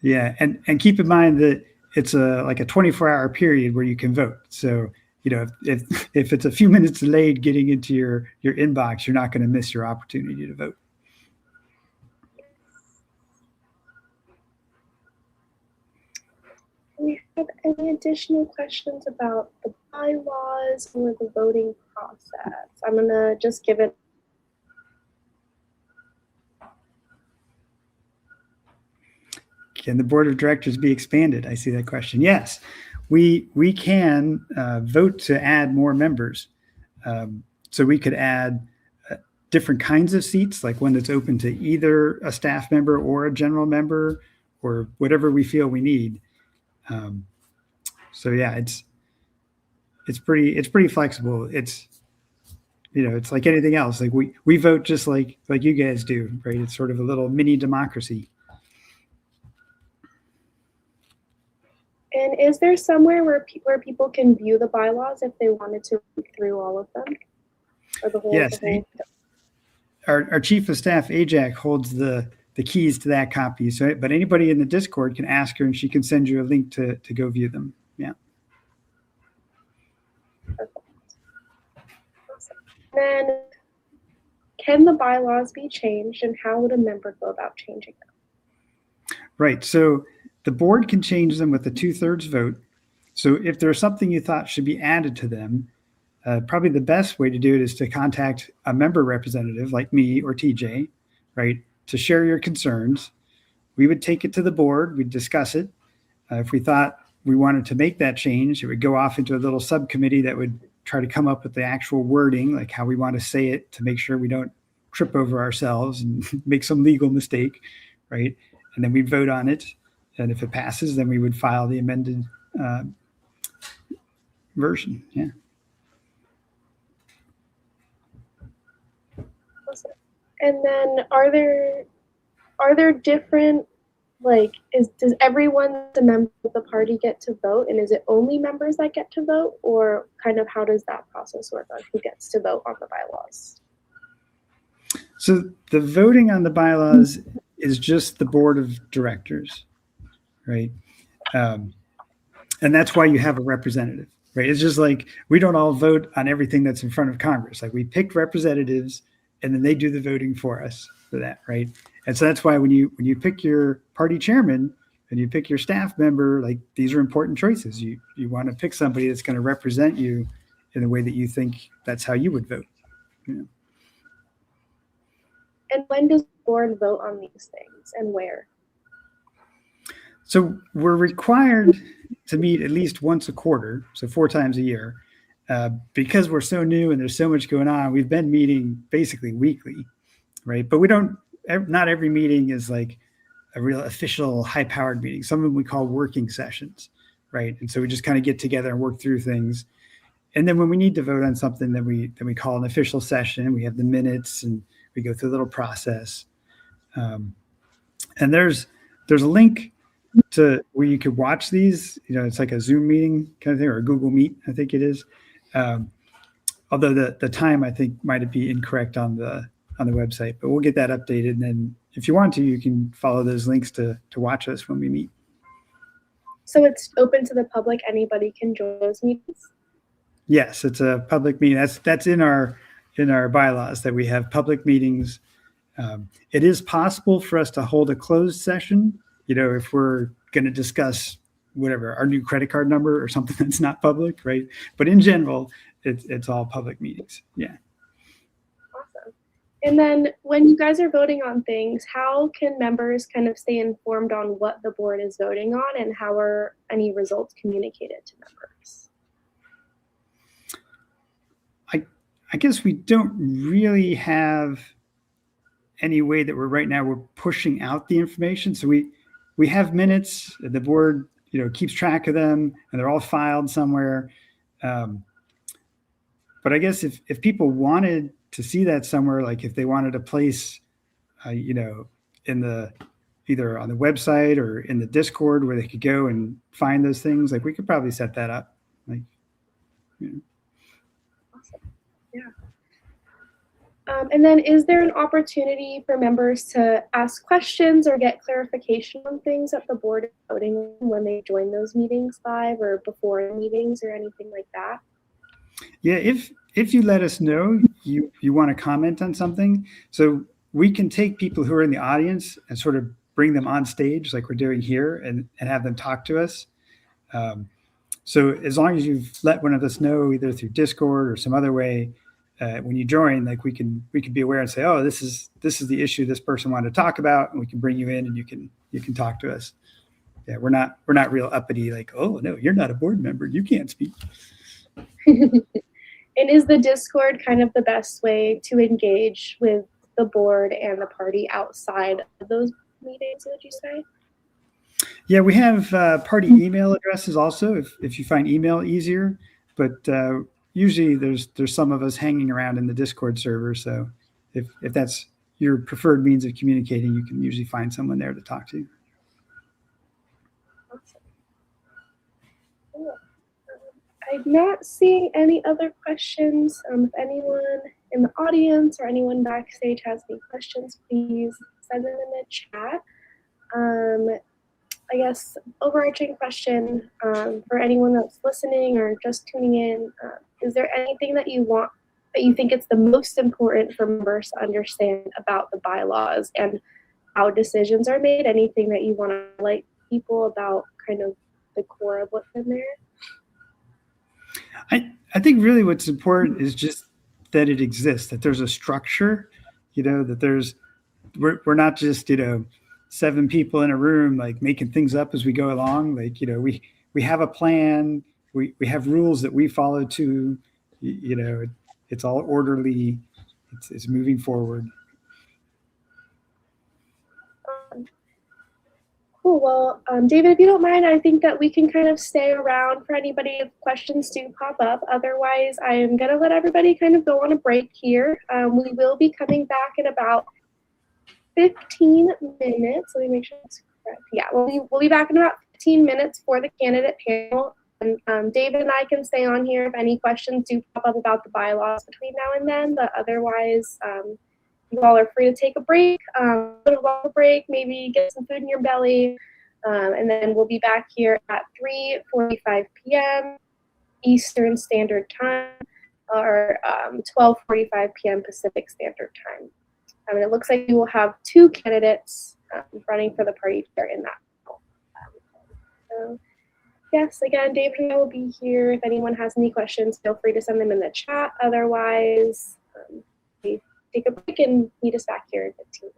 Yeah, and keep in mind that it's like a 24-hour period where you can vote. So, if it's a few minutes delayed getting into your inbox, you're not going to miss your opportunity to vote. Do we have any additional questions about the bylaws or the voting process? I'm gonna just give it. Can the board of directors be expanded? I see that question. Yes, we can vote to add more members. So we could add different kinds of seats, like one that's open to either a staff member or a general member or whatever we feel we need. So yeah, it's pretty flexible. It's like anything else. Like we vote just like you guys do, right? It's sort of a little mini democracy. And is there somewhere where people can view the bylaws if they wanted to read through all of them? Or the whole, Yes. Our chief of staff, Ajak, holds the keys to that copy. So, but anybody in the Discord can ask her and she can send you a link to go view them. Yeah. Perfect. Awesome. Then can the bylaws be changed, and how would a member go about changing them? Right. So the board can change them with a 2/3 vote. So if there's something you thought should be added to them, probably the best way to do it is to contact a member representative like me or TJ, right, to share your concerns. We would take it to the board. We'd discuss it. If we thought we wanted to make that change, it would go off into a little subcommittee that would try to come up with the actual wording, like how we want to say it to make sure we don't trip over ourselves and make some legal mistake, right? And then we'd vote on it. And if it passes, then we would file the amended version. Yeah. Awesome. And then are there different, like, does everyone, the member of the party, get to vote? And is it only members that get to vote? Or kind of how does that process work on who gets to vote on the bylaws? So the voting on the bylaws is just the board of directors, right? And that's why you have a representative, right? It's just like we don't all vote on everything that's in front of Congress. Like we pick representatives and then they do the voting for us for that, right? And so that's why when you pick your party chairman and you pick your staff member, like these are important choices. You want to pick somebody that's going to represent you in the way that you think that's how you would vote. You know? And when does the board vote on these things, and where? So we're required to meet at least once a quarter, so 4 times a year. Because we're so new and there's so much going on, we've been meeting basically weekly, right? But not every meeting is like a real official high-powered meeting. Some of them we call working sessions, right? And so we just kind of get together and work through things. And then when we need to vote on something, then we call an official session. We have the minutes and we go through a little process. And there's a link to where you could watch these. It's like a Zoom meeting kind of thing, or a Google Meet, I think it is. Although the time I think might be incorrect on the website, but we'll get that updated. And then if you want to, you can follow those links to watch us when we meet. So it's open to the public. Anybody can join those meetings? Yes, it's a public meeting. That's in our bylaws that we have public meetings. It is possible for us to hold a closed session, if we're going to discuss whatever, our new credit card number or something that's not public, right? But in general, it's all public meetings. Yeah. Awesome. And then when you guys are voting on things, how can members kind of stay informed on what the board is voting on, and how are any results communicated to members? I guess we don't really have any way that we're pushing out the information. So we have minutes, the board, keeps track of them, and they're all filed somewhere. But I guess if people wanted to see that somewhere, like if they wanted a place, in the, either on the website or in the Discord where they could go and find those things, like we could probably set that up. Like, Awesome. Yeah. And then is there an opportunity for members to ask questions or get clarification on things that the board is voting on when they join those meetings live or before meetings or anything like that? Yeah, if you let us know you want to comment on something, so we can take people who are in the audience and sort of bring them on stage like we're doing here and have them talk to us. So as long as you've let one of us know either through Discord or some other way, when you join, like we can be aware and say, oh, this is the issue this person wanted to talk about, and we can bring you in and you can talk to us. Yeah, we're not real uppity like, oh no, you're not a board member, you can't speak. And is the Discord kind of the best way to engage with the board and the party outside of those meetings, would you say? Yeah, we have party email addresses also if you find email easier, but usually there's some of us hanging around in the Discord server. So if that's your preferred means of communicating, you can usually find someone there to talk to. Awesome. Cool. I'm not seeing any other questions. If anyone in the audience or anyone backstage has any questions, please send them in the chat. I guess overarching question for anyone that's listening or just tuning in, is there anything that you think it's the most important for members to understand about the bylaws and how decisions are made? Anything that you want to highlight people about kind of the core of what's in there? I think really what's important is just that it exists, that there's a structure, that we're not just, 7 people in a room, like making things up as we go along. Like, we have a plan, we have rules that we follow to, it's all orderly, it's moving forward. Cool. Well, David, if you don't mind, I think that we can kind of stay around for anybody if questions do pop up. Otherwise, I'm going to let everybody kind of go on a break here. We will be coming back in about 15 minutes. Let me make sure that's correct. Yeah, we'll be back in about 15 minutes for the candidate panel. And David and I can stay on here if any questions do pop up about the bylaws between now and then. But otherwise, you all are free to take a break, a little long break, maybe get some food in your belly, and then we'll be back here at 3:45 p.m. Eastern Standard Time, or 12:45 p.m. Pacific Standard Time. And it looks like we will have 2 candidates running for the party chair in that. So, yes, again, David and I will be here. If anyone has any questions, feel free to send them in the chat. Otherwise, take a break and meet us back here in 15 minutes.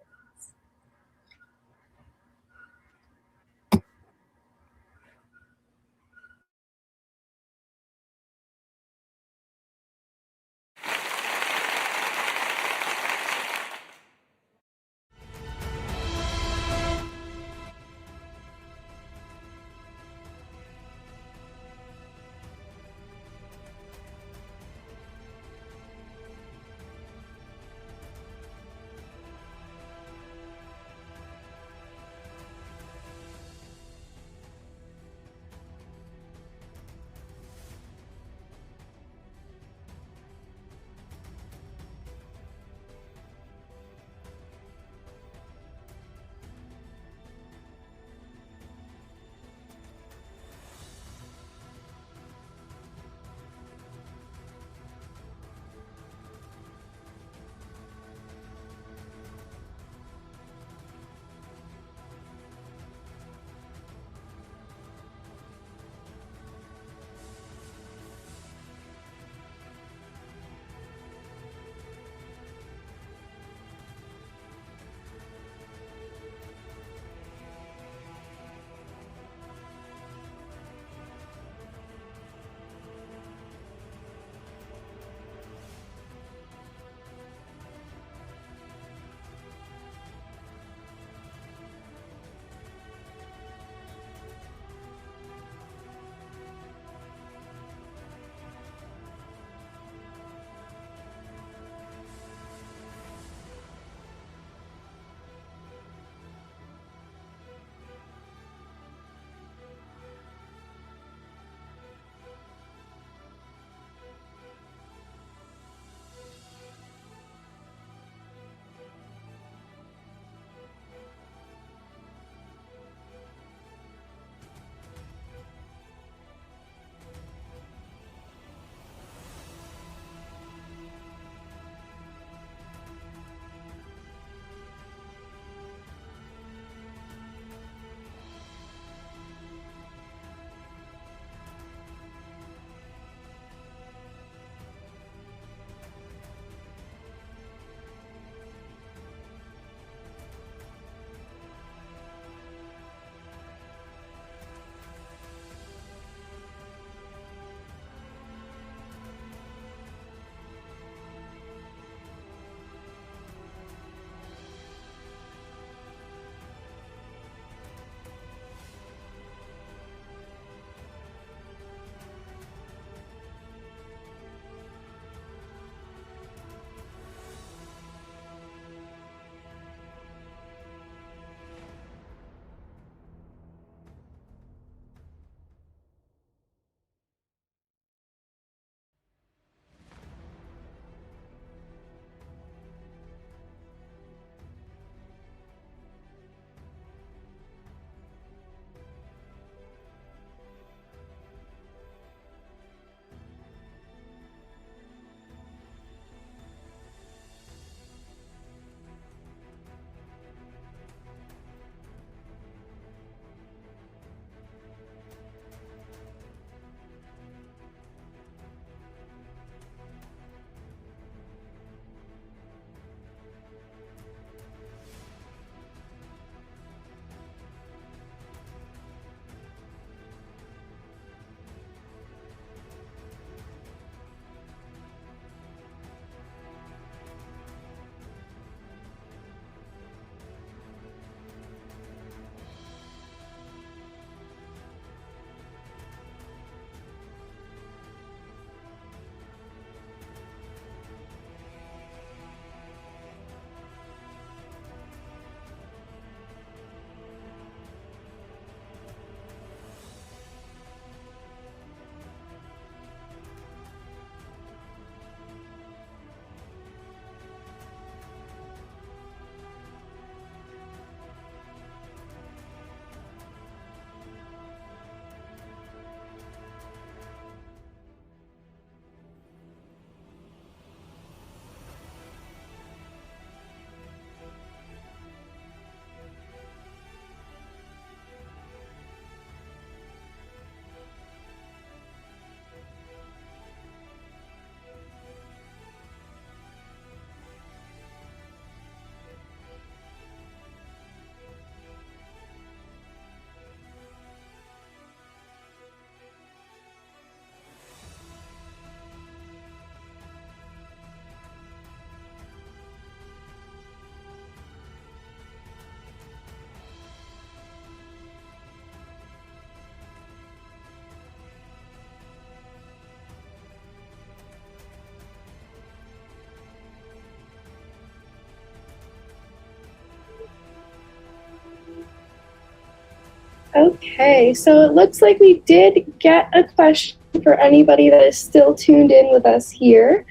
Okay, so it looks like we did get a question for anybody that is still tuned in with us here.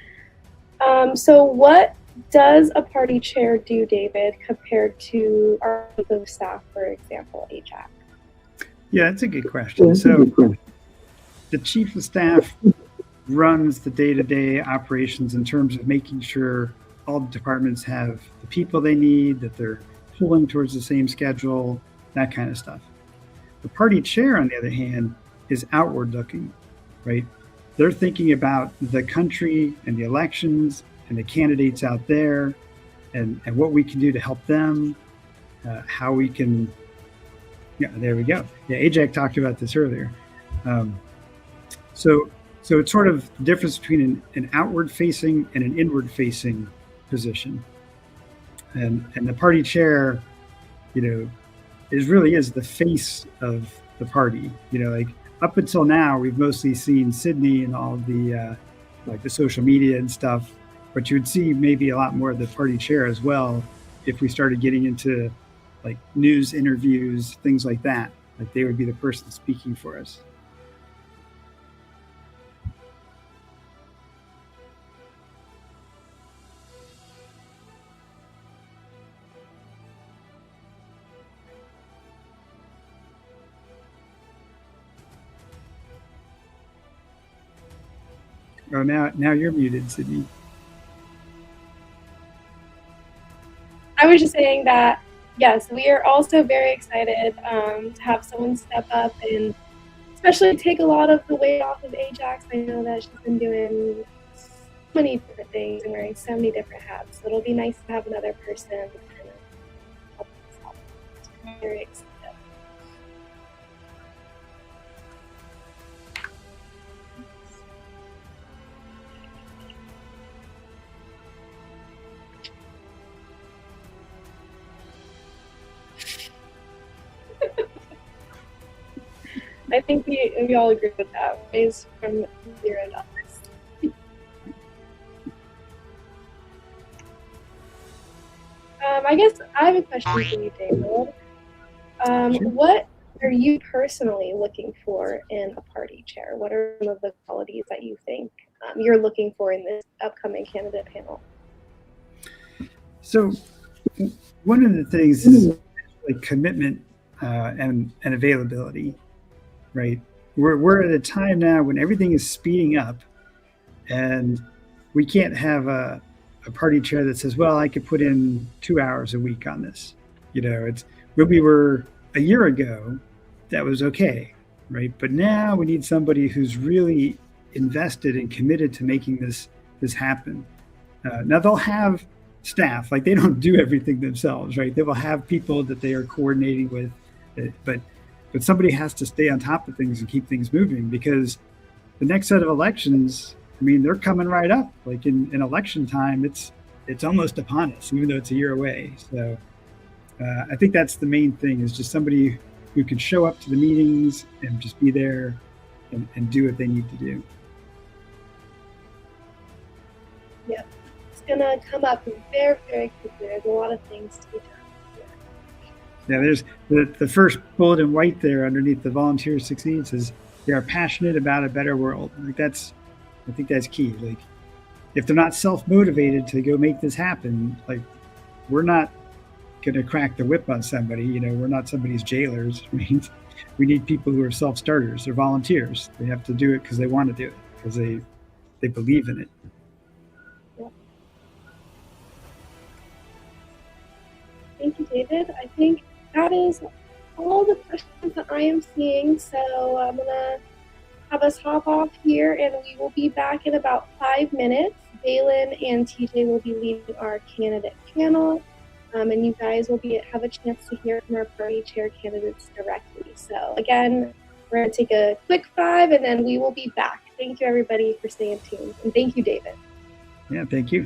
So what does a party chair do, David, compared to our chief of staff, for example, AJAC? Yeah, that's a good question. So the chief of staff runs the day-to-day operations in terms of making sure all the departments have the people they need, that they're pulling towards the same schedule, that kind of stuff. The party chair, on the other hand, is outward looking, right? They're thinking about the country and the elections and the candidates out there and what we can do to help them, how we can, yeah, there we go. Yeah, AJAC talked about this earlier. So it's sort of the difference between an outward facing and an inward facing position. And the party chair, really is the face of the party. Like up until now, we've mostly seen Sydney and all of the like the social media and stuff, but you would see maybe a lot more of the party chair as well if we started getting into like news interviews, things like that. Like they would be the person speaking for us. Oh, now you're muted, Sydney. I was just saying that, yes, we are also very excited to have someone step up and especially take a lot of the weight off of AJAX. I know that she's been doing so many different things and wearing so many different hats. So it'll be nice to have another person kind of help us out. I'm very excited. I think we all agree with that. Raise from $0. I guess I have a question for you, David. What are you personally looking for in a party chair? What are some of the qualities that you think you're looking for in this upcoming candidate panel? So one of the things is like commitment and availability, right? We're at a time now when everything is speeding up and we can't have a party chair that says, well, I could put in 2 hours a week on this. It's when we were a year ago, that was okay, right? But now we need somebody who's really invested and committed to making this happen. Now they'll have staff, like they don't do everything themselves, right? They will have people that they are coordinating with, but somebody has to stay on top of things and keep things moving because the next set of elections, I mean, they're coming right up. Like in election time, it's almost upon us, even though it's a year away. So I think that's the main thing is just somebody who can show up to the meetings and just be there and do what they need to do. Yep. It's going to come up very, very quickly. There's a lot of things to be done. Yeah, there's the first bullet in white there underneath the Volunteers Succeed says they are passionate about a better world. Like I think that's key. Like if they're not self-motivated to go make this happen, like we're not going to crack the whip on somebody. We're not somebody's jailers. We need people who are self-starters. They're volunteers. They have to do it because they want to do it because they believe in it. Thank you, David. I think that is all the questions that I am seeing. So I'm going to have us hop off here and we will be back in about 5 minutes. Balin and TJ will be leading our candidate panel. And you guys will have a chance to hear from our party chair candidates directly. So again, we're going to take a quick 5 and then we will be back. Thank you, everybody, for staying tuned. And thank you, David. Yeah, thank you.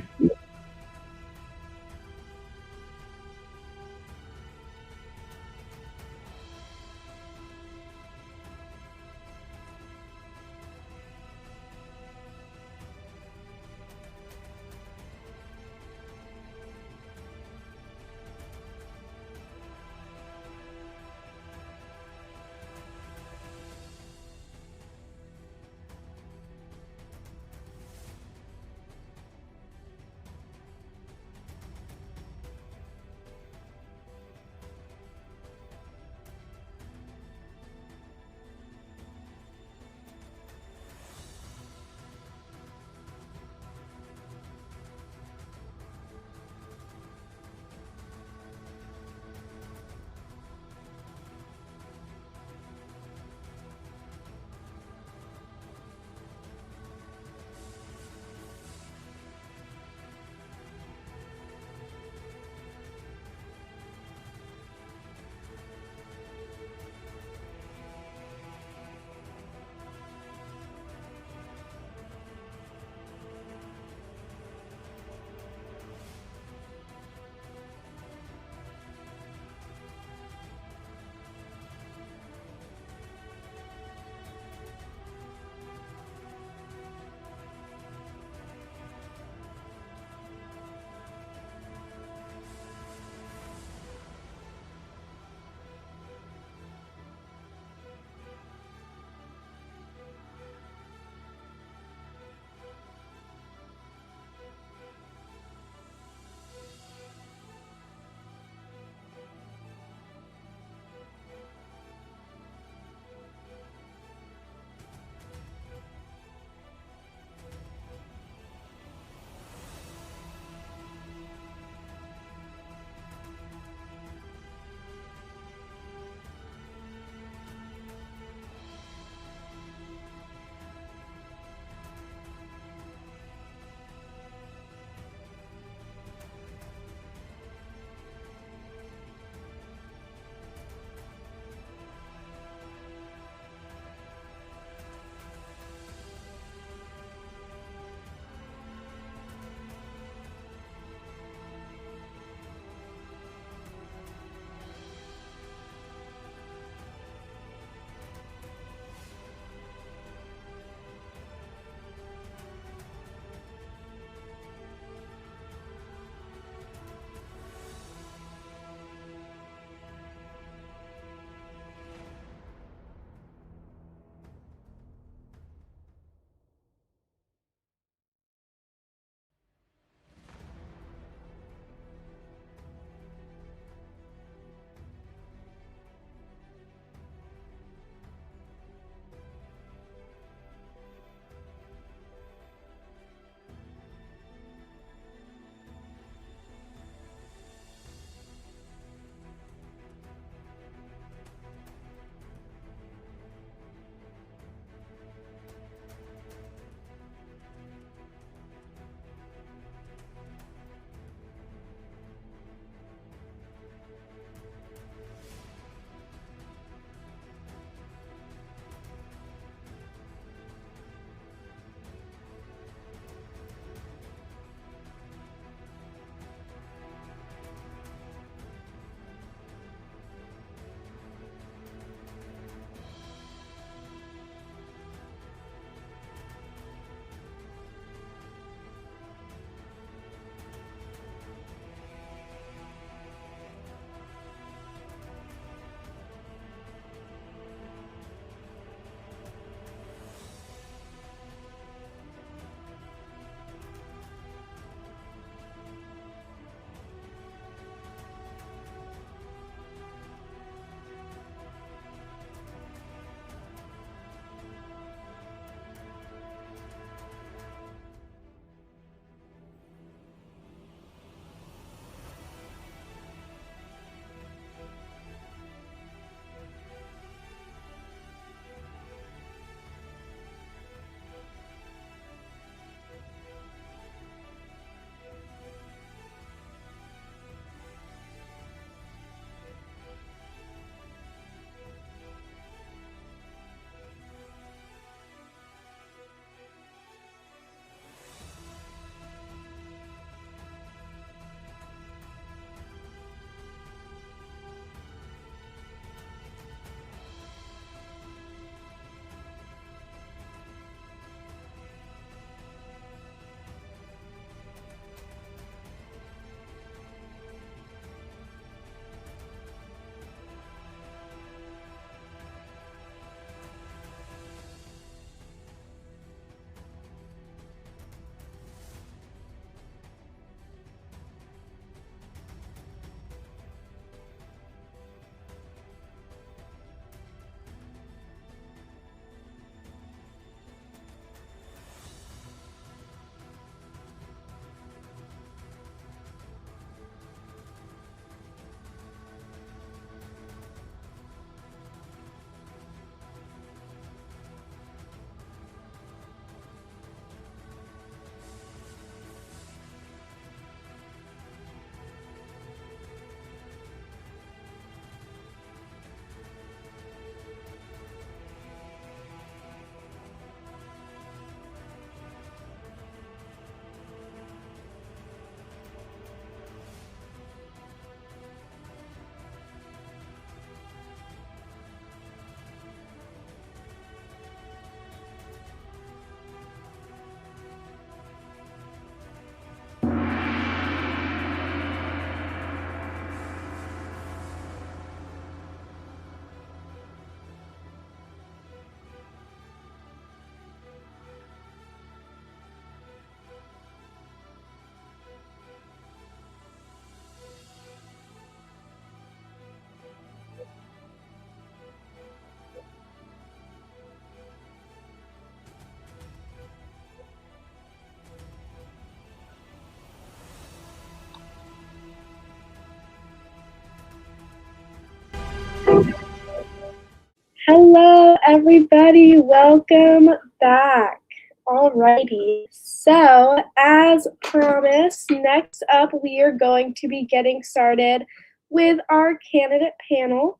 Hello, everybody. Welcome back. Alrighty. So, as promised, next up we are going to be getting started with our candidate panel.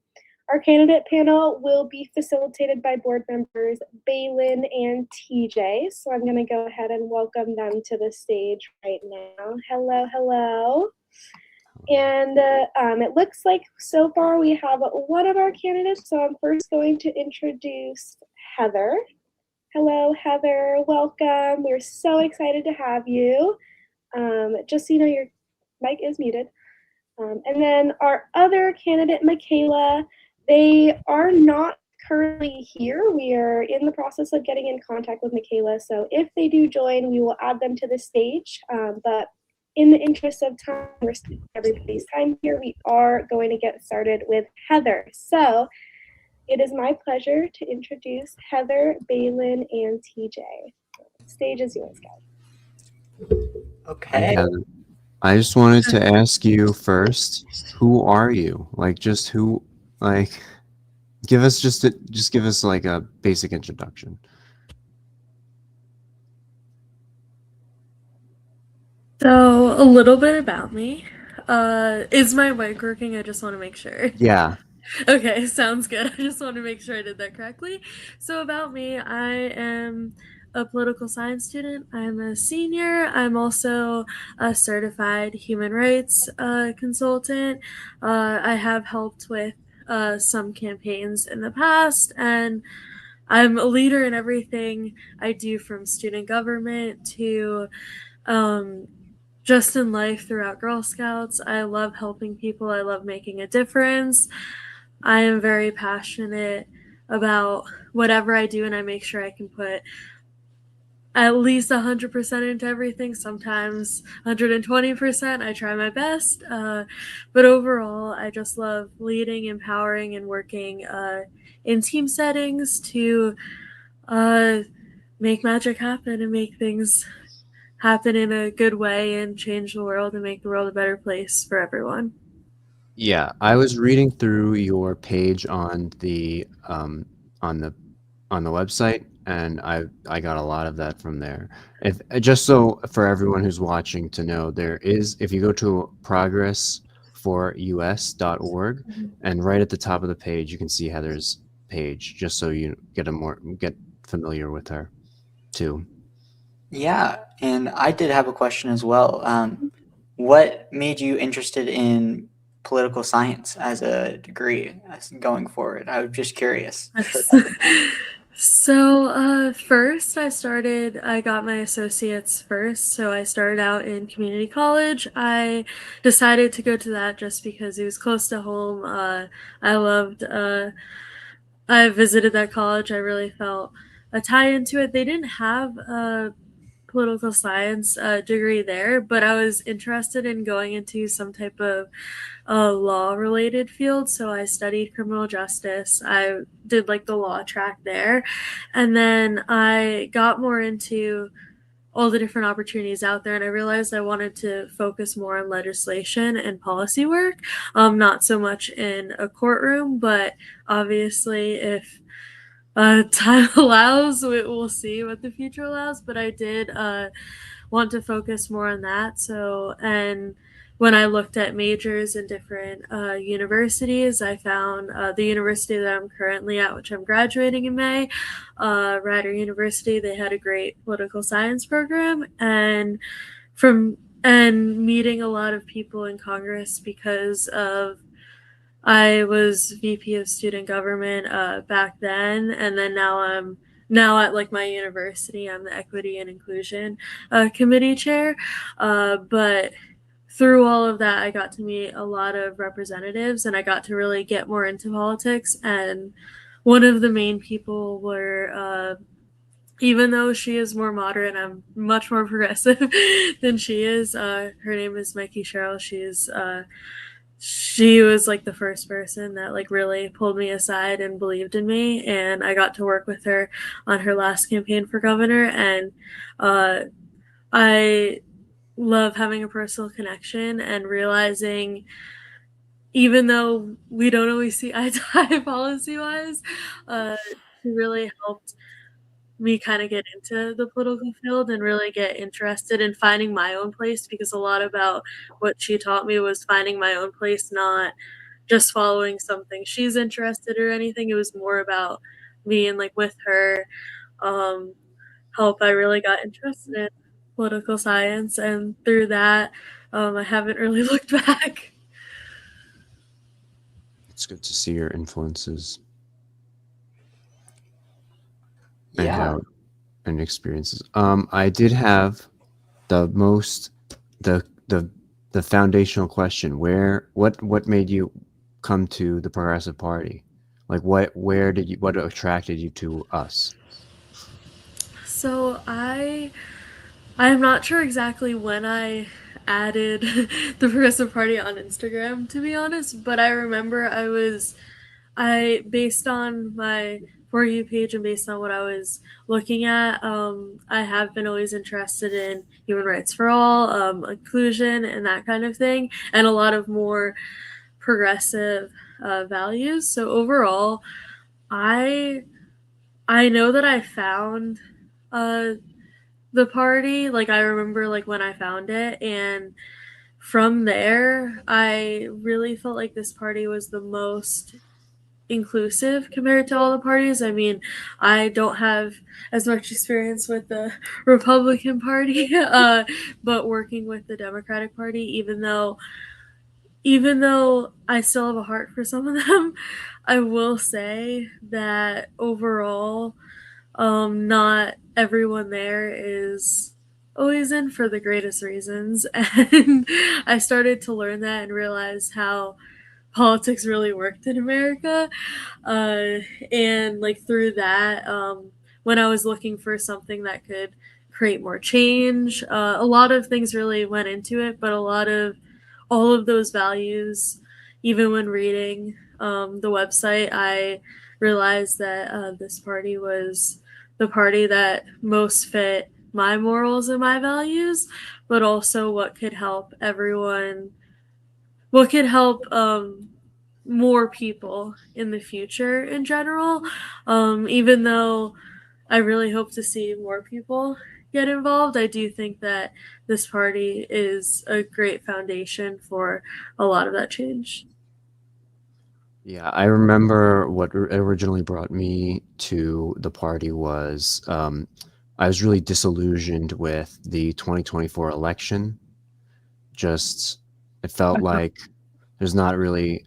Our candidate panel will be facilitated by board members Balin and TJ. So I'm going to go ahead and welcome them to the stage right now. Hello, hello. And it looks like so far we have one of our candidates. So I'm first going to introduce Heather. Hello, Heather. Welcome. We're so excited to have you. Just so you know, your mic is muted. And then our other candidate, Michaela, they are not currently here. We are in the process of getting in contact with Michaela. So if they do join, we will add them to the stage. But in the interest of time, respect everybody's time here, we are going to get started with Heather. So it is my pleasure to introduce Heather, Balin, and TJ. The stage is yours, guys. Okay. I just wanted to ask you first, who are you? Like, just who, like, give us like a basic introduction. So, a little bit about me. Is my mic working? I just want to make sure. Yeah. Okay, sounds good. I just want to make sure I did that correctly. So, about me, I am a political science student. I'm a senior. I'm also a certified human rights consultant. I have helped with some campaigns in the past, and I'm a leader in everything I do, from student government to just in life throughout Girl Scouts. I love helping people. I love making a difference. I am very passionate about whatever I do, and I make sure I can put at least 100% into everything, sometimes 120%. I try my best. But overall, I just love leading, empowering, and working in team settings to make magic happen and make things happen in a good way and change the world and make the world a better place for everyone. Yeah, I was reading through your page on the website, and I got a lot of that from there. If just so for everyone who's watching to know, there is, if you go to progressforus.org, and right at the top of the page you can see Heather's page, just so you get familiar with her too. Yeah, and I did have a question as well. What made you interested in political science as a degree going forward? I was just curious. So first I got my associates first. So I started out in community college. I decided to go to that just because it was close to home. I visited that college. I really felt a tie into it. They didn't have a political science degree there, but I was interested in going into some type of law related field. So I studied criminal justice. I did like the law track there. And then I got more into all the different opportunities out there, and I realized I wanted to focus more on legislation and policy work, not so much in a courtroom, but obviously if time allows, we'll see what the future allows. But I did want to focus more on that. So, and when I looked at majors in different universities, I found the university that I'm currently at, which I'm graduating in May, Rider University. They had a great political science program, and meeting a lot of people in Congress because of I was VP of student government back then, and then now at like my university, I'm the equity and inclusion committee chair. But through all of that, I got to meet a lot of representatives, and I got to really get more into politics. And one of the main people were, even though she is more moderate, I'm much more progressive than she is. Her name is Mikey Sherrill. She was like the first person that like really pulled me aside and believed in me, and I got to work with her on her last campaign for governor. And I love having a personal connection and realizing even though we don't always see eye to eye policy wise, she really helped me kind of get into the political field and really get interested in finding my own place, because a lot about what she taught me was finding my own place, not just following something she's interested or anything. It was more about me, and like with her help, I really got interested in political science, and through that, I haven't really looked back. It's good to see your influences and Yeah. how and experiences. I did have the foundational question. What made you come to the Progressive Party? Like what attracted you to us? So I am not sure exactly when I added the Progressive Party on Instagram, to be honest, but I remember I based on my For You page and based on what I was looking at, I have been always interested in human rights for all, inclusion, and that kind of thing, and a lot of more progressive values. So overall, I know that I found the party. Like I remember like when I found it, and from there I really felt like this party was the most inclusive compared to all the parties. I mean, I don't have as much experience with the Republican Party, but working with the Democratic Party, even though I still have a heart for some of them, I will say that overall, not everyone there is always in for the greatest reasons. And I started to learn that and realize how politics really worked in America. And like through that, when I was looking for something that could create more change, a lot of things really went into it, but all of those values, even when reading the website, I realized that this party was the party that most fit my morals and my values, but also what could help more people in the future in general. Even though I really hope to see more people get involved, I do think that this party is a great foundation for a lot of that change. Yeah, I remember what originally brought me to the party was I was really disillusioned with the 2024 election. Just, it felt like there's not really,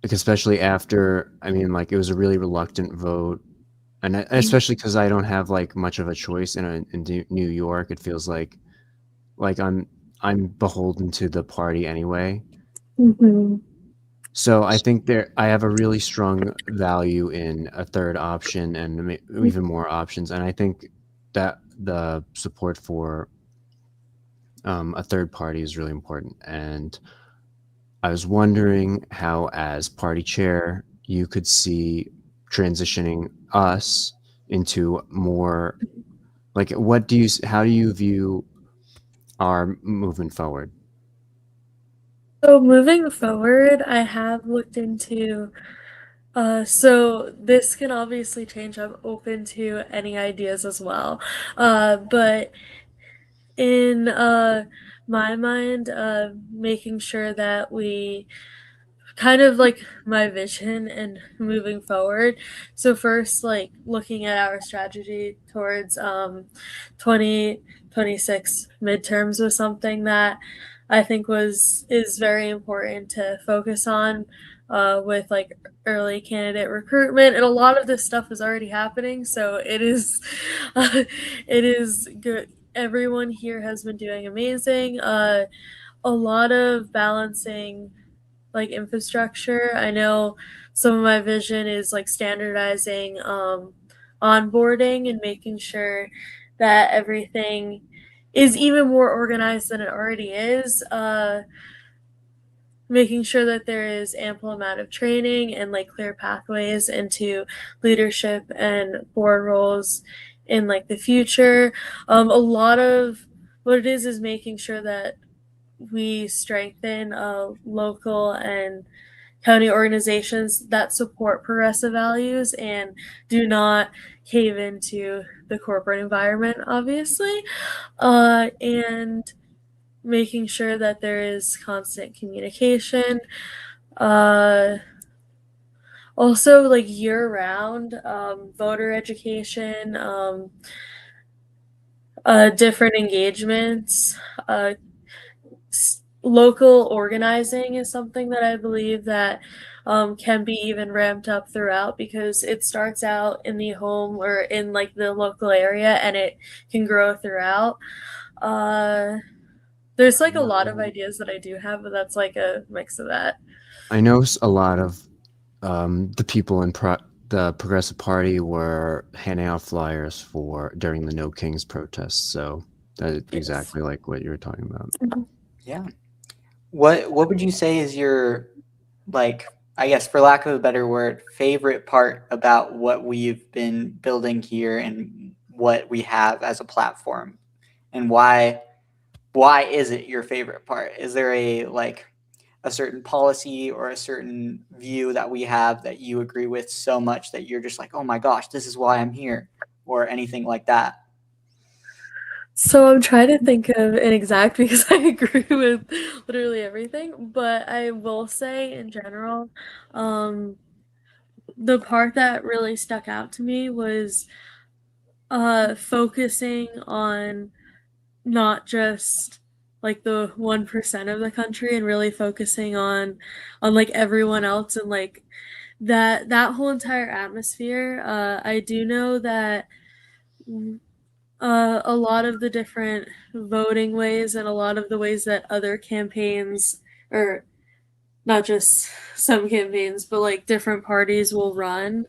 like, especially after, I mean, like, it was a really reluctant vote. And especially because I don't have like much of a choice in New York, it feels like I'm beholden to the party anyway. Mm-hmm. So I think I have a really strong value in a third option and even more options. And I think that the support for a third party is really important. And I was wondering how, as party chair, you could see transitioning us into more, like, how do you view our movement forward? So moving forward, I have looked into, so this can obviously change. I'm open to any ideas as well. But in my mind, making sure that we kind of like my vision and moving forward. So first, like looking at our strategy towards 2026 midterms was something that I think is very important to focus on, with like early candidate recruitment, and a lot of this stuff is already happening. So it is good. Everyone here has been doing amazing. A lot of balancing like infrastructure. I know some of my vision is like standardizing onboarding and making sure that everything is even more organized than it already is. Making sure that there is ample amount of training and like clear pathways into leadership and board roles in like the future. A lot of what it is making sure that we strengthen local and county organizations that support progressive values and do not cave into the corporate environment, obviously, and making sure that there is constant communication. Also, like year-round voter education, different engagements, local organizing is something that I believe that can be even ramped up throughout, because it starts out in the home or in like the local area and it can grow throughout. There's like a lot of ideas that I do have, but that's like a mix of that. I know a lot of the people in the Progressive Party were handing out flyers for during the No Kings protests, so that's exactly like what you were talking about. Yeah. What would you say is your, like, I guess for lack of a better word, favorite part about what we've been building here and what we have as a platform, and why is it your favorite part? Is there a certain policy or a certain view that we have that you agree with so much that you're just like, oh my gosh, this is why I'm here, or anything like that? So I'm trying to think of an exact, because I agree with literally everything, but I will say in general, the part that really stuck out to me was focusing on not just like the 1% of the country, and really focusing on like everyone else, and like that whole entire atmosphere. I do know that a lot of the different voting ways and a lot of the ways that other campaigns, or not just some campaigns, but like different parties will run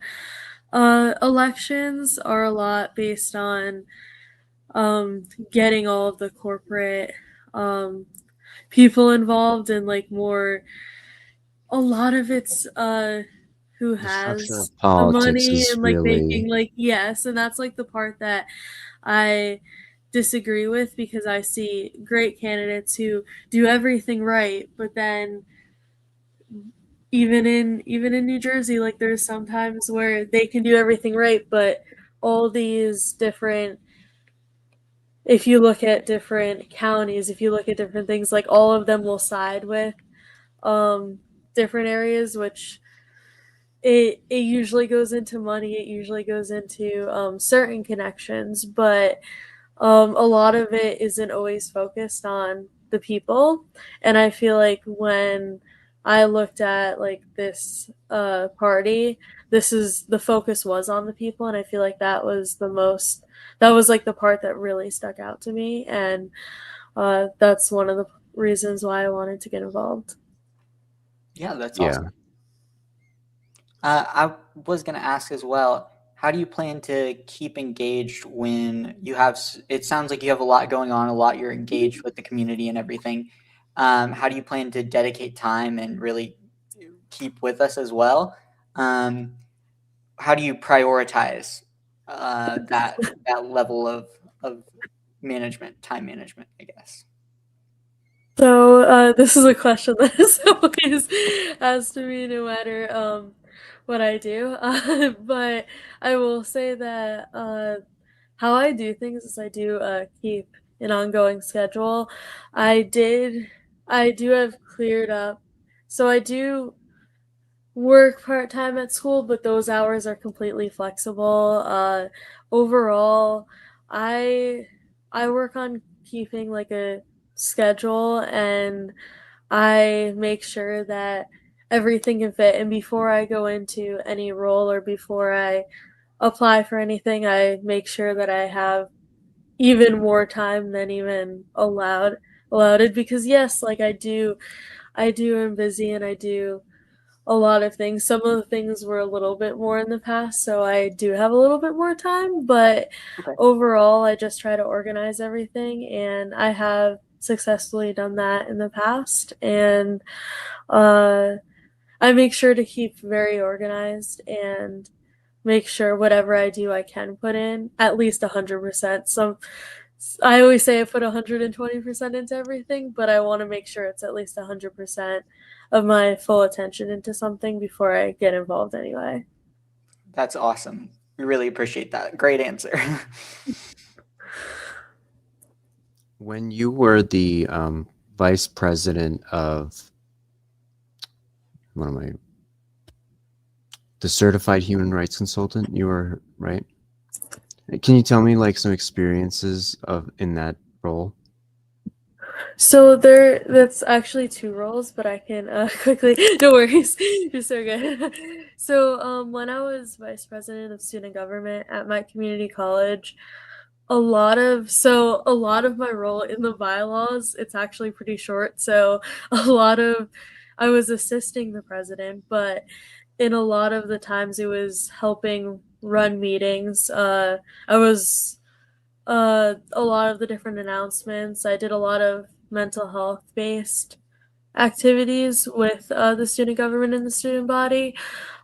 elections, are a lot based on getting all of the corporate people involved, and like more, a lot of it's who has structure of the politics money, is and like really making like, yes, and that's like the part that I disagree with, because I see great candidates who do everything right, but then even in New Jersey, like there's sometimes where they can do everything right, but all these different, if you look at different counties, if you look at different things, like all of them will side with different areas, which it usually goes into money, it usually goes into certain connections, but a lot of it isn't always focused on the people. And I feel like when I looked at like this party, the focus was on the people, and I feel like that was like the part that really stuck out to me, and that's one of the reasons why I wanted to get involved. Yeah, that's awesome. I was going to ask as well, how do you plan to keep engaged when you have, it sounds like you have a lot going on, a lot, you're engaged with the community and everything. How do you plan to dedicate time and really keep with us as well? How do you prioritize that level of management, time management, I guess? So this is a question that is always asked to me no matter what I do. But I will say that how I do things is I do keep an ongoing schedule. I do have cleared up. So I do work part-time at school, but those hours are completely flexible. Overall, I work on keeping like a schedule, and I make sure that everything can fit. And before I go into any role, or before I apply for anything, I make sure that I have even more time than even allowed it, because yes, like I am busy, and I do a lot of things. Some of the things were a little bit more in the past, so I do have a little bit more time, but overall I just try to organize everything, and I have successfully done that in the past. And I make sure to keep very organized and make sure whatever I do I can put in at least 100%. I always say I put 120% into everything, but I want to make sure it's at least 100% of my full attention into something before I get involved anyway. That's awesome. We really appreciate that. Great answer. When you were the vice president of the certified human rights consultant, you were right. Can you tell me like some experiences in that role? So that's actually 2 roles, but I can quickly, no worries, you're so good. So when I was vice president of student government at my community college, a lot of my role in the bylaws, it's actually pretty short. So I was assisting the president, but in a lot of the times it was helping run meetings. I was a lot of the different announcements. I did a lot of mental health based activities with the student government and the student body.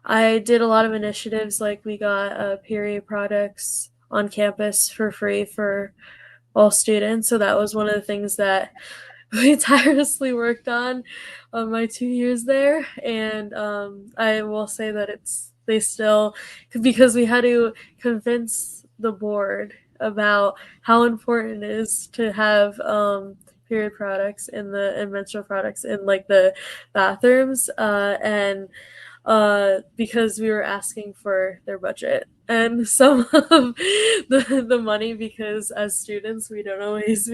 I did a lot of initiatives, like we got period products on campus for free for all students. So that was one of the things that we tirelessly worked on my 2 years there. And I will say that because we had to convince the board about how important it is to have period products and menstrual products in like the bathrooms, and because we were asking for their budget and some of the money, because as students we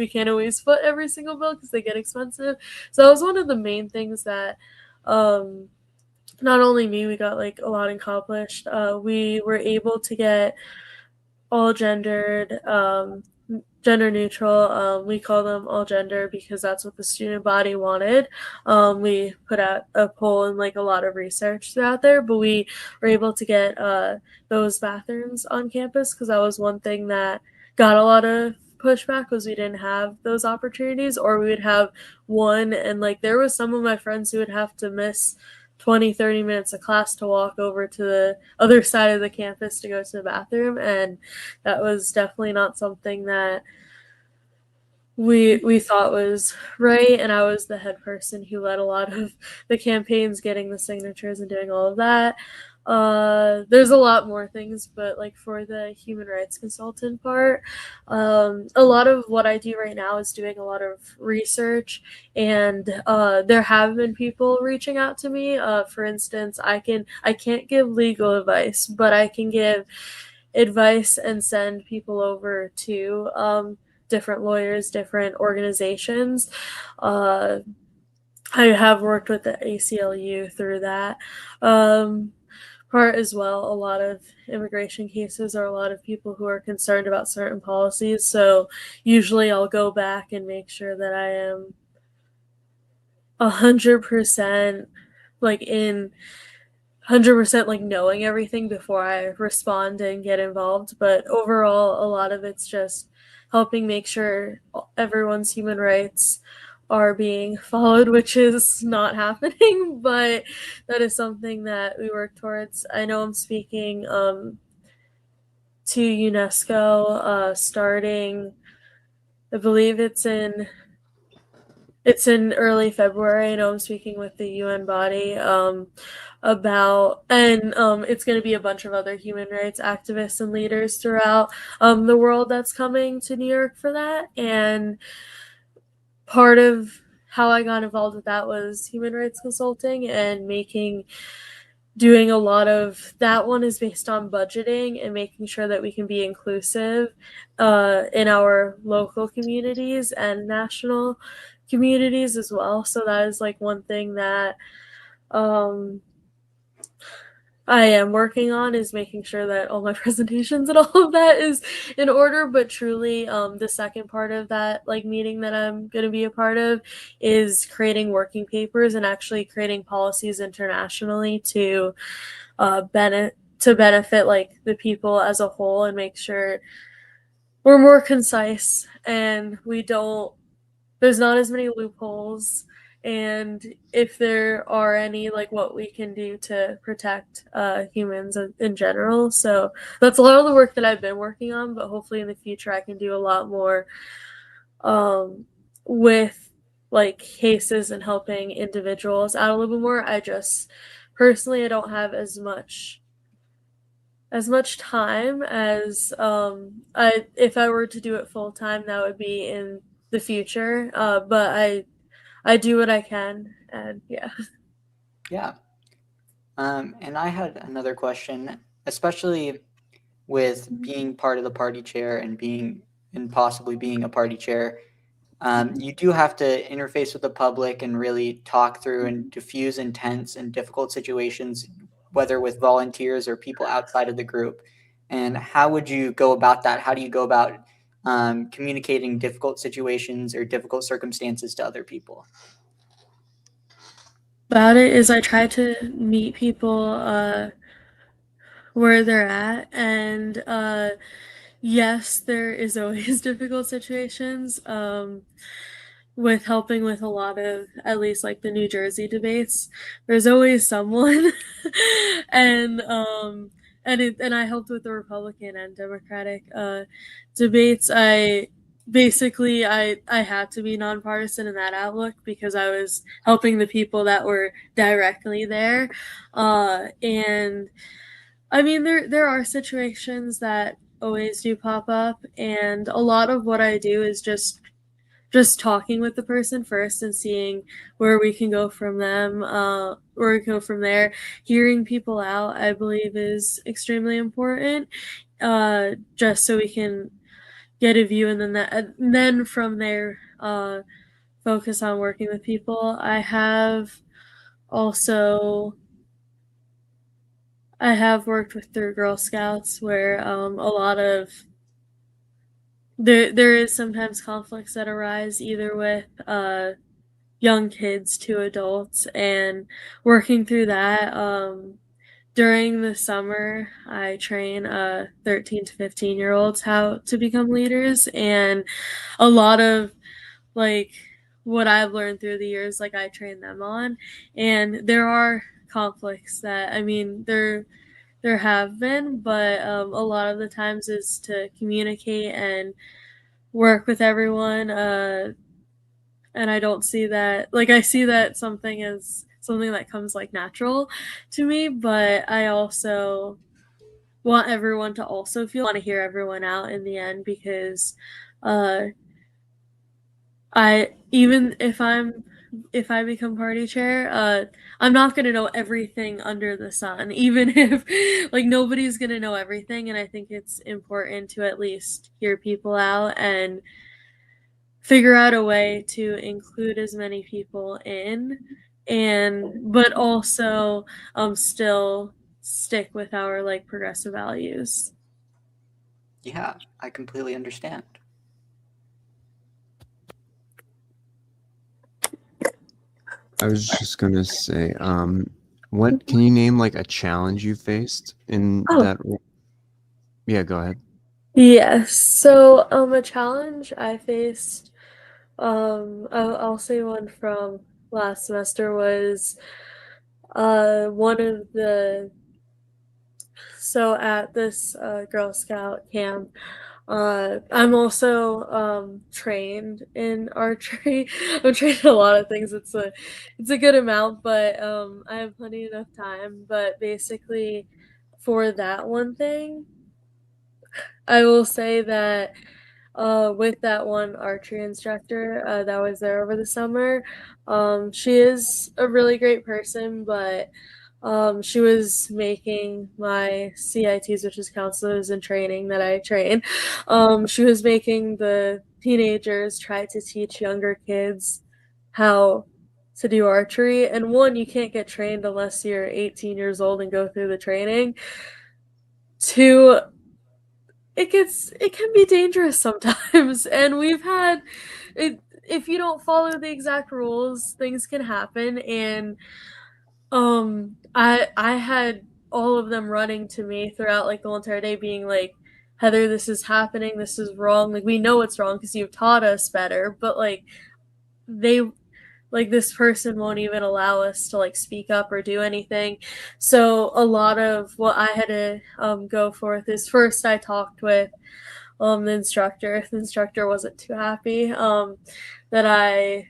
can't always foot every single bill because they get expensive. So that was one of the main things that not only we got like a lot accomplished. We were able to get all gendered, gender neutral. We call them all gender because that's what the student body wanted. We put out a poll and like a lot of research throughout there, but we were able to get those bathrooms on campus because that was one thing that got a lot of pushback, was we didn't have those opportunities, or we would have one and like there was some of my friends who would have to miss 20-30 minutes of class to walk over to the other side of the campus to go to the bathroom, and that was definitely not something that we thought was right. And I was the head person who led a lot of the campaigns, getting the signatures and doing all of that. There's a lot more things, but like for the human rights consultant part, a lot of what I do right now is doing a lot of research, and there have been people reaching out to me. For instance, I can't give legal advice, but I can give advice and send people over to different lawyers, different organizations. I have worked with the ACLU through that part as well. A lot of immigration cases are a lot of people who are concerned about certain policies. So usually I'll go back and make sure that I am 100% like knowing everything before I respond and get involved. But overall, a lot of it's just helping make sure everyone's human rights are being followed, which is not happening, but that is something that we work towards. I know I'm speaking to UNESCO starting, I believe it's in early February. I know I'm speaking with the UN body about, and it's going to be a bunch of other human rights activists and leaders throughout the world that's coming to New York for that. And part of how I got involved with that was human rights consulting and doing a lot of that. One is based on budgeting and making sure that we can be inclusive in our local communities and national communities as well. So that is like one thing that I am working on, is making sure that all my presentations and all of that is in order. But truly, the second part of that like meeting that I'm going to be a part of is creating working papers and actually creating policies internationally to benefit like the people as a whole, and make sure we're more concise and there's not as many loopholes and if there are any, like, what we can do to protect humans in general. So that's a lot of the work that I've been working on, but hopefully in the future I can do a lot more with like cases and helping individuals out a little bit more. I just personally, I don't have as much time as if I were to do it full time, that would be in the future. But I do what I can, and yeah. Yeah. And I had another question, especially with being part of the party chair and possibly being a party chair. You do have to interface with the public and really talk through and diffuse intense and difficult situations, whether with volunteers or people outside of the group. And how would you go about that? How do you go about communicating difficult situations or difficult circumstances to other people? About it is I try to meet people where they're at, and yes, there is always difficult situations with helping with a lot of, at least like the New Jersey debates. There's always someone, and I helped with the Republican and Democratic debates. I had to be nonpartisan in that outlook because I was helping the people that were directly there, and I mean there are situations that always do pop up, and a lot of what I do is just talking with the person first and seeing where we can go from where we can go from there. Hearing people out, I believe, is extremely important, just so we can get a view, and then from there focus on working with people. I have worked with through Girl Scouts, where a lot of there is sometimes conflicts that arise either with young kids to adults, and working through that. During the summer, I train 13 to 15-year-olds how to become leaders, and a lot of like what I've learned through the years, like I train them on, and there are conflicts that, I mean, there have been, but a lot of the times is to communicate and work with everyone, and I don't see that, like, I see that something as something that comes like natural to me, but I also want everyone to also want to hear everyone out in the end, because even if I become party chair, I'm not going to know everything under the sun, even if like nobody's going to know everything. And I think it's important to at least hear people out and figure out a way to include as many people in, but also still stick with our like progressive values. Yeah, I completely understand. I was just gonna say, what can you name like a challenge you faced in that? Yeah, go ahead. Yes. So a challenge I faced, I'll say one from last semester was one of the, so at this Girl Scout camp, I'm also trained in archery. I'm trained in a lot of things. It's a good amount, but I have plenty enough time. But basically, for that one thing, I will say that with that one archery instructor that was there over the summer, she is a really great person, but she was making my CITs, which is counselors in training that I train. She was making the teenagers try to teach younger kids how to do archery. And one, you can't get trained unless you're 18 years old and go through the training. Two, it can be dangerous sometimes, and we've had it. If you don't follow the exact rules, things can happen, and I had all of them running to me throughout like the whole entire day, being like, Heather, this is happening, this is wrong, like we know it's wrong because you've taught us better, but like they like this person won't even allow us to like speak up or do anything. So a lot of what I had to go forth is first I talked with the instructor. The instructor wasn't too happy that I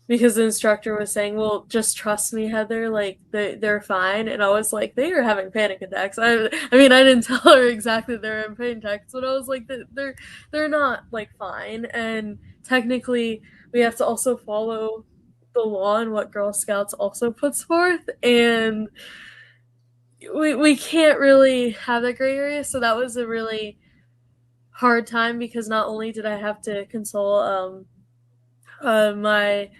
because the instructor was saying, well, just trust me, Heather, like they're fine. And I was like, they are having panic attacks. I mean, I didn't tell her exactly they're in panic attacks, but I was like, they're not like fine. And technically we have to also follow the law and what Girl Scouts also puts forth. And we can't really have that gray area. So that was a really hard time because not only did I have to console my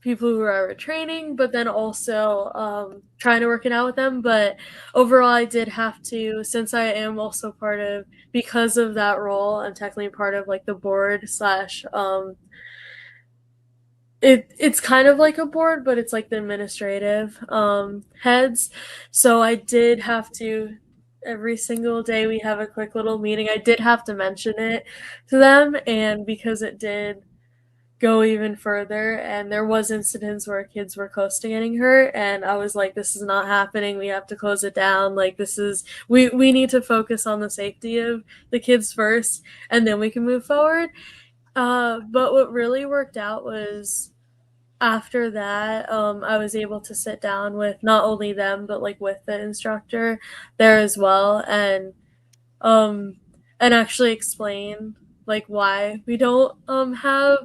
people who are training, but then also trying to work it out with them. But overall, I did have to, since I am also part of, because of that role, I'm technically part of like the board slash it's kind of like a board, but it's like the administrative heads. So I did have to, every single day we have a quick little meeting. I did have to mention it to them, and because it did go even further, and there was incidents where kids were close to getting hurt, and I was like, this is not happening, we have to close it down, like this is we need to focus on the safety of the kids first, and then we can move forward. But what really worked out was after that, I was able to sit down with not only them but like with the instructor there as well, and actually explain like why we don't have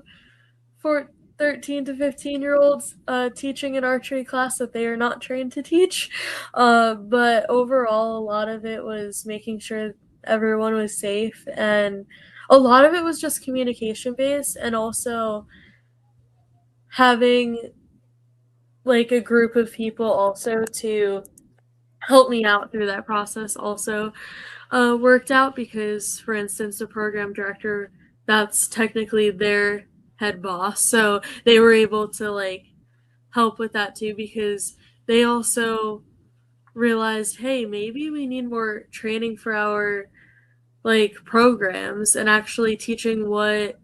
for 13 to 15-year-olds teaching an archery class that they are not trained to teach. But overall, a lot of it was making sure everyone was safe, and a lot of it was just communication based, and also having like a group of people also to help me out through that process also worked out, because for instance the program director, that's technically their head boss, so they were able to like help with that too, because they also realized, hey, maybe we need more training for our like programs and actually teaching what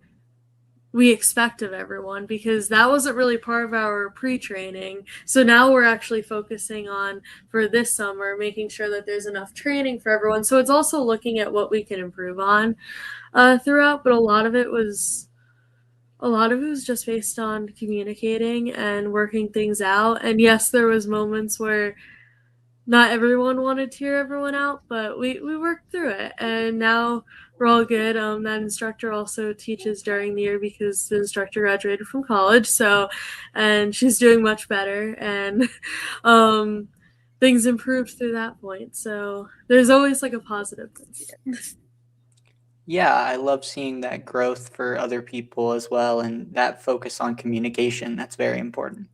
we expect of everyone, because that wasn't really part of our pre-training. So now we're actually focusing on, for this summer, making sure that there's enough training for everyone. So it's also looking at what we can improve on throughout, but a lot of it was just based on communicating and working things out. And yes, there was moments where not everyone wanted to hear everyone out, but we worked through it, and now we're all good. That instructor also teaches during the year because the instructor graduated from college, so, and she's doing much better, and things improved through that point. So there's always like a positive thing. Yeah, I love seeing that growth for other people as well, and that focus on communication. That's very important.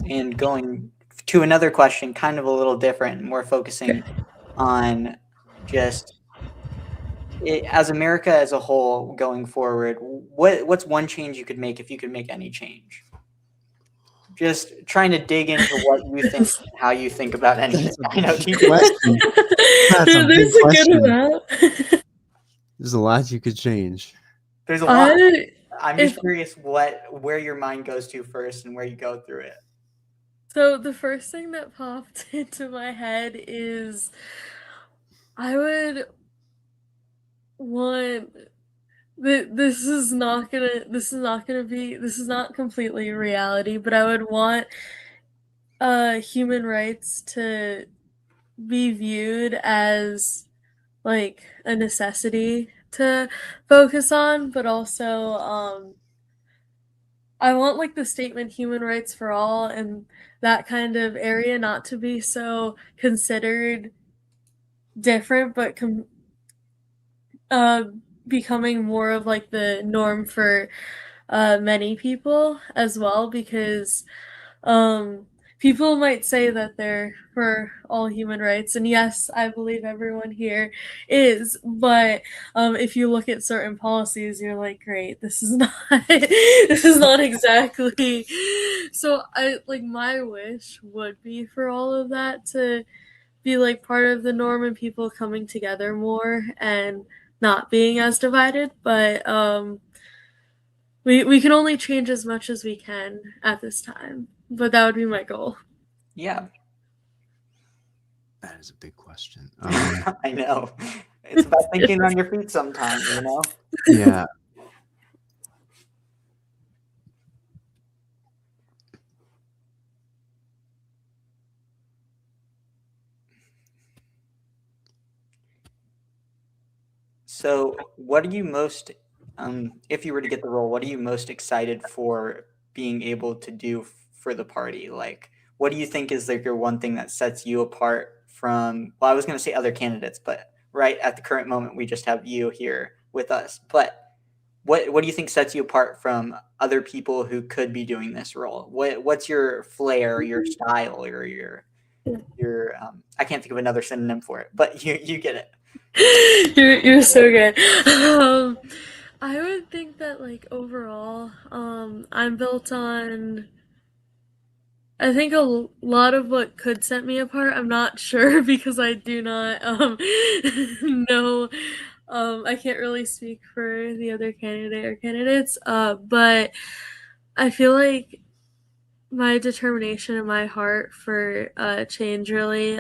And going to another question, kind of a little different, more focusing on just as America as a whole going forward, what's one change you could make if you could make any change? Just trying to dig into what you think, how you think about anything. I know, That's a big question. amount. There's a lot you could change. There's a lot. I'm just curious where your mind goes to first and where you go through it. So the first thing that popped into my head is I would want this is not completely reality, but I would want human rights to be viewed as like a necessity to focus on, but also I want like the statement human rights for all and that kind of area not to be so considered different, but becoming more of like the norm for many people as well, because people might say that they're for all human rights, and yes, I believe everyone here is, but if you look at certain policies, you're like, great, this is not exactly. So I like, my wish would be for all of that to be like part of the norm and people coming together more and not being as divided. But we can only change as much as we can at this time, but that would be my goal. Yeah, That is a big question. I know. It's about thinking on your feet sometimes, you know? Yeah. So, what are you most, if you were to get the role, what are you most excited for being able to do for the party? Like, what do you think is like your one thing that sets you apart from, well, I was going to say other candidates, but right at the current moment, we just have you here with us. But what do you think sets you apart from other people who could be doing this role? What's your flair, your style, or your I can't think of another synonym for it, but you get it. You're so good. I would think that like overall, I'm built on. I think a lot of what could set me apart. I'm not sure because I do not know. I can't really speak for the other candidate or candidates. But I feel like my determination and my heart for change really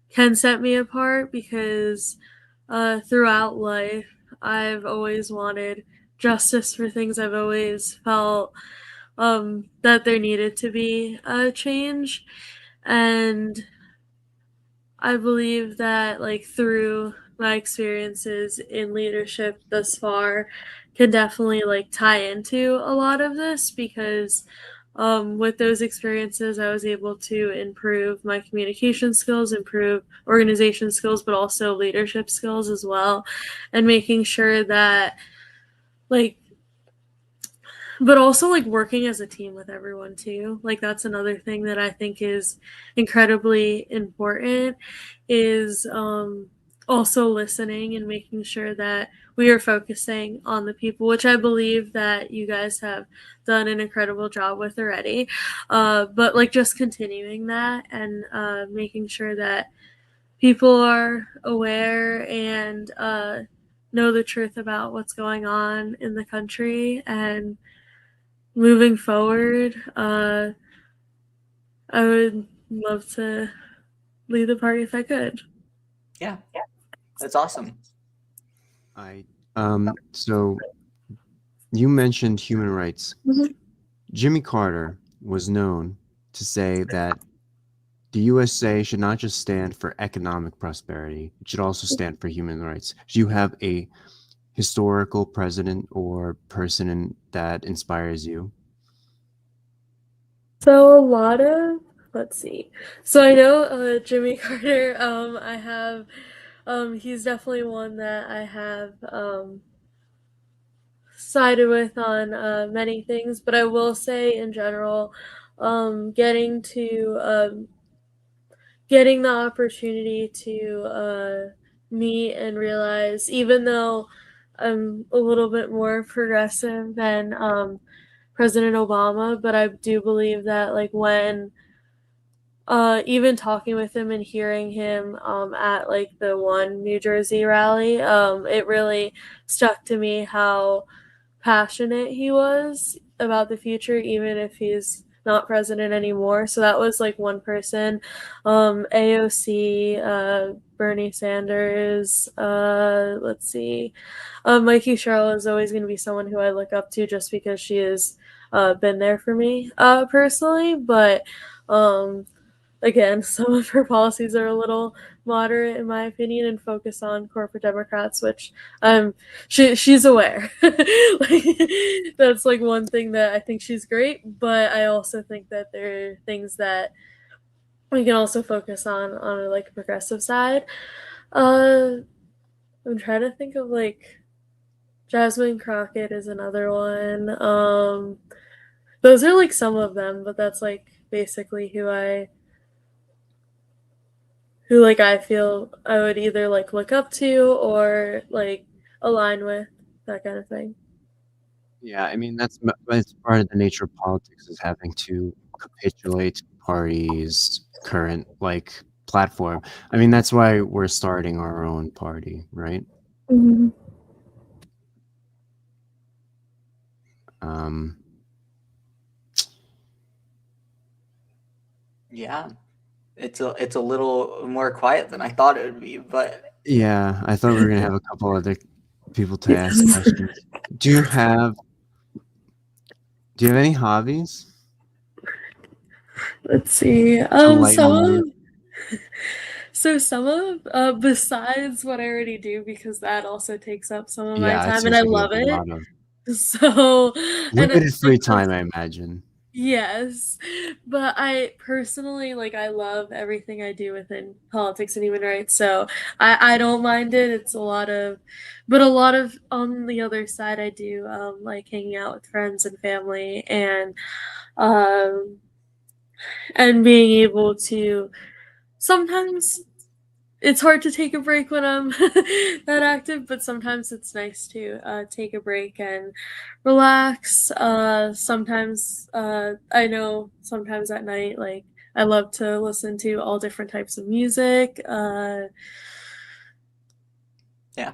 can set me apart because throughout life, I've always wanted justice for things. I've always felt that there needed to be a change. And I believe that, like, through my experiences in leadership thus far, can definitely like tie into a lot of this because with those experiences, I was able to improve my communication skills, improve organization skills, but also leadership skills as well, and making sure that, like, but also like working as a team with everyone too. Like, that's another thing that I think is incredibly important is also listening and making sure that we are focusing on the people, which I believe that you guys have done an incredible job with already. But like just continuing that and making sure that people are aware and know the truth about what's going on in the country and moving forward. I would love to lead the party if I could. Yeah, that's awesome. So you mentioned human rights. Mhm. Jimmy Carter was known to say that the USA should not just stand for economic prosperity, it should also stand for human rights. Do you have a historical president or person that inspires you? So a lot of, let's see. So I know Jimmy Carter. I have, he's definitely one that I have sided with on many things. But I will say in general, getting the opportunity to meet and realize, even though I'm a little bit more progressive than President Obama, but I do believe that like when even talking with him and hearing him at like the one New Jersey rally, it really stuck to me how passionate he was about the future, even if he's not president anymore. So that was like one person. AOC, Bernie Sanders, let's see. Mikey Sherrill is always going to be someone who I look up to just because she has been there for me personally. But again, some of her policies are a little moderate in my opinion and focus on corporate Democrats, which she's aware. Like, that's like one thing that I think she's great, but I also think that there are things that we can also focus on a like a progressive side. I'm trying to think of like Jasmine Crockett is another one. Those are like some of them, but that's like basically who I feel I would either like look up to or like align with, that kind of thing. Yeah, I mean that's part of the nature of politics is having to capitulate to parties' current like platform. I mean that's why we're starting our own party, right? Mm-hmm. Yeah, it's a little more quiet than I thought it would be, but Yeah, I thought we were gonna have a couple other people to ask questions. Do you have any hobbies Let's see. to lighten the mood? Some of besides what I already do, because that also takes up some of my Yeah, it time and seems I like you love have a it. lot of So and limited free like time, I imagine. yes, but I personally like I love everything I do within politics and human rights, so I don't mind it. It's but a lot of on the other side, I do like hanging out with friends and family um and being able to sometimes it's hard to take a break when I'm that active, but sometimes it's nice to take a break and relax. Sometimes I know sometimes at night, like I love to listen to all different types of music. yeah.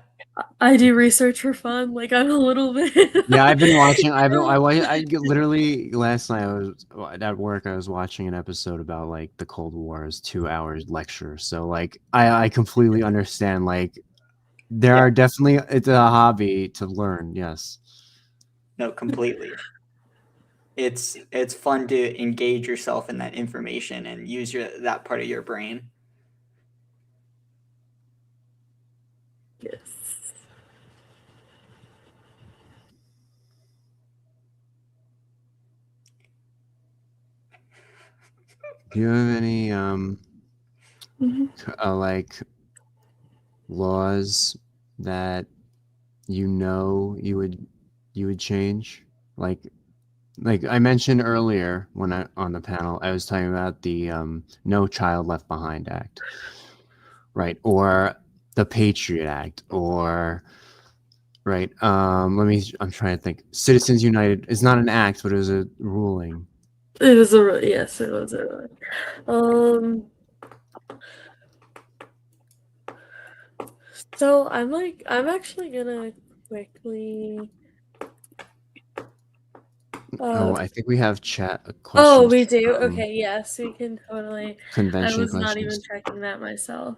I do research for fun. Like I'm a little bit. Yeah, I've been watching. I literally last night I was at work. I was watching an episode about like the Cold War's 2 hours lecture. So like I completely understand. Like there Yeah. are definitely it's a hobby to learn. Yes. No, completely. It's fun to engage yourself in that information and use that part of your brain. Yes. Do you have any like laws that you would change? Like I mentioned earlier when I on the panel, I was talking about the No Child Left Behind Act, right? Or the Patriot Act, or right. I'm trying to think. Citizens United is not an act, but it was a ruling. It was yes, it was So I'm actually gonna quickly. I think we have chat questions. Oh, we do? Okay, yes, we can totally. Convention I was not even questions. checking that myself.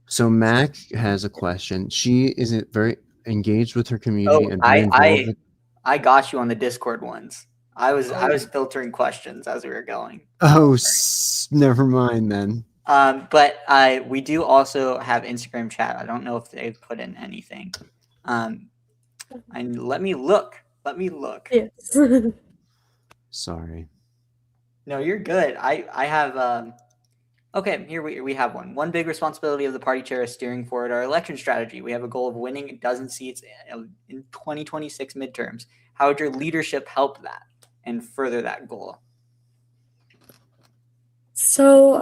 So Mac has a question. She isn't very engaged with her community Oh, and very involved with. I got you on the Discord ones. I was filtering questions as we were going. Oh, never mind then. But we do also have Instagram chat. I don't know if they've put in anything. And let me look. Yes. Sorry. No, you're good. I have okay, here we have one. One big responsibility of the party chair is steering forward our election strategy. We have a goal of winning a dozen seats in 2026 midterms. How would your leadership help that and further that goal? So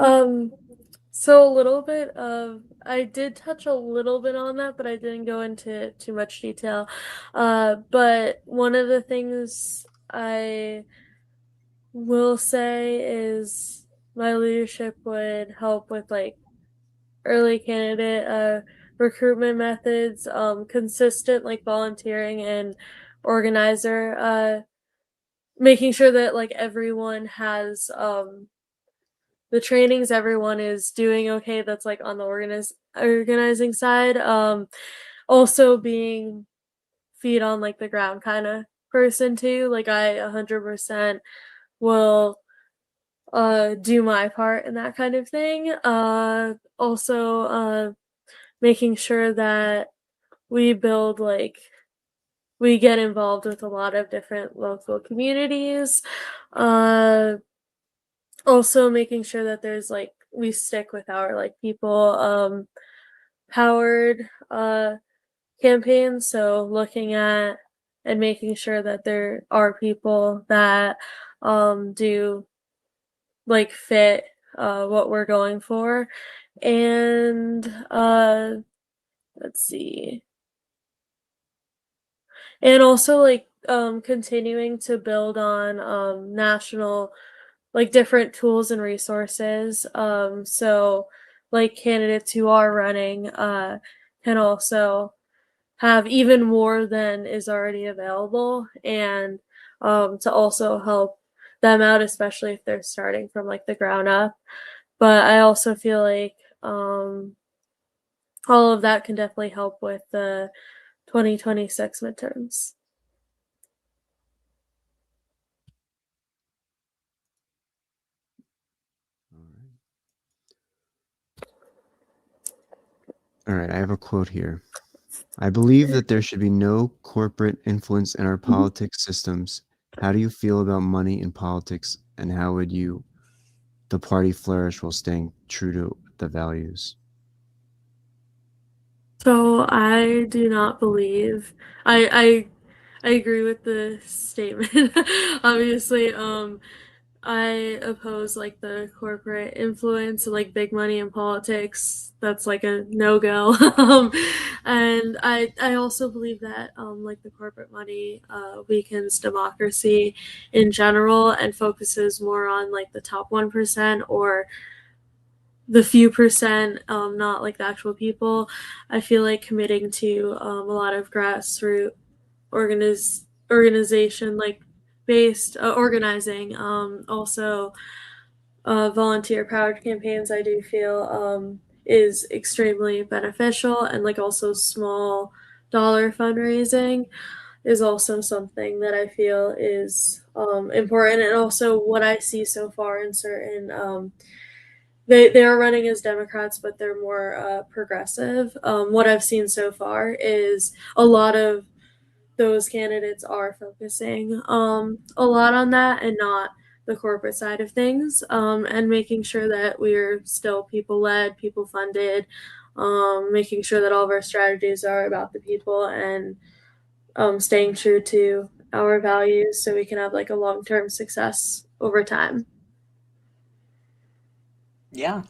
a little bit of I did touch a little bit on that, but I didn't go into too much detail. But one of the things I will say is my leadership would help with like early candidate recruitment methods, consistent like volunteering and organizer, making sure that like everyone has the trainings, everyone is doing okay, that's like on the organizing side. Also being feet on like the ground kind of person too. Like I 100% will do my part in that kind of thing. Also making sure that we build like we get involved with a lot of different local communities. Also making sure that there's like we stick with our like people powered campaigns, so looking at and making sure that there are people that do like fit what we're going for. And let's see, and also like continuing to build on national like different tools and resources. So like candidates who are running can also have even more than is already available, and to also help them out, especially if they're starting from like the ground up. But I also feel like all of that can definitely help with the 2026 midterms. All right, I have a quote here. I believe that there should be no corporate influence in our politics systems. How do you feel about money in politics, and how would the party flourish while staying true to the values? So I do not believe I agree with the statement. Obviously, I oppose like the corporate influence and like big money in politics. That's like a no-go. And I also believe that like the corporate money weakens democracy in general and focuses more on like the top 1% or the few percent, not like the actual people. I feel like committing to a lot of grassroots organization like based organizing, also volunteer powered campaigns, I do feel is extremely beneficial, and like also small dollar fundraising is also something that I feel is important. And also what I see so far in certain they are running as Democrats, but they're more progressive. What I've seen so far is a lot of those candidates are focusing a lot on that and not the corporate side of things, and making sure that we're still people led, people funded, making sure that all of our strategies are about the people and staying true to our values so we can have like a long-term success over time. Yeah.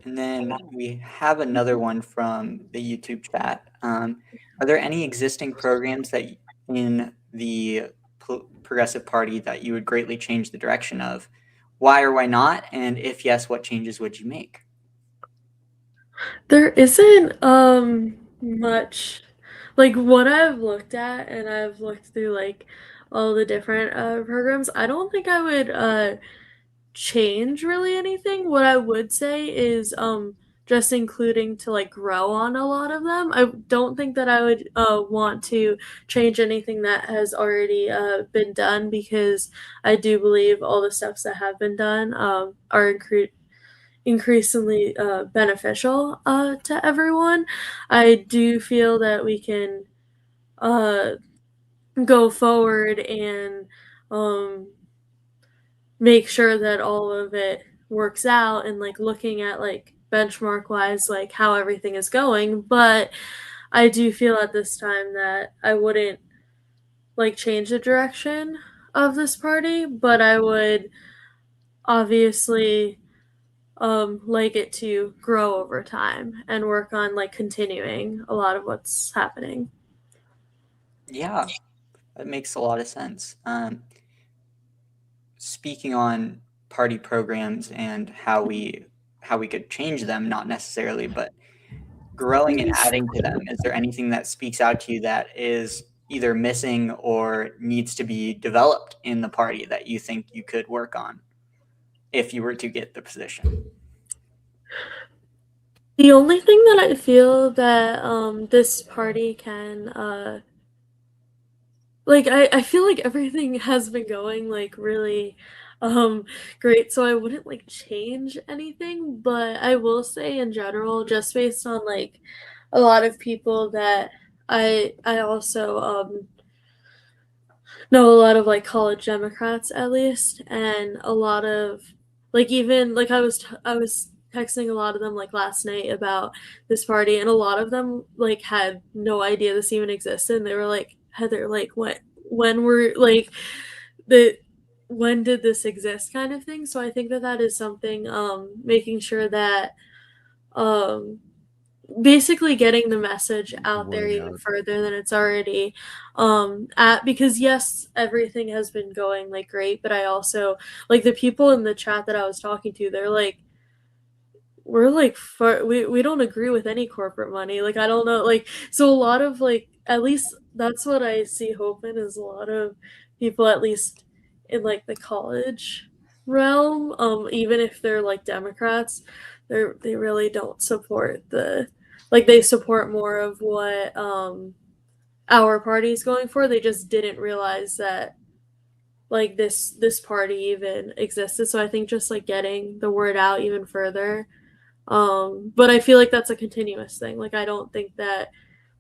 And then we have another one from the YouTube chat. Are there any existing programs that in the Progressive Party that you would greatly change the direction of? Why or why not? And if yes, what changes would you make? There isn't much like what I've looked at, and I've looked through like all the different programs. I don't think I would change really anything. What I would say is just including to like grow on a lot of them. I don't think that I would want to change anything that has already been done, because I do believe all the steps that have been done are increasingly beneficial to everyone. I do feel that we can go forward and make sure that all of it works out, and like looking at like benchmark wise like how everything is going. But I do feel at this time that I wouldn't like change the direction of this party, but I would obviously like it to grow over time and work on like continuing a lot of what's happening. Yeah, that makes a lot of sense. Speaking on party programs and how we could change them, not necessarily, but growing and adding to them, is there anything that speaks out to you that is either missing or needs to be developed in the party that you think you could work on if you were to get the position? The only thing that I feel that this party can like I feel like everything has been going like really great, so I wouldn't like change anything, but I will say in general, just based on like a lot of people that I also know a lot of like college Democrats at least, and a lot of like even like I was texting a lot of them like last night about this party, and a lot of them like had no idea this even existed. And they were like, Heather, like when were like when did this exist kind of thing. So I think that that is something, making sure that basically getting the message out there even further than it's already at, because yes, everything has been going like great, but I also like the people in the chat that I was talking to, they're like we're like we don't agree with any corporate money. Like, I don't know, like, so a lot of, like, at least that's what I see hope in, is a lot of people, at least in like the college realm, even if they're like Democrats, they really don't support they support more of what our party is going for. They just didn't realize that like this party even existed. So I think just like getting the word out even further. But I feel like that's a continuous thing. Like, I don't think that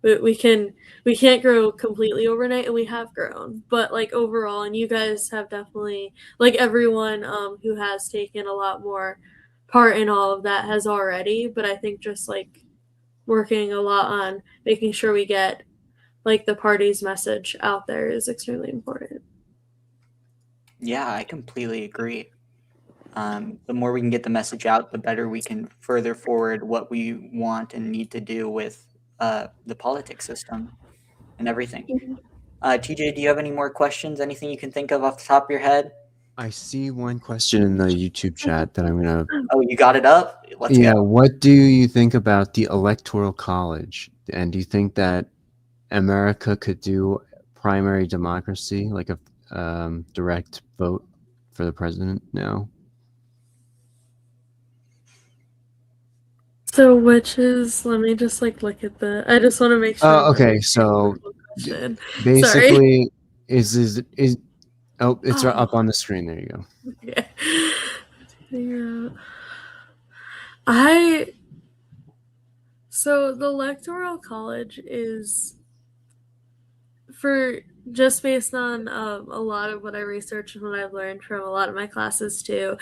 we can't grow completely overnight, and we have grown, but like overall, and you guys have definitely, like, everyone who has taken a lot more part in all of that has already. But I think just like working a lot on making sure we get like the party's message out there is extremely important. Yeah, I completely agree. The more we can get the message out, the better we can further forward what we want and need to do with the politics system and everything. TJ, do you have any more questions? Anything you can think of off the top of your head? I see one question in the YouTube chat that I'm gonna. Oh, you got it up? Let's Yeah. go. What do you think about the Electoral College? And do you think that America could do primary democracy, like a direct vote for the president now? So which is, let me just like look at I just want to make sure. Oh, okay. So basically, is oh, it's up on the screen. There you go. Okay. So the Electoral College is, for just based on a lot of what I researched and what I've learned from a lot of my classes too,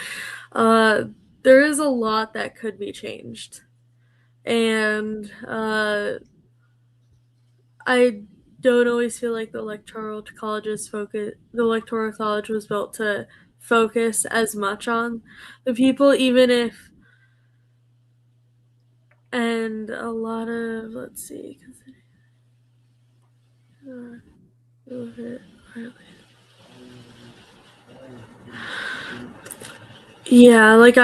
there is a lot that could be changed. And I don't always feel like the Electoral College was built to focus as much on the people, even if, and a lot of, let's see, yeah, like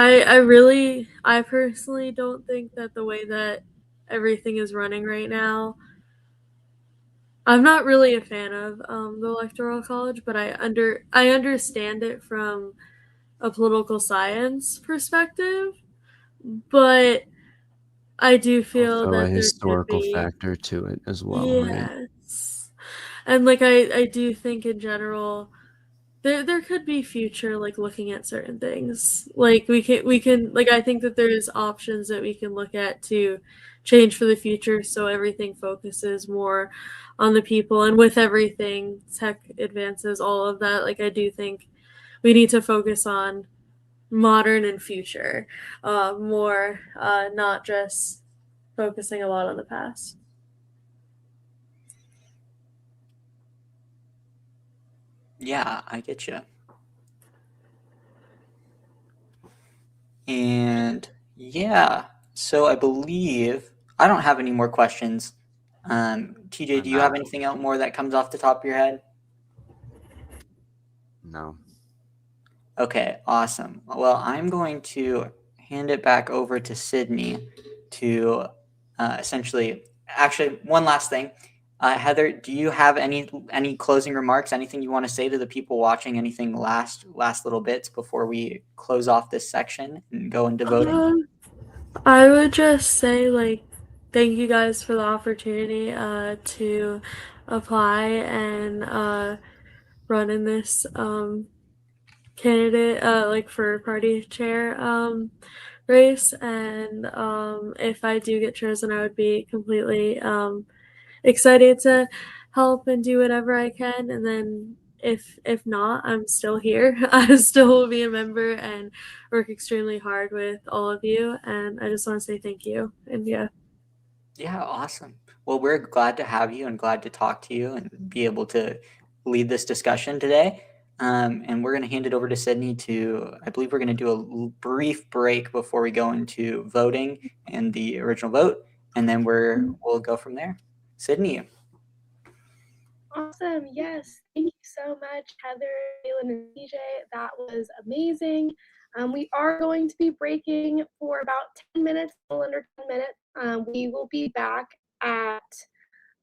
I personally don't think that the way that everything is running right now, I'm not really a fan of the Electoral College, but I understand it from a political science perspective, but I do feel Also, that a there could historical be, factor to it as well, right? yes, and like I do think in general there could be future, like, looking at certain things, like we can like, I think that there's options that we can look at to change for the future, so everything focuses more on the people. And with everything, tech advances, all of that, like, I do think we need to focus on modern and future more, not just focusing a lot on the past. Yeah, I get you. And yeah, so I believe I don't have any more questions. TJ, do you have anything else more that comes off the top of your head? No. Okay, awesome. Well, I'm going to hand it back over to Sydney to essentially, actually, one last thing. Heather, do you have any closing remarks? Anything you want to say to the people watching? Anything last little bits before we close off this section and go into voting? I would just say, like, thank you guys for the opportunity to apply and run in this candidate, like, for party chair race. And if I do get chosen, I would be completely excited to help and do whatever I can. And then if not, I'm still here. I still will be a member and work extremely hard with all of you. And I just want to say thank you. And yeah. Yeah, awesome. Well, we're glad to have you and glad to talk to you and be able to lead this discussion today. And we're going to hand it over to Sydney I believe we're going to do a brief break before we go into voting and the original vote. And then we'll go from there. Sydney. Awesome. Yes. Thank you so much, Heather, Jalen, and CJ. That was amazing. We are going to be breaking for about 10 minutes, a little under 10 minutes. We will be back at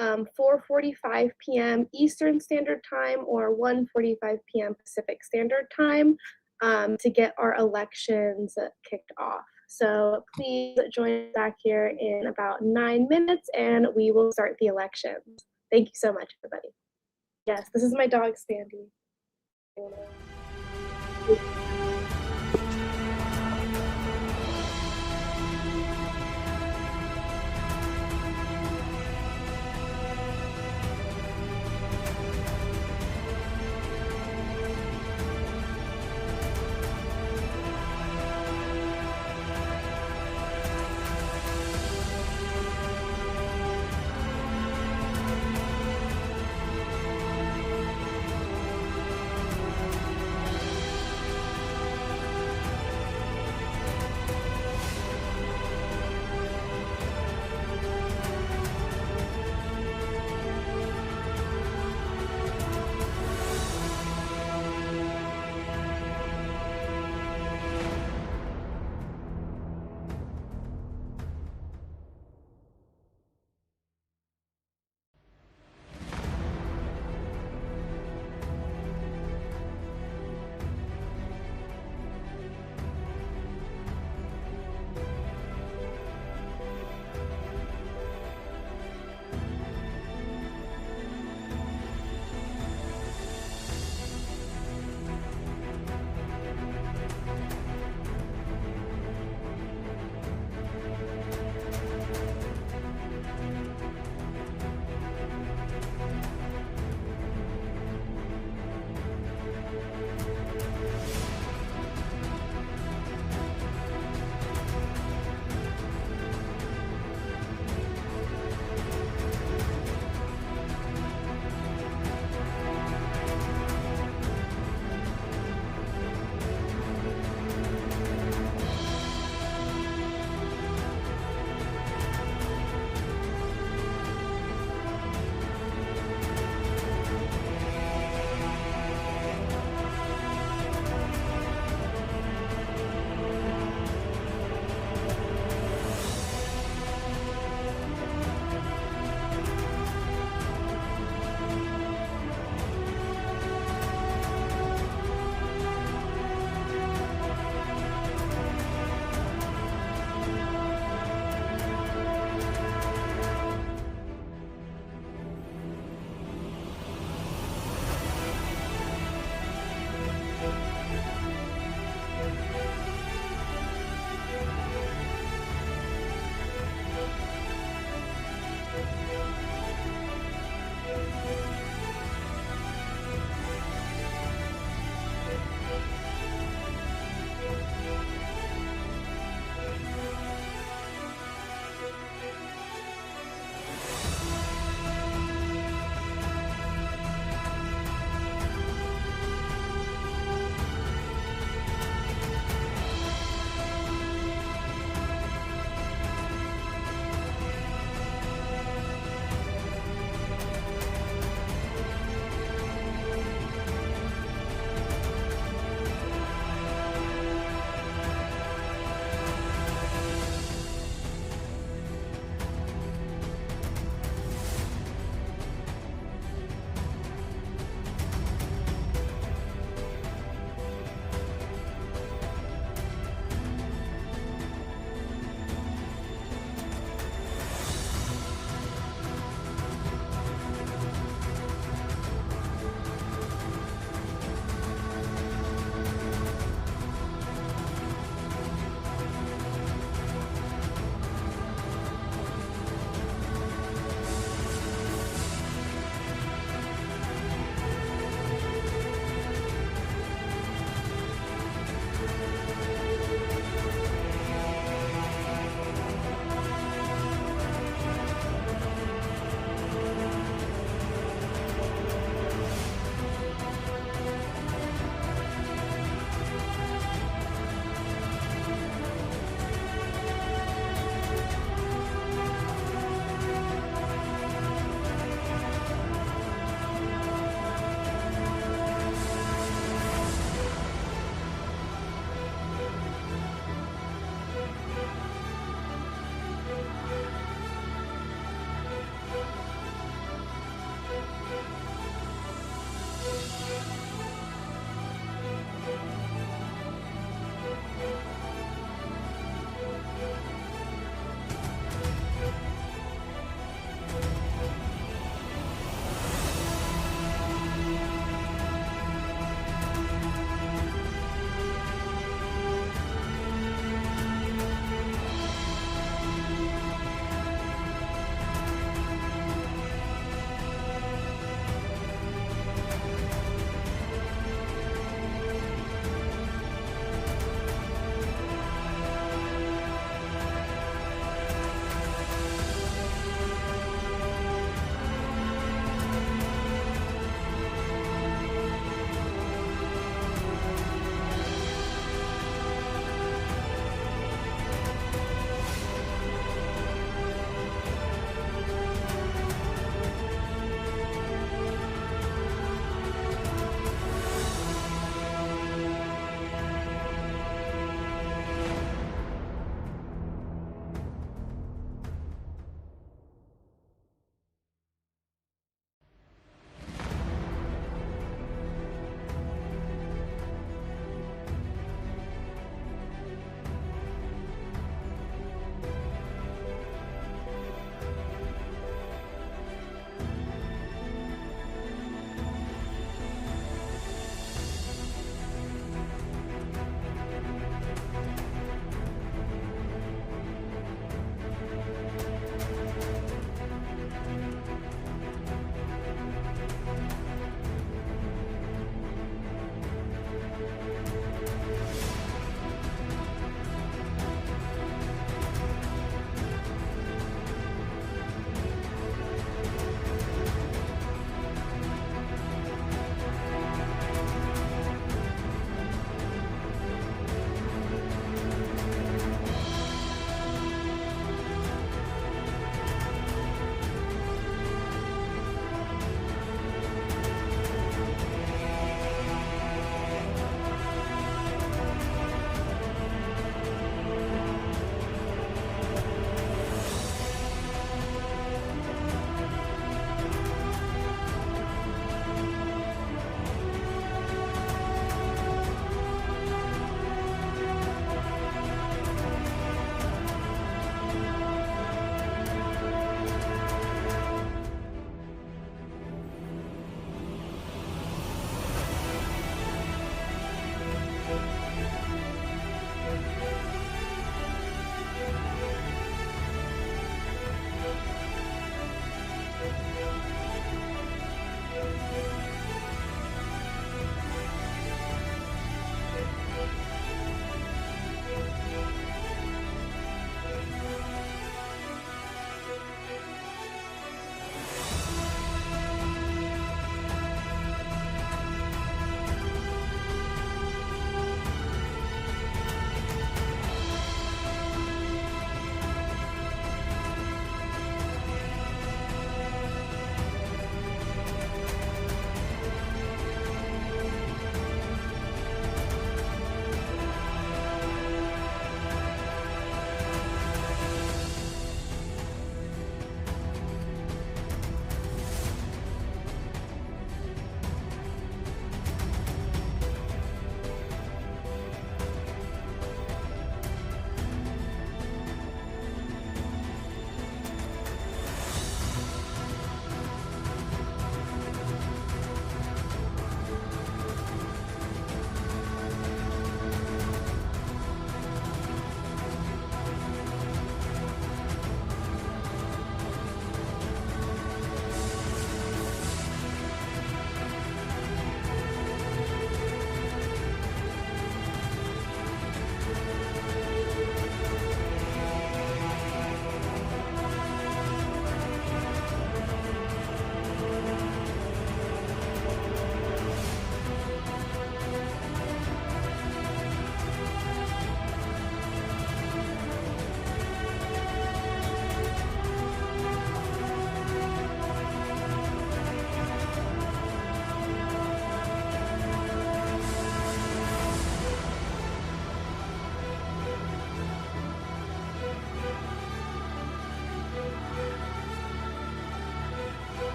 4:45 p.m. Eastern Standard Time or 1:45 p.m. Pacific Standard Time to get our elections kicked off. So please join us back here in about 9 minutes and we will start the elections. Thank you so much, everybody. Yes, this is my dog, Sandy.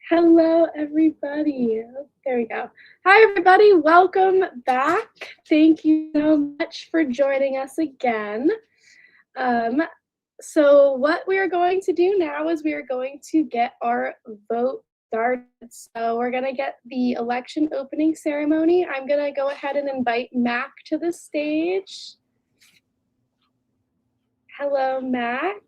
Hello, everybody. There we go. Hi, everybody. Welcome back. Thank you so much for joining us again. So what we are going to do now is we are going to get our vote started. So we're going to get the election opening ceremony. I'm going to go ahead and invite Mac to the stage. Hello, Mac.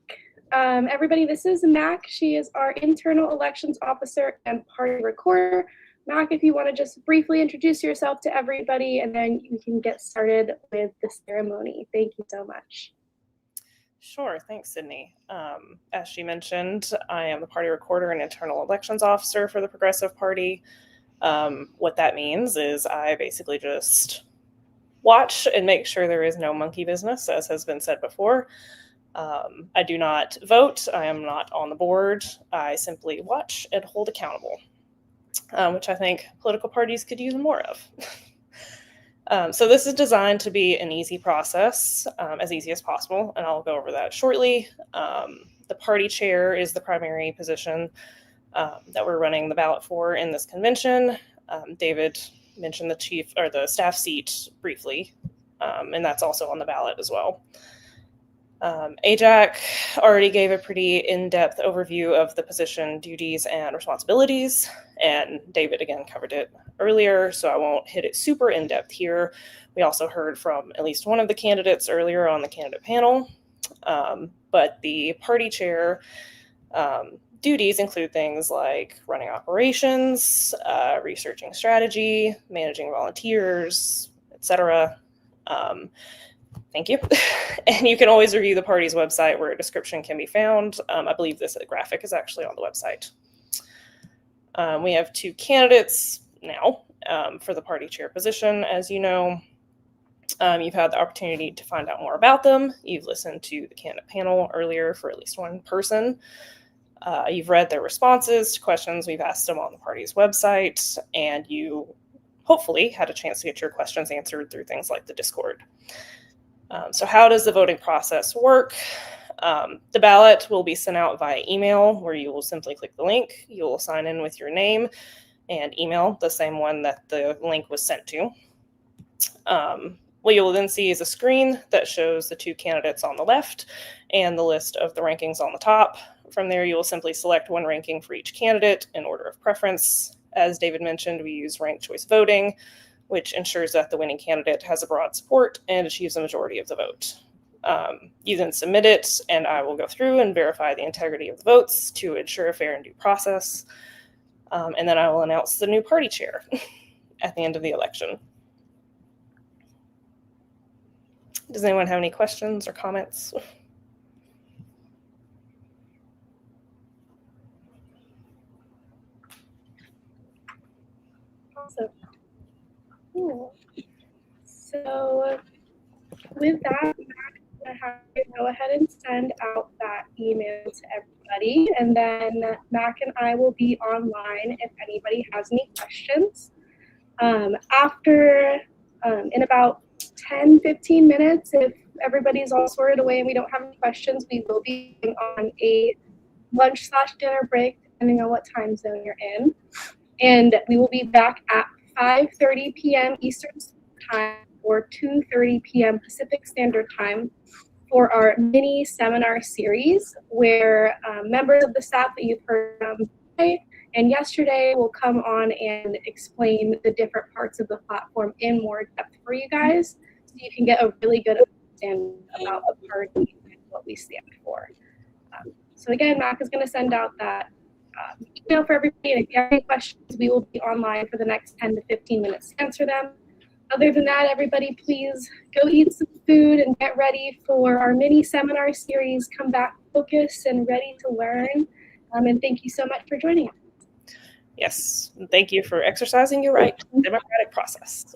Everybody, this is Mac. She is our internal elections officer and party recorder. Mac, if you want to just briefly introduce yourself to everybody, and then you can get started with the ceremony. Thank you so much. Sure. Thanks, Sydney. As she mentioned, I am the party recorder and internal elections officer for the Progressive Party. What that means is I basically just watch and make sure there is no monkey business, as has been said before. I do not vote. I am not on the board. I simply watch and hold accountable, which I think political parties could use more of. So this is designed to be an easy process, as easy as possible, and I'll go over that shortly. The party chair is the primary position that we're running the ballot for in this convention. David mentioned the staff seat briefly, and that's also on the ballot as well. AJAC already gave a pretty in-depth overview of the position, duties, and responsibilities, and David again covered it earlier, so I won't hit it super in-depth here. We also heard from at least one of the candidates earlier on the candidate panel, but the party chair duties include things like running operations, researching strategy, managing volunteers, etc. Thank you. And you can always review the party's website where a description can be found. I believe this graphic is actually on the website. We have two candidates now for the party chair position. As you know, you've had the opportunity to find out more about them. You've listened to the candidate panel earlier for at least one person. You've read their responses to questions we've asked them on the party's website, and you hopefully had a chance to get your questions answered through things like the Discord. So how does the voting process work? The ballot will be sent out via email, where you will simply click the link. You will sign in with your name and email, the same one that the link was sent to. What you will then see is a screen that shows the two candidates on the left and the list of the rankings on the top. From there, you will simply select one ranking for each candidate in order of preference. As David mentioned, we use ranked choice voting, which ensures that the winning candidate has a broad support and achieves a majority of the vote. You then submit it, and I will go through and verify the integrity of the votes to ensure a fair and due process. And then I will announce the new party chair at the end of the election. Does anyone have any questions or comments? Awesome. Cool. So with that, I'm going to have you go ahead and send out that email to everybody, and then Mac and I will be online if anybody has any questions. In about 10-15 minutes, if everybody's all sorted away and we don't have any questions, we will be on a lunch/dinner break, depending on what time zone you're in. And we will be back at 5:30 p.m. Eastern Time or 2:30 p.m. Pacific Standard Time for our mini seminar series, where members of the staff that you've heard from today and yesterday will come on and explain the different parts of the platform in more depth for you guys, so you can get a really good understanding about the party and what we stand for. So again, Mac is going to send out that email for everybody, and if you have any questions, we will be online for the next 10 to 15 minutes to answer them. Other than that, everybody, please go eat some food and get ready for our mini seminar series. Come back focused and ready to learn. And thank you so much for joining us. Yes, thank you for exercising your right to the democratic process.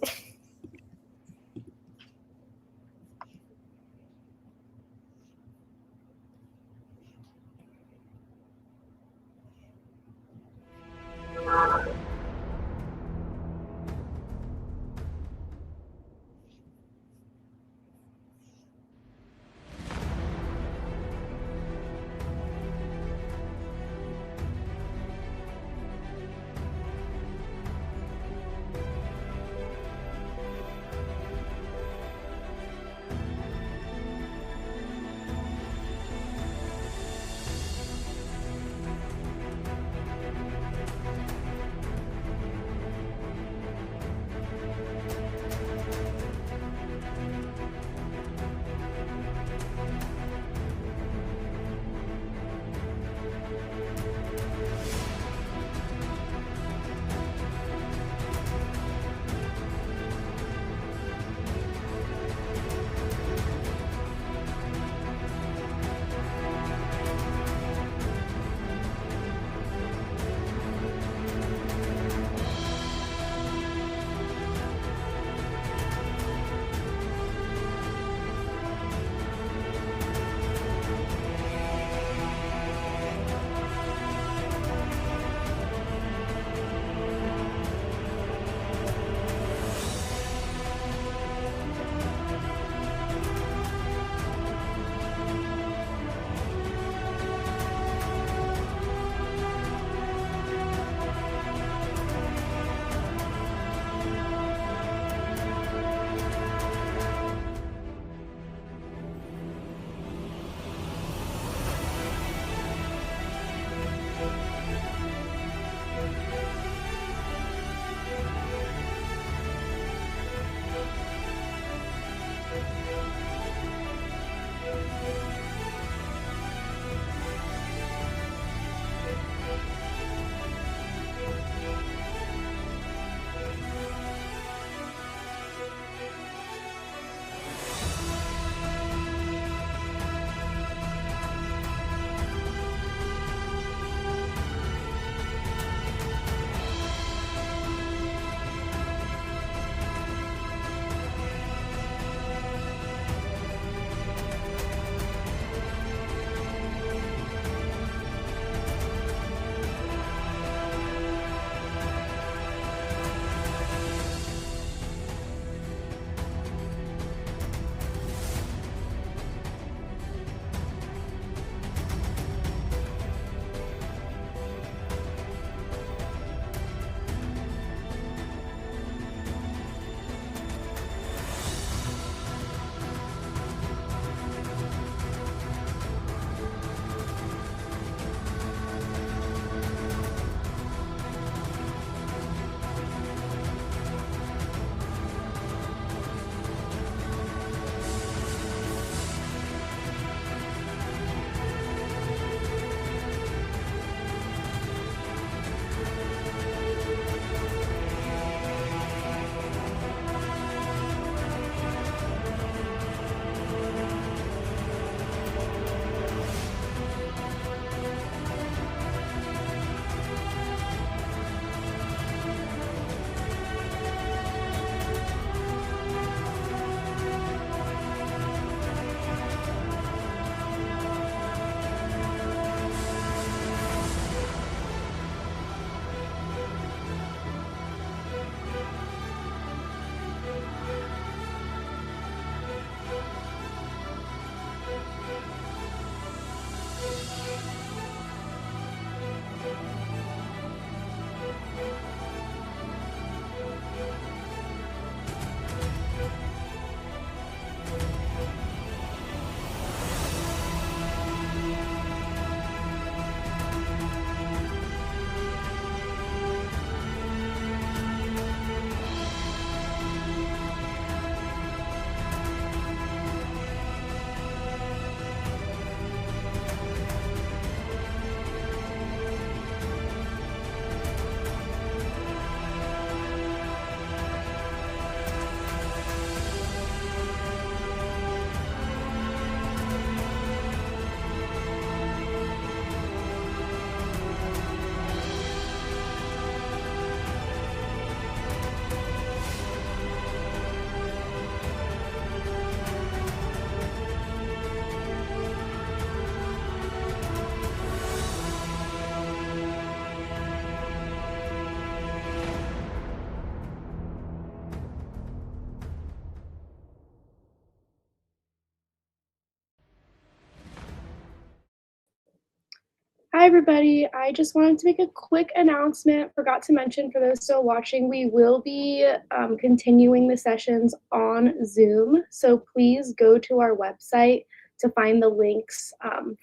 Hi, everybody. I just wanted to make a quick announcement. Forgot to mention for those still watching, we will be continuing the sessions on Zoom. So please go to our website to find the links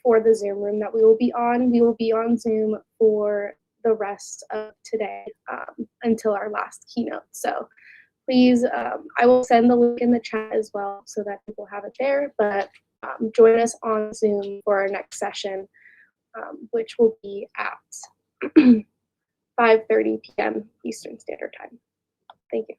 for the Zoom room that we will be on. We will be on Zoom for the rest of today until our last keynote. So please, I will send the link in the chat as well so that people have it there. But join us on Zoom for our next session. Which will be at 5:30 p.m. Eastern Standard Time. Thank you.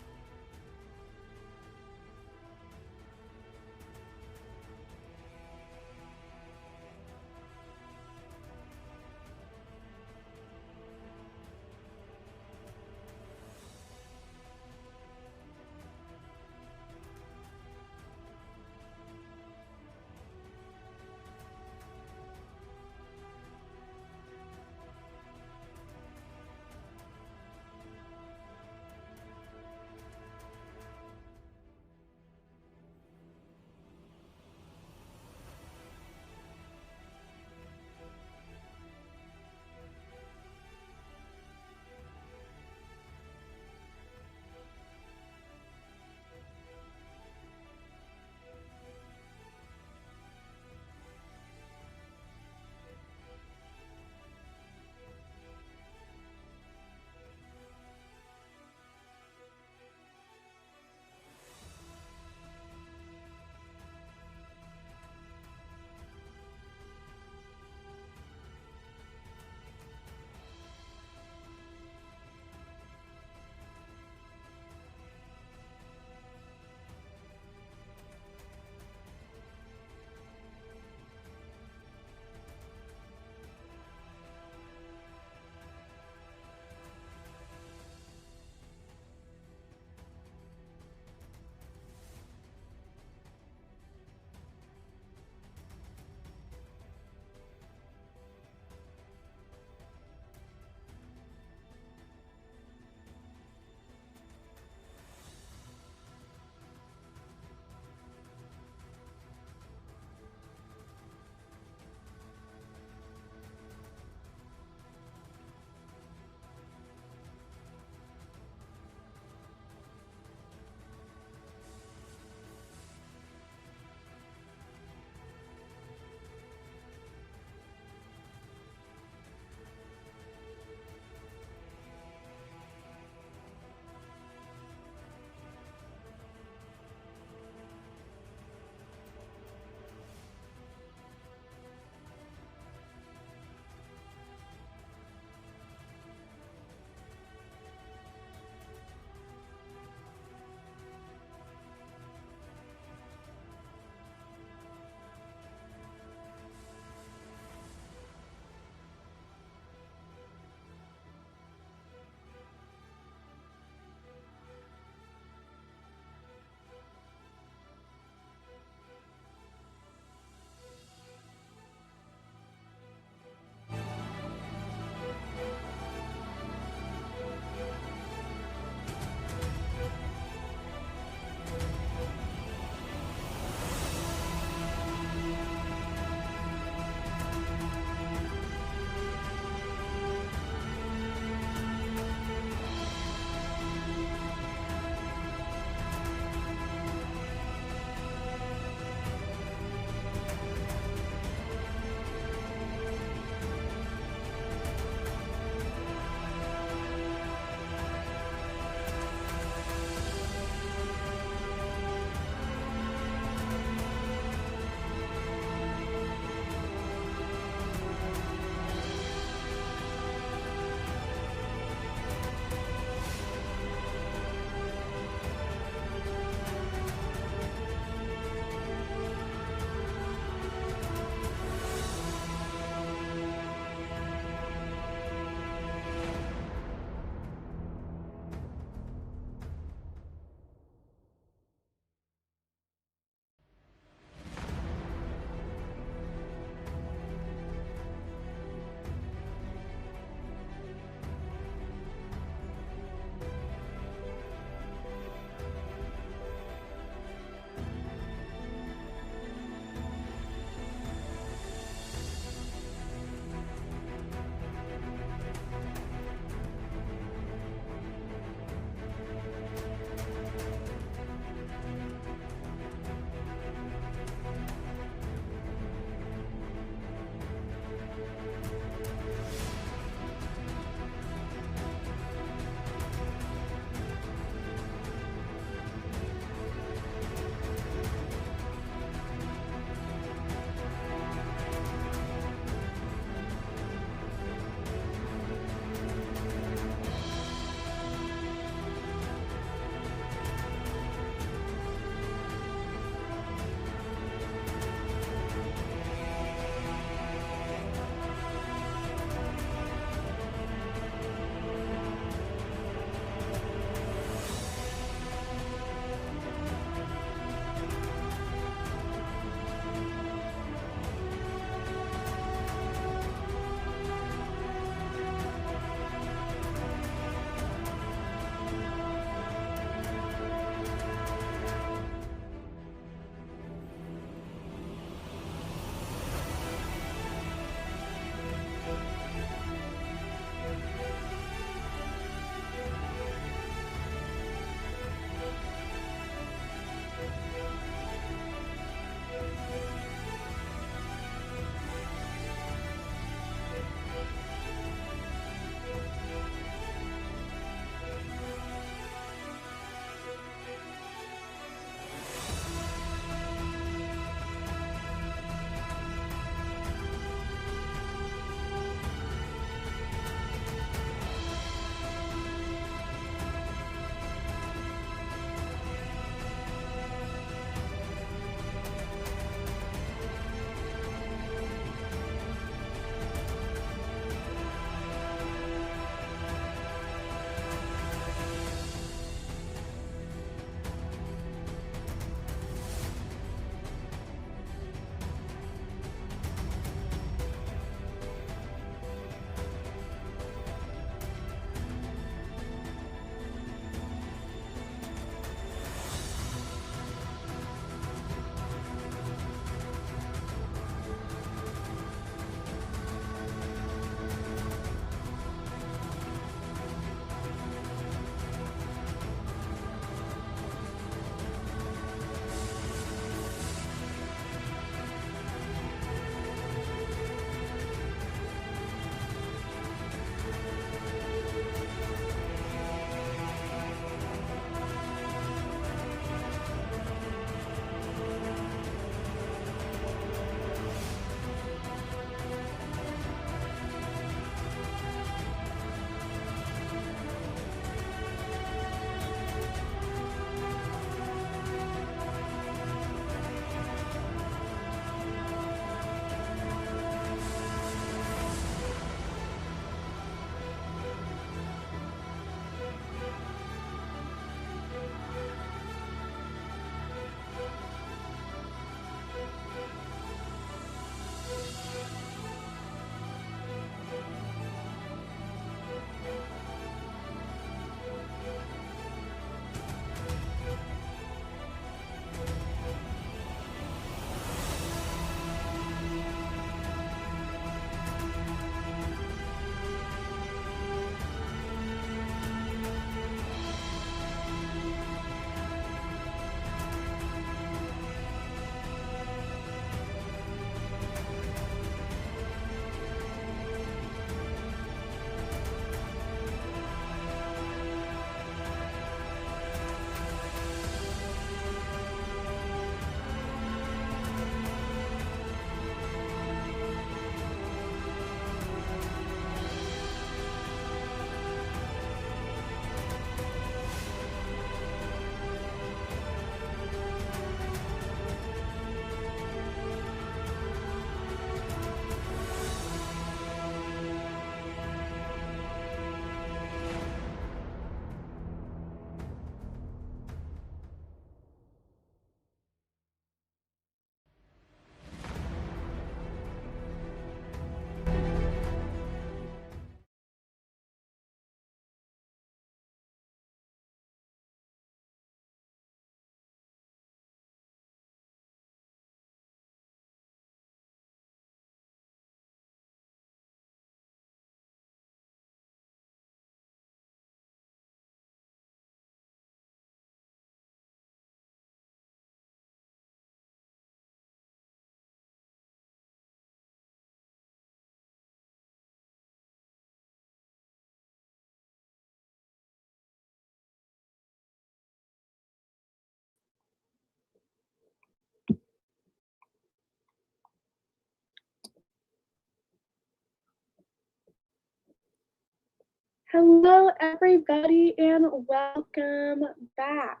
Hello, everybody, and welcome back.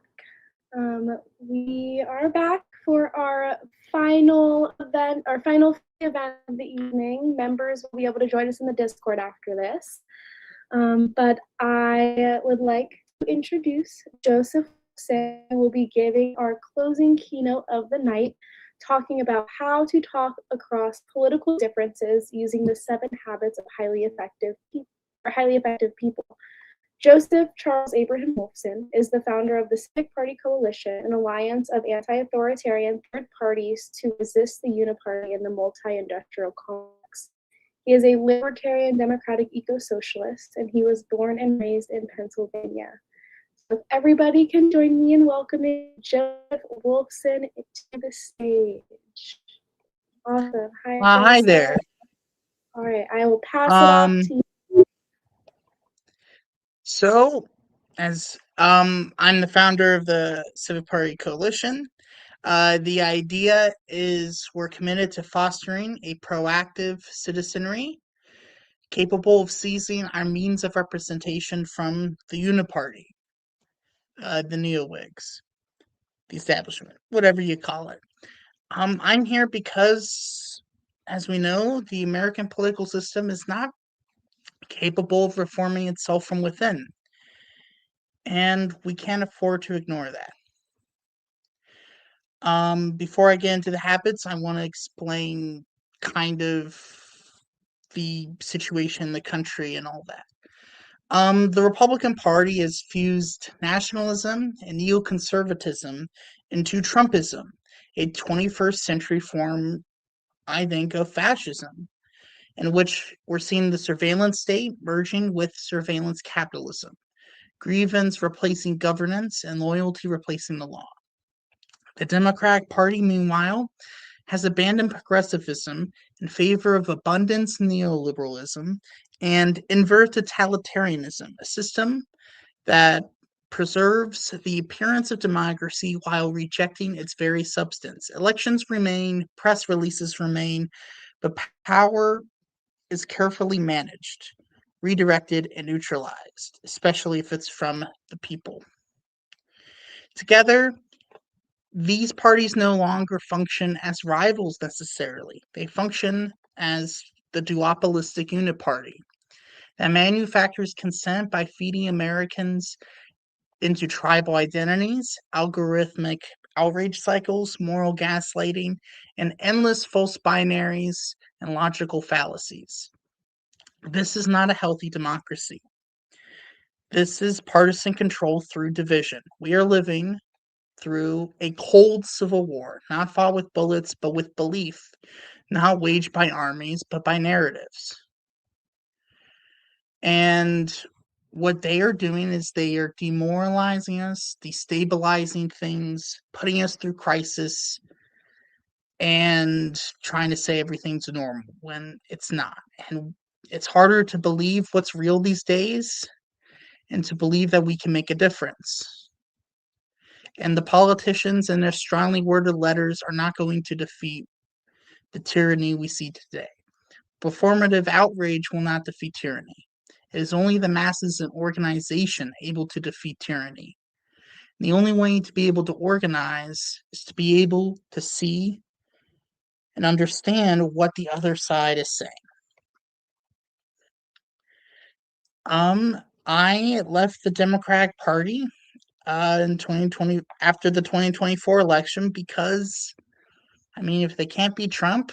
We are back for our final event of the evening. Members will be able to join us in the Discord after this. But I would like to introduce Joseph Wilson, who will be giving our closing keynote of the night, talking about how to talk across political differences using the 7 habits of highly effective people. Joseph Charles Abraham Wolfson is the founder of the Civic Party Coalition, an alliance of anti-authoritarian third parties to resist the uniparty and the multi-industrial complex. He is a libertarian democratic eco-socialist, and he was born and raised in Pennsylvania. So if everybody can join me in welcoming Joseph Wolfson to the stage. Awesome. Hi Joseph. there. All right, I will pass it off to you. So, as I'm the founder of the Civic Party Coalition. The idea is we're committed to fostering a proactive citizenry capable of seizing our means of representation from the uniparty, the neowigs, the establishment, whatever you call it. I'm here because, as we know, the American political system is not capable of reforming itself from within. And we can't afford to ignore that. Before I get into the habits, I want to explain kind of the situation in the country and all that. The Republican Party has fused nationalism and neoconservatism into Trumpism, a 21st century form, I think, of fascism, in which we're seeing the surveillance state merging with surveillance capitalism, grievance replacing governance, and loyalty replacing the law. The Democratic Party, meanwhile, has abandoned progressivism in favor of abundance neoliberalism and invert totalitarianism, a system that preserves the appearance of democracy while rejecting its very substance. Elections remain, press releases remain, but power is carefully managed, redirected, and neutralized, especially if it's from the people. Together, these parties no longer function as rivals necessarily. They function as the duopolistic uniparty that manufactures consent by feeding Americans into tribal identities, algorithmic outrage cycles, moral gaslighting, and endless false binaries and logical fallacies. This is not a healthy democracy. This is partisan control through division. We are living through a cold civil war, not fought with bullets, but with belief, not waged by armies, but by narratives. And what they are doing is they are demoralizing us, destabilizing things, putting us through crisis, and trying to say everything's normal when it's not. And it's harder to believe what's real these days and to believe that we can make a difference. And the politicians and their strongly worded letters are not going to defeat the tyranny we see today. Performative outrage will not defeat tyranny. It is only the masses and organization able to defeat tyranny. And the only way to be able to organize is to be able to see and understand what the other side is saying. I left the Democratic Party in 2020 after the 2024 election because, I mean, if they can't beat Trump,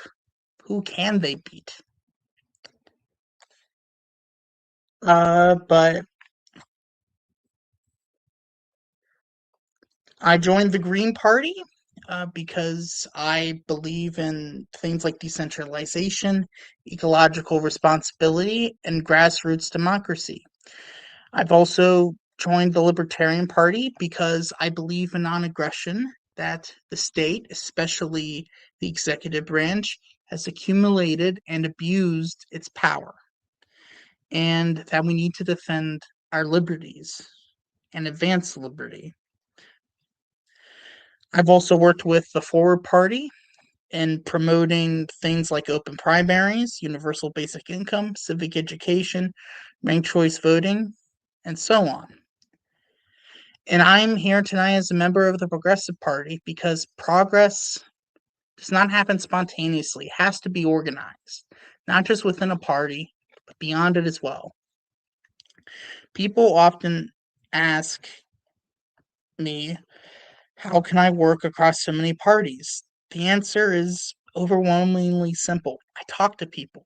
who can they beat? But I joined the Green Party because I believe in things like decentralization, ecological responsibility, and grassroots democracy. I've also joined the Libertarian Party because I believe in non-aggression, that the state, especially the executive branch, has accumulated and abused its power, and that we need to defend our liberties and advance liberty. I've also worked with the Forward Party in promoting things like open primaries, universal basic income, civic education, ranked choice voting, and so on. And I'm here tonight as a member of the Progressive Party because progress does not happen spontaneously. It has to be organized, not just within a party, but beyond it as well. People often ask me, how can I work across so many parties? The answer is overwhelmingly simple. I talk to people.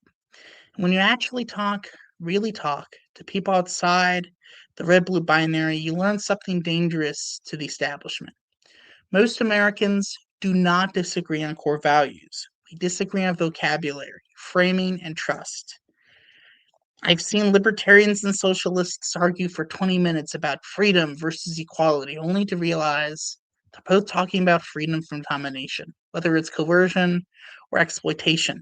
When you actually talk, really talk, to people outside the red-blue binary, you learn something dangerous to the establishment. Most Americans do not disagree on core values. We disagree on vocabulary, framing, and trust. I've seen libertarians and socialists argue for 20 minutes about freedom versus equality, only to realize they're both talking about freedom from domination, whether it's coercion or exploitation.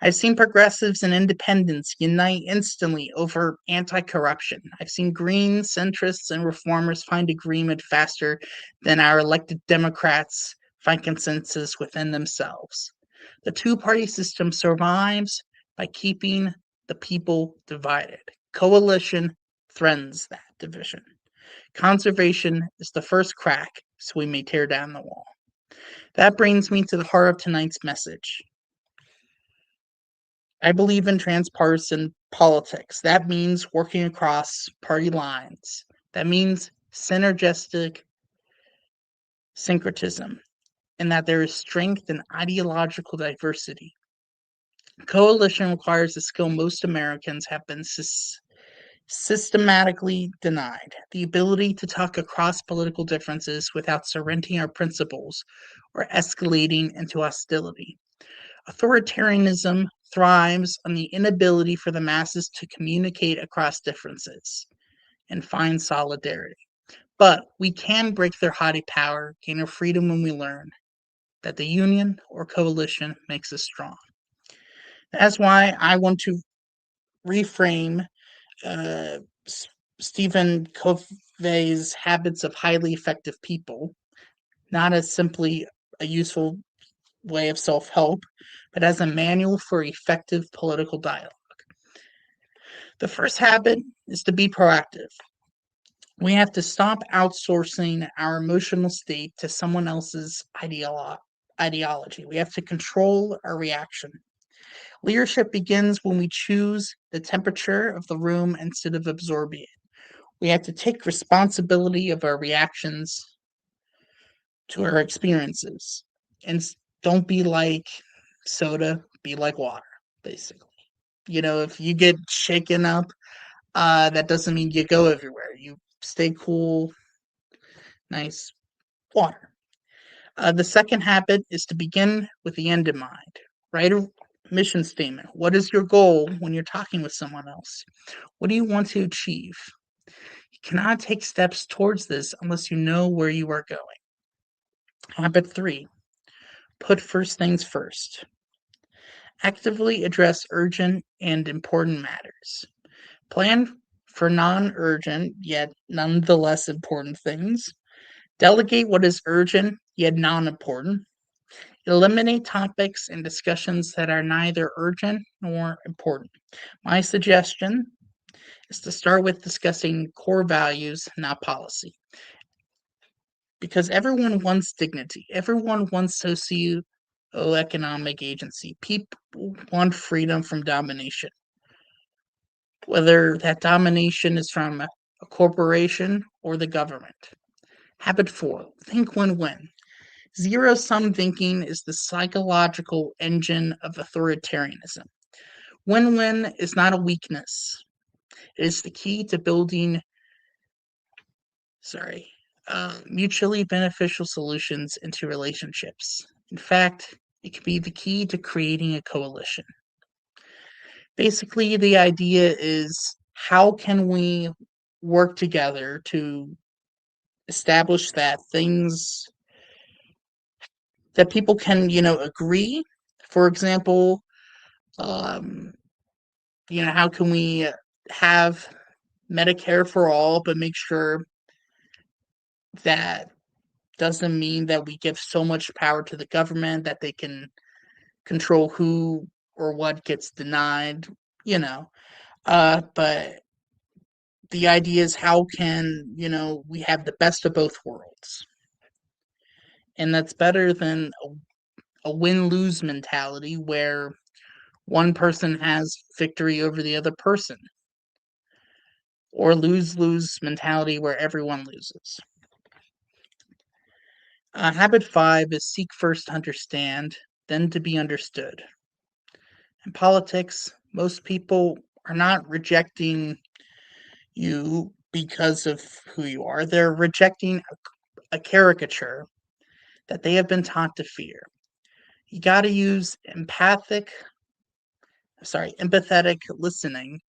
I've seen progressives and independents unite instantly over anti-corruption. I've seen Greens, centrists, and reformers find agreement faster than our elected Democrats find consensus within themselves. The two-party system survives by keeping the people divided. Coalition threatens that division. Conservation is the first crack, so we may tear down the wall. That brings me to the heart of tonight's message. I believe in transpartisan politics. That means working across party lines. That means synergistic syncretism, and that there is strength in ideological diversity. Coalition requires a skill most Americans have been systematically denied: the ability to talk across political differences without surrendering our principles or escalating into hostility. Authoritarianism thrives on the inability for the masses to communicate across differences and find solidarity. But we can break their haughty power, gain our freedom when we learn that the union or coalition makes us strong. That's why I want to reframe Stephen Covey's Habits of Highly Effective People, not as simply a useful way of self-help, but as a manual for effective political dialogue. The first habit is to be proactive. We have to stop outsourcing our emotional state to someone else's ideology. We have to control our reaction. Leadership begins when we choose the temperature of the room instead of absorbing it. We have to take responsibility of our reactions to our experiences. And don't be like soda, be like water, basically. You know, if you get shaken up, that doesn't mean you go everywhere. You stay cool, nice water. The second habit is to begin with the end in mind. Write a mission statement. What is your goal when you're talking with someone else? What do you want to achieve? You cannot take steps towards this unless you know where you are going. Habit 3, put first things first. Actively address urgent and important matters. Plan for non-urgent yet nonetheless important things. Delegate what is urgent yet non-important. Eliminate topics and discussions that are neither urgent nor important. My suggestion is to start with discussing core values, not policy. Because everyone wants dignity. Everyone wants socioeconomic agency. People want freedom from domination. Whether that domination is from a corporation or the government. Habit 4, think win-win. Zero-sum thinking is the psychological engine of authoritarianism. Win-win is not a weakness. It is the key to building mutually beneficial solutions into relationships. In fact, it can be the key to creating a coalition. Basically, the idea is, how can we work together to establish that things that people can, agree? For example, how can we have Medicare for all, but make sure that doesn't mean that we give so much power to the government that they can control who or what gets denied, But the idea is, how can, we have the best of both worlds? And that's better than a win-lose mentality where one person has victory over the other person, or lose-lose mentality where everyone loses. Habit 5 is seek first to understand, then to be understood. In politics, most people are not rejecting you because of who you are. They're rejecting a caricature that they have been taught to fear. You got to use empathetic listening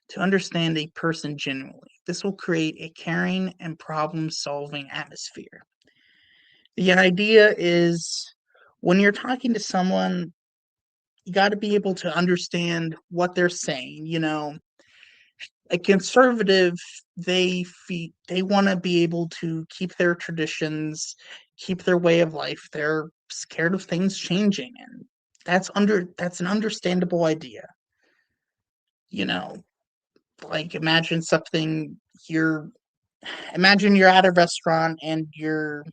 to understand a person genuinely. This will create a caring and problem-solving atmosphere. The idea is, when you're talking to someone, you got to be able to understand what they're saying. A conservative, they want to be able to keep their traditions, keep their way of life. They're scared of things changing, and that's an understandable idea. Like, imagine you're at a restaurant and you're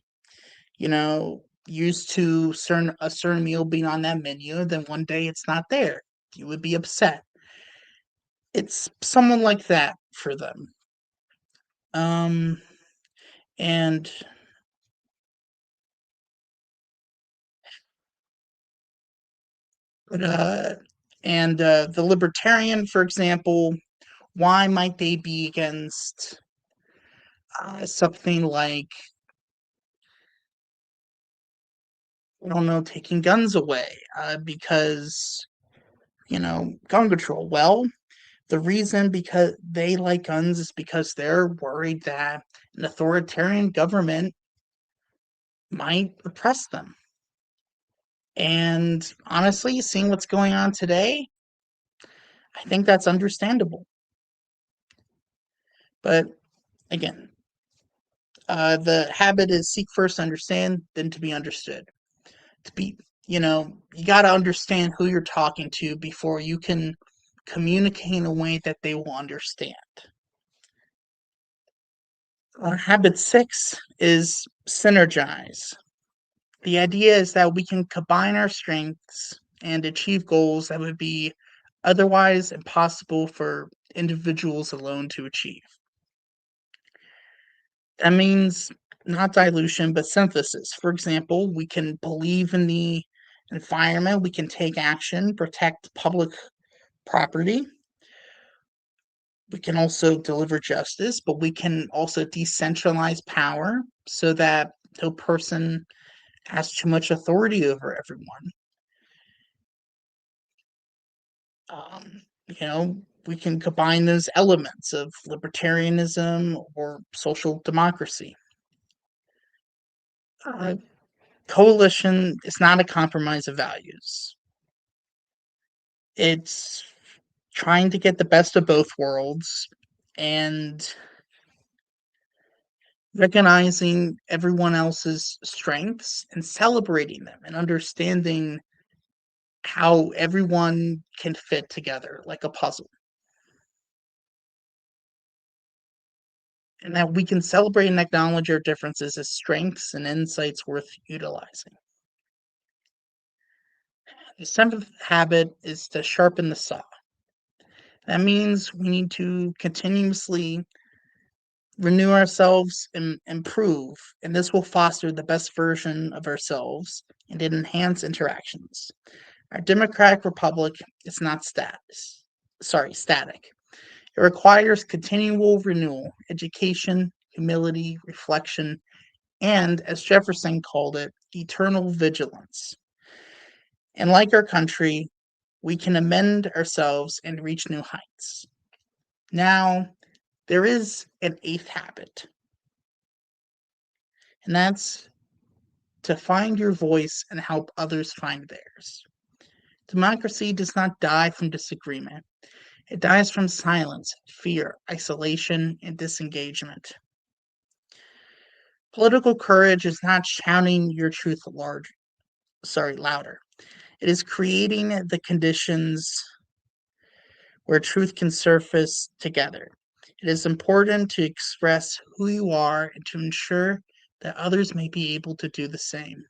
used to a certain meal being on that menu, then one day it's not there. You would be upset. It's someone like that for them. And the libertarian, for example, why might they be against something like, I don't know, taking guns away? Because, gun control. Well, the reason because they like guns is because they're worried that an authoritarian government might oppress them. And honestly, seeing what's going on today, I think that's understandable. But again, the habit is seek first, understand, then to be understood. You got to understand who you're talking to before you can communicate in a way that they will understand. Habit 6 is synergize. The idea is that we can combine our strengths and achieve goals that would be otherwise impossible for individuals alone to achieve. That means not dilution, but synthesis. For example, we can believe in the environment, we can take action, protect public property. We can also deliver justice, but we can also decentralize power so that no person has too much authority over everyone. We can combine those elements of libertarianism or social democracy. Coalition is not a compromise of values. It's trying to get the best of both worlds and recognizing everyone else's strengths and celebrating them and understanding how everyone can fit together like a puzzle. And that we can celebrate and acknowledge our differences as strengths and insights worth utilizing. The 7th habit is to sharpen the saw. That means we need to continuously renew ourselves and improve, and this will foster the best version of ourselves and enhance interactions. Our democratic republic is not static. It requires continual renewal, education, humility, reflection, and, as Jefferson called it, eternal vigilance. And like our country, we can amend ourselves and reach new heights. Now, there is an 8th habit, and that's to find your voice and help others find theirs. Democracy does not die from disagreement. It dies from silence, fear, isolation, and disengagement. Political courage is not shouting your truth louder. It is creating the conditions where truth can surface together. It is important to express who you are and to ensure that others may be able to do the same.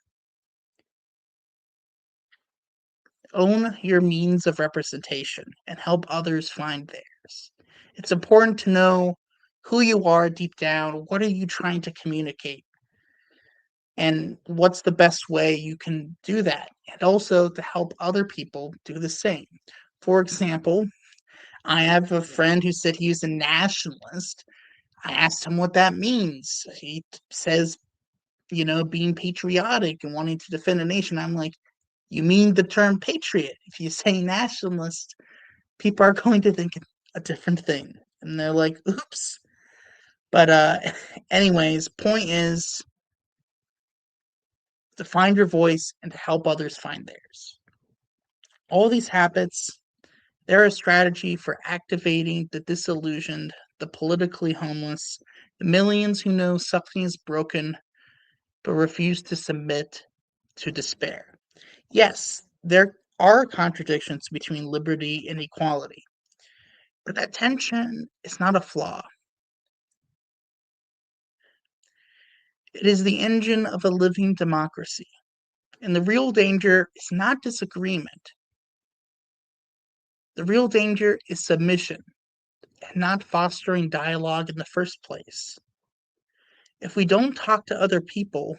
Own your means of representation and help others find theirs. It's important to know who you are deep down. What are you trying to communicate? And what's the best way you can do that? And also to help other people do the same. For example, I have a friend who said he was a nationalist. I asked him what that means. He says, being patriotic and wanting to defend a nation. I'm like, you mean the term patriot? If you say nationalist, people are going to think a different thing. And they're like, oops. But anyways, point is to find your voice and to help others find theirs. All these habits, they're a strategy for activating the disillusioned, the politically homeless, the millions who know something is broken but refuse to submit to despair. Yes, there are contradictions between liberty and equality, but that tension is not a flaw. It is the engine of a living democracy, and the real danger is not disagreement. The real danger is submission and not fostering dialogue in the first place. If we don't talk to other people,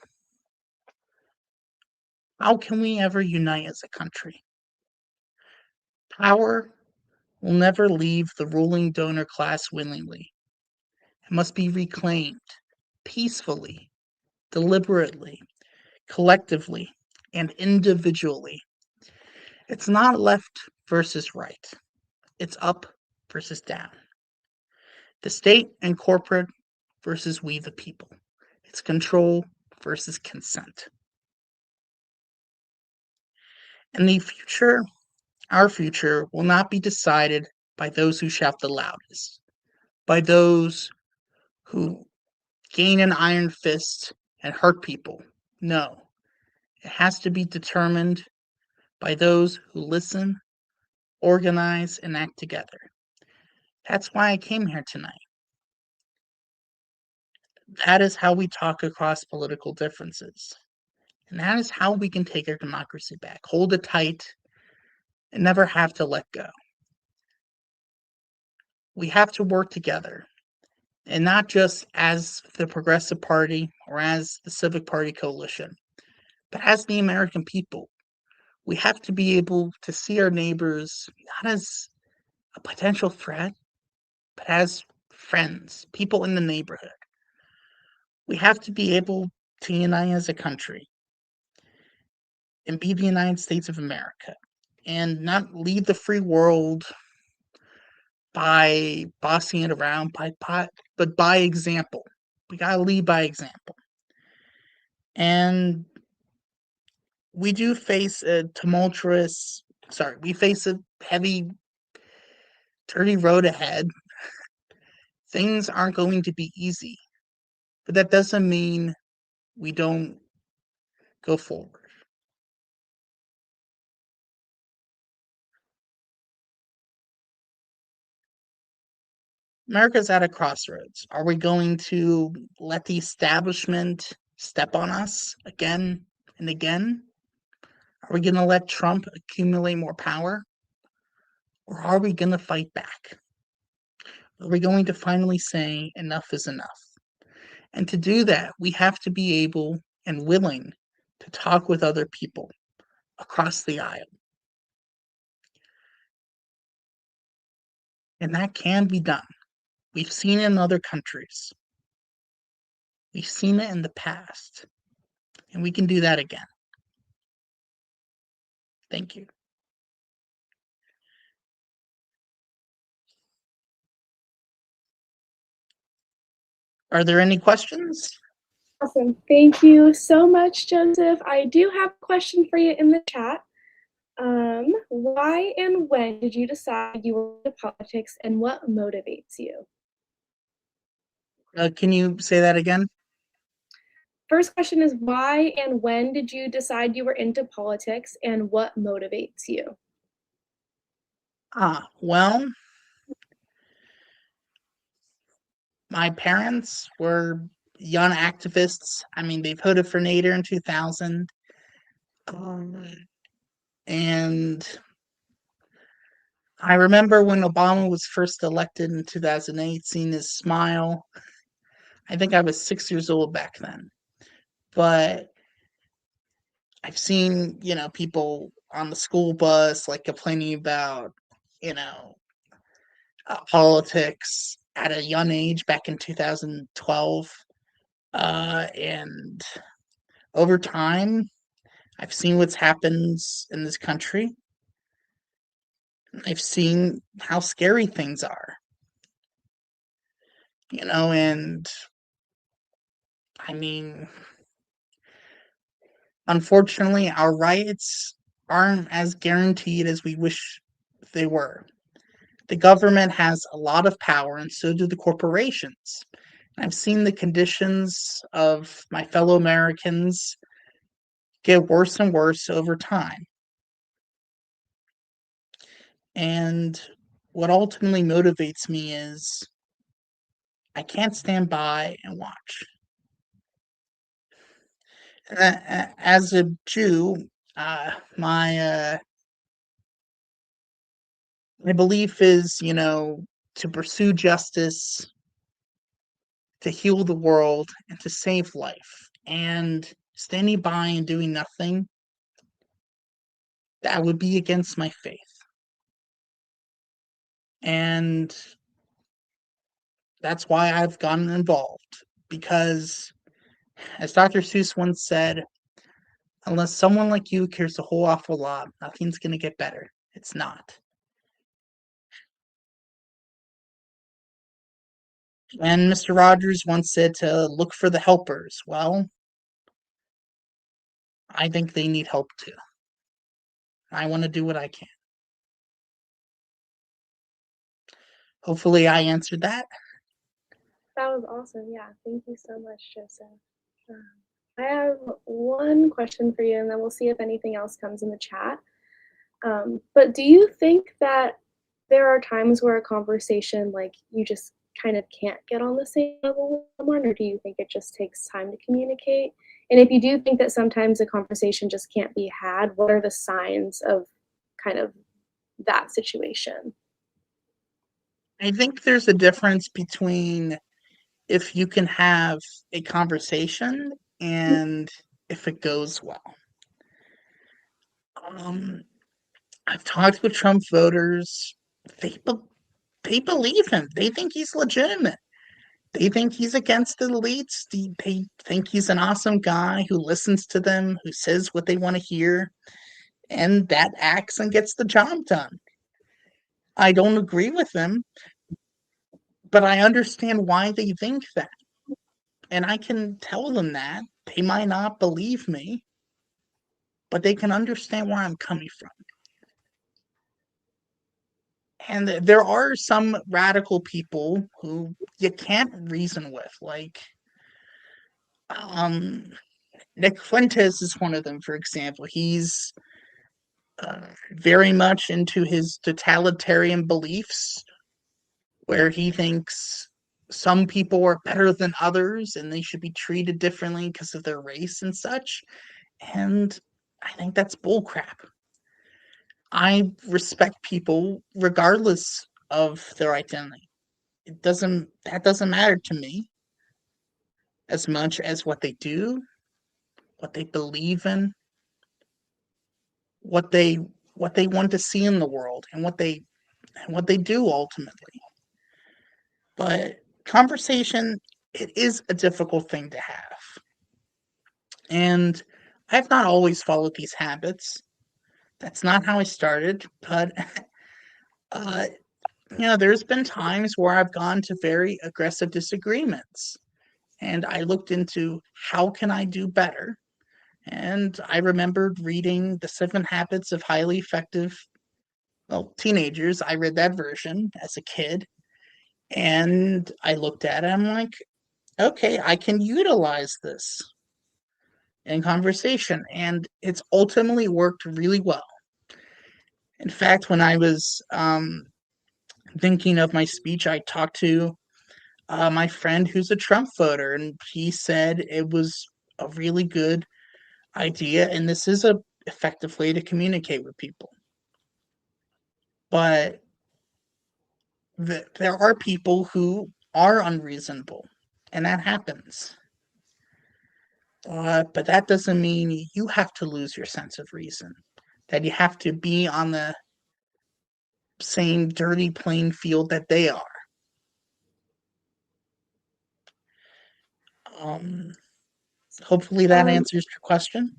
how can we ever unite as a country? Power will never leave the ruling donor class willingly. It must be reclaimed peacefully, deliberately, collectively, and individually. It's not left versus right. It's up versus down. The state and corporate versus we the people. It's control versus consent. And the future, our future, will not be decided by those who shout the loudest, by those who gain an iron fist and hurt people. No, it has to be determined by those who listen, organize, and act together. That's why I came here tonight. That is how we talk across political differences. And that is how we can take our democracy back. Hold it tight and never have to let go. We have to work together, and not just as the Progressive Party or as the Civic Party coalition, but as the American people. We have to be able to see our neighbors not as a potential threat, but as friends, people in the neighborhood. We have to be able to unite as a country and be the United States of America and not lead the free world by bossing it around, but by example. We got to lead by example. And we do face a we face a heavy, dirty road ahead. Things aren't going to be easy, but that doesn't mean we don't go forward. America's at a crossroads. Are we going to let the establishment step on us again and again? Are we going to let Trump accumulate more power? Or are we going to fight back? Are we going to finally say enough is enough? And to do that, we have to be able and willing to talk with other people across the aisle. And that can be done. We've seen it in other countries. We've seen it in the past. And we can do that again. Thank you. Are there any questions? Awesome. Thank you so much, Joseph. I do have a question for you in the chat. Why and when did you decide you were into politics, and what motivates you? Can you say that again? First question is why and when did you decide you were into politics, and what motivates you? Well, my parents were young activists. I mean, they voted for Nader in 2000. And I remember when Obama was first elected in 2008, seeing his smile. I think I was 6 years old back then. But I've seen, people on the school bus like complaining about, politics at a young age back in 2012. And over time, I've seen what's happened in this country. I've seen how scary things are. And I mean, unfortunately, our rights aren't as guaranteed as we wish they were. The government has a lot of power, and so do the corporations. I've seen the conditions of my fellow Americans get worse and worse over time. And what ultimately motivates me is I can't stand by and watch. As a Jew, my belief is, to pursue justice, to heal the world, and to save life. And standing by and doing nothing, that would be against my faith. And that's why I've gotten involved. Because, as Dr. Seuss once said, unless someone like you cares a whole awful lot, nothing's going to get better. It's not. And Mr. Rogers once said to look for the helpers. Well, I think they need help too. I want to do what I can. Hopefully I answered that. That was awesome. Yeah, thank you so much, Joseph. I have one question for you, and then we'll see if anything else comes in the chat. But do you think that there are times where a conversation, like, you just kind of can't get on the same level with someone, or do you think it just takes time to communicate? And if you do think that sometimes a conversation just can't be had, what are the signs of kind of that situation? I think there's a difference between if you can have a conversation and if it goes well. I've talked with Trump voters. They believe him. They think he's legitimate. They think he's against the elites. They think he's an awesome guy who listens to them, who says what they want to hear, and that acts and gets the job done. I don't agree with them, but I understand why they think that. And I can tell them that. They might not believe me, but they can understand where I'm coming from. And there are some radical people who you can't reason with, like Nick Fuentes is one of them, for example. He's very much into his totalitarian beliefs, where he thinks some people are better than others and they should be treated differently because of their race and such. And I think that's bullcrap. I respect people regardless of their identity. That doesn't matter to me as much as what they do, what they believe in, what they want to see in the world, and what they do ultimately. But conversation, it is a difficult thing to have. And I've not always followed these habits. That's not how I started, but there's been times where I've gone to very aggressive disagreements, and I looked into how can I do better. And I remembered reading The 7 Habits of Highly Effective Teenagers. I read that version as a kid, and I looked at it, I'm like, okay, I can utilize this in conversation, and it's ultimately worked really well. In fact, when I was thinking of my speech, I talked to my friend who's a Trump voter, and he said it was a really good idea, and this is a effective way to communicate with people. But there are people who are unreasonable, and that happens. But that doesn't mean you have to lose your sense of reason, that you have to be on the same dirty playing field that they are. Hopefully that answers your question.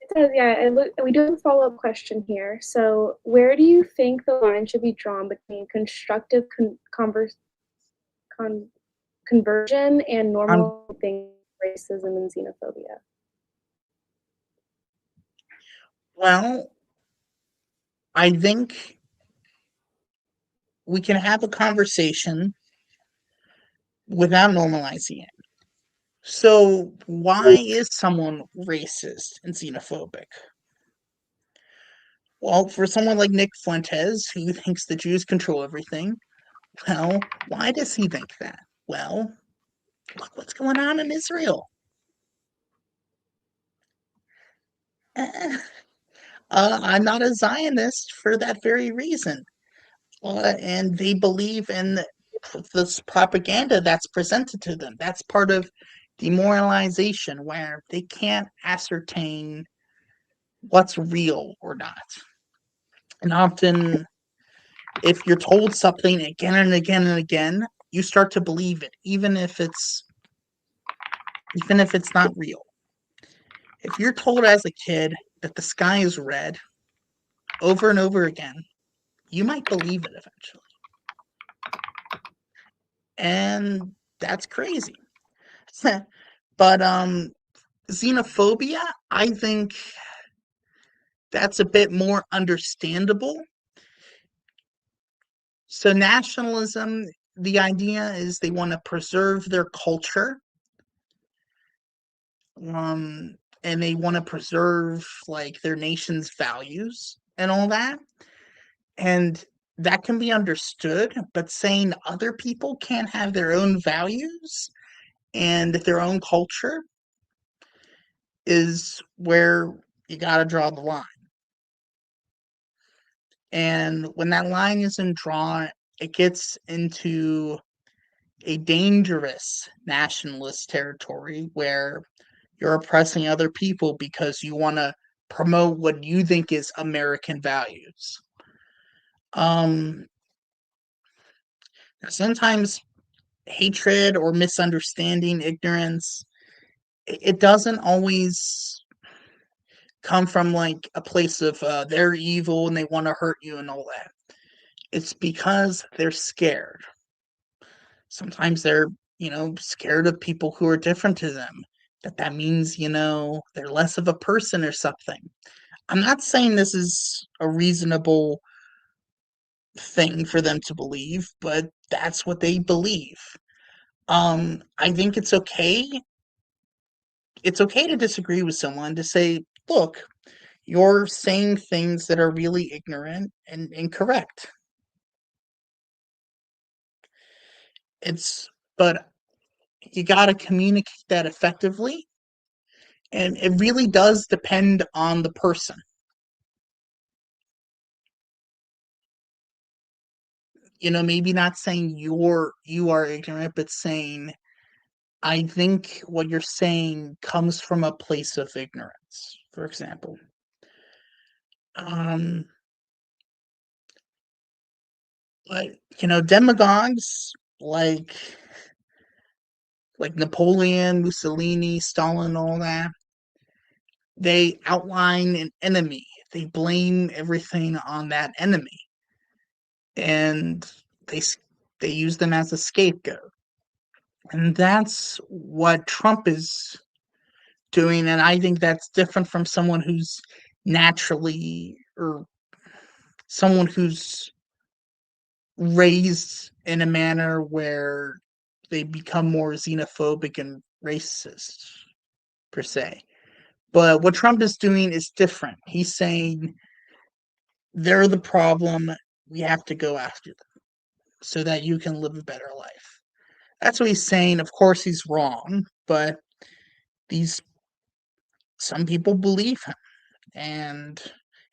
It does, yeah. And we do have a follow-up question here. So, where do you think the line should be drawn between constructive conversion and normalizing racism and xenophobia? Well, I think we can have a conversation without normalizing it. So why is someone racist and xenophobic? Well, for someone like Nick Fuentes, who thinks the Jews control everything, well, why does he think that? Well, look what's going on in Israel. I'm not a Zionist for that very reason. And they believe in this propaganda that's presented to them. That's part of demoralization, where they can't ascertain what's real or not. And often, if you're told something again and again and again, you start to believe it, even if it's not real. If you're told as a kid that the sky is red over and over again, you might believe it eventually. And that's crazy. But xenophobia, I think that's a bit more understandable. So nationalism, the idea is they want to preserve their culture. And they want to preserve like their nation's values and all that. And that can be understood, but saying other people can't have their own values and their own culture is where you got to draw the line. And when that line isn't drawn, it gets into a dangerous nationalist territory where you're oppressing other people because you want to promote what you think is American values. Sometimes hatred or misunderstanding, ignorance, it doesn't always come from like a place of they're evil and they want to hurt you and all that. It's because they're scared. Sometimes they're, scared of people who are different to them. That means, they're less of a person or something. I'm not saying this is a reasonable thing for them to believe, but that's what they believe. I think it's okay. It's okay to disagree with someone, to say, look, you're saying things that are really ignorant and incorrect. But you got to communicate that effectively. And it really does depend on the person. Maybe not saying you are ignorant, but saying, I think what you're saying comes from a place of ignorance, for example. But, demagogues like Napoleon, Mussolini, Stalin, all that, they outline an enemy. They blame everything on that enemy. And they use them as a scapegoat. And that's what Trump is doing. And I think that's different from someone who's naturally, or someone who's raised in a manner where they become more xenophobic and racist, per se. But what Trump is doing is different. He's saying they're the problem. We have to go after them so that you can live a better life. That's what he's saying. Of course, he's wrong, but some people believe him. And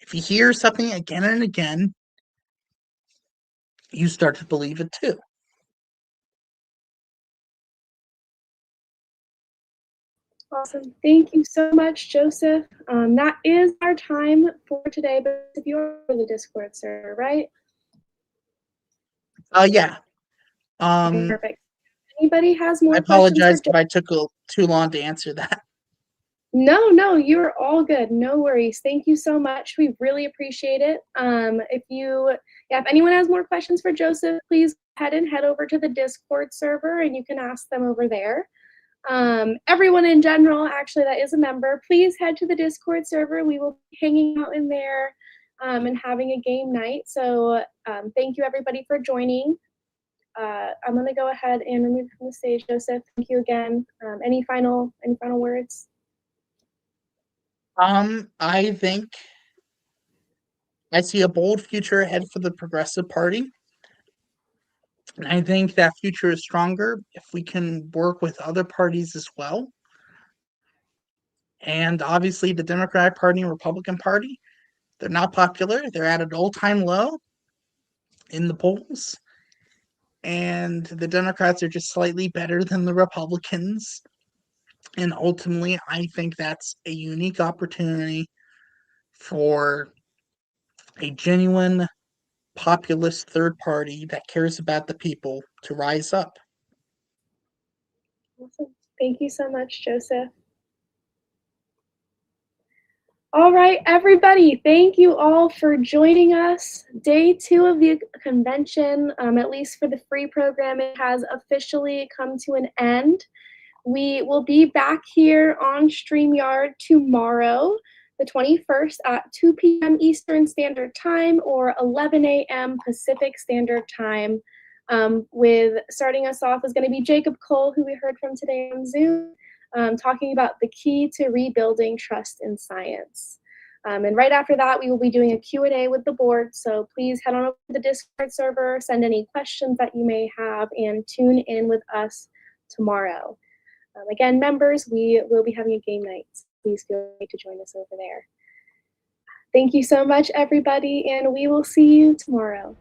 if you hear something again and again, you start to believe it too. Awesome. Thank you so much, Joseph. That is our time for today, but if you're on the Discord server, right? Yeah. Okay, perfect. Anybody has more I questions apologize for if I took too long to answer that. No, you're all good. No worries. Thank you so much. We really appreciate it. If anyone has more questions for Joseph, please go ahead and head over to the Discord server and you can ask them over there. Everyone in general, actually, that is a member, please head to the Discord server. We will be hanging out in there and having a game night. So thank you everybody for joining. I'm going to go ahead and remove you from the stage, Joseph. Thank you again. Any final words? I think I see a bold future ahead for the Progressive Party. And I think that future is stronger if we can work with other parties as well. And obviously the Democratic Party and Republican Party, they're not popular. They're at an all-time low in the polls. And the Democrats are just slightly better than the Republicans. And ultimately, I think that's a unique opportunity for a genuine populist third party that cares about the people to rise up. Awesome. Thank you so much, Joseph. All right, everybody, thank you all for joining us. Day 2 of the convention, at least for the free program, it has officially come to an end. We will be back here on StreamYard tomorrow, the 21st at 2 p.m. Eastern Standard Time or 11 a.m. Pacific Standard Time. With starting us off is going to be Jacob Cole, who we heard from today on Zoom, talking about the key to rebuilding trust in science. And right after that, we will be doing a Q&A with the board. So please head on over to the Discord server, send any questions that you may have, and tune in with us tomorrow. Again, members, we will be having a game night. So please feel free to join us over there. Thank you so much, everybody, and we will see you tomorrow.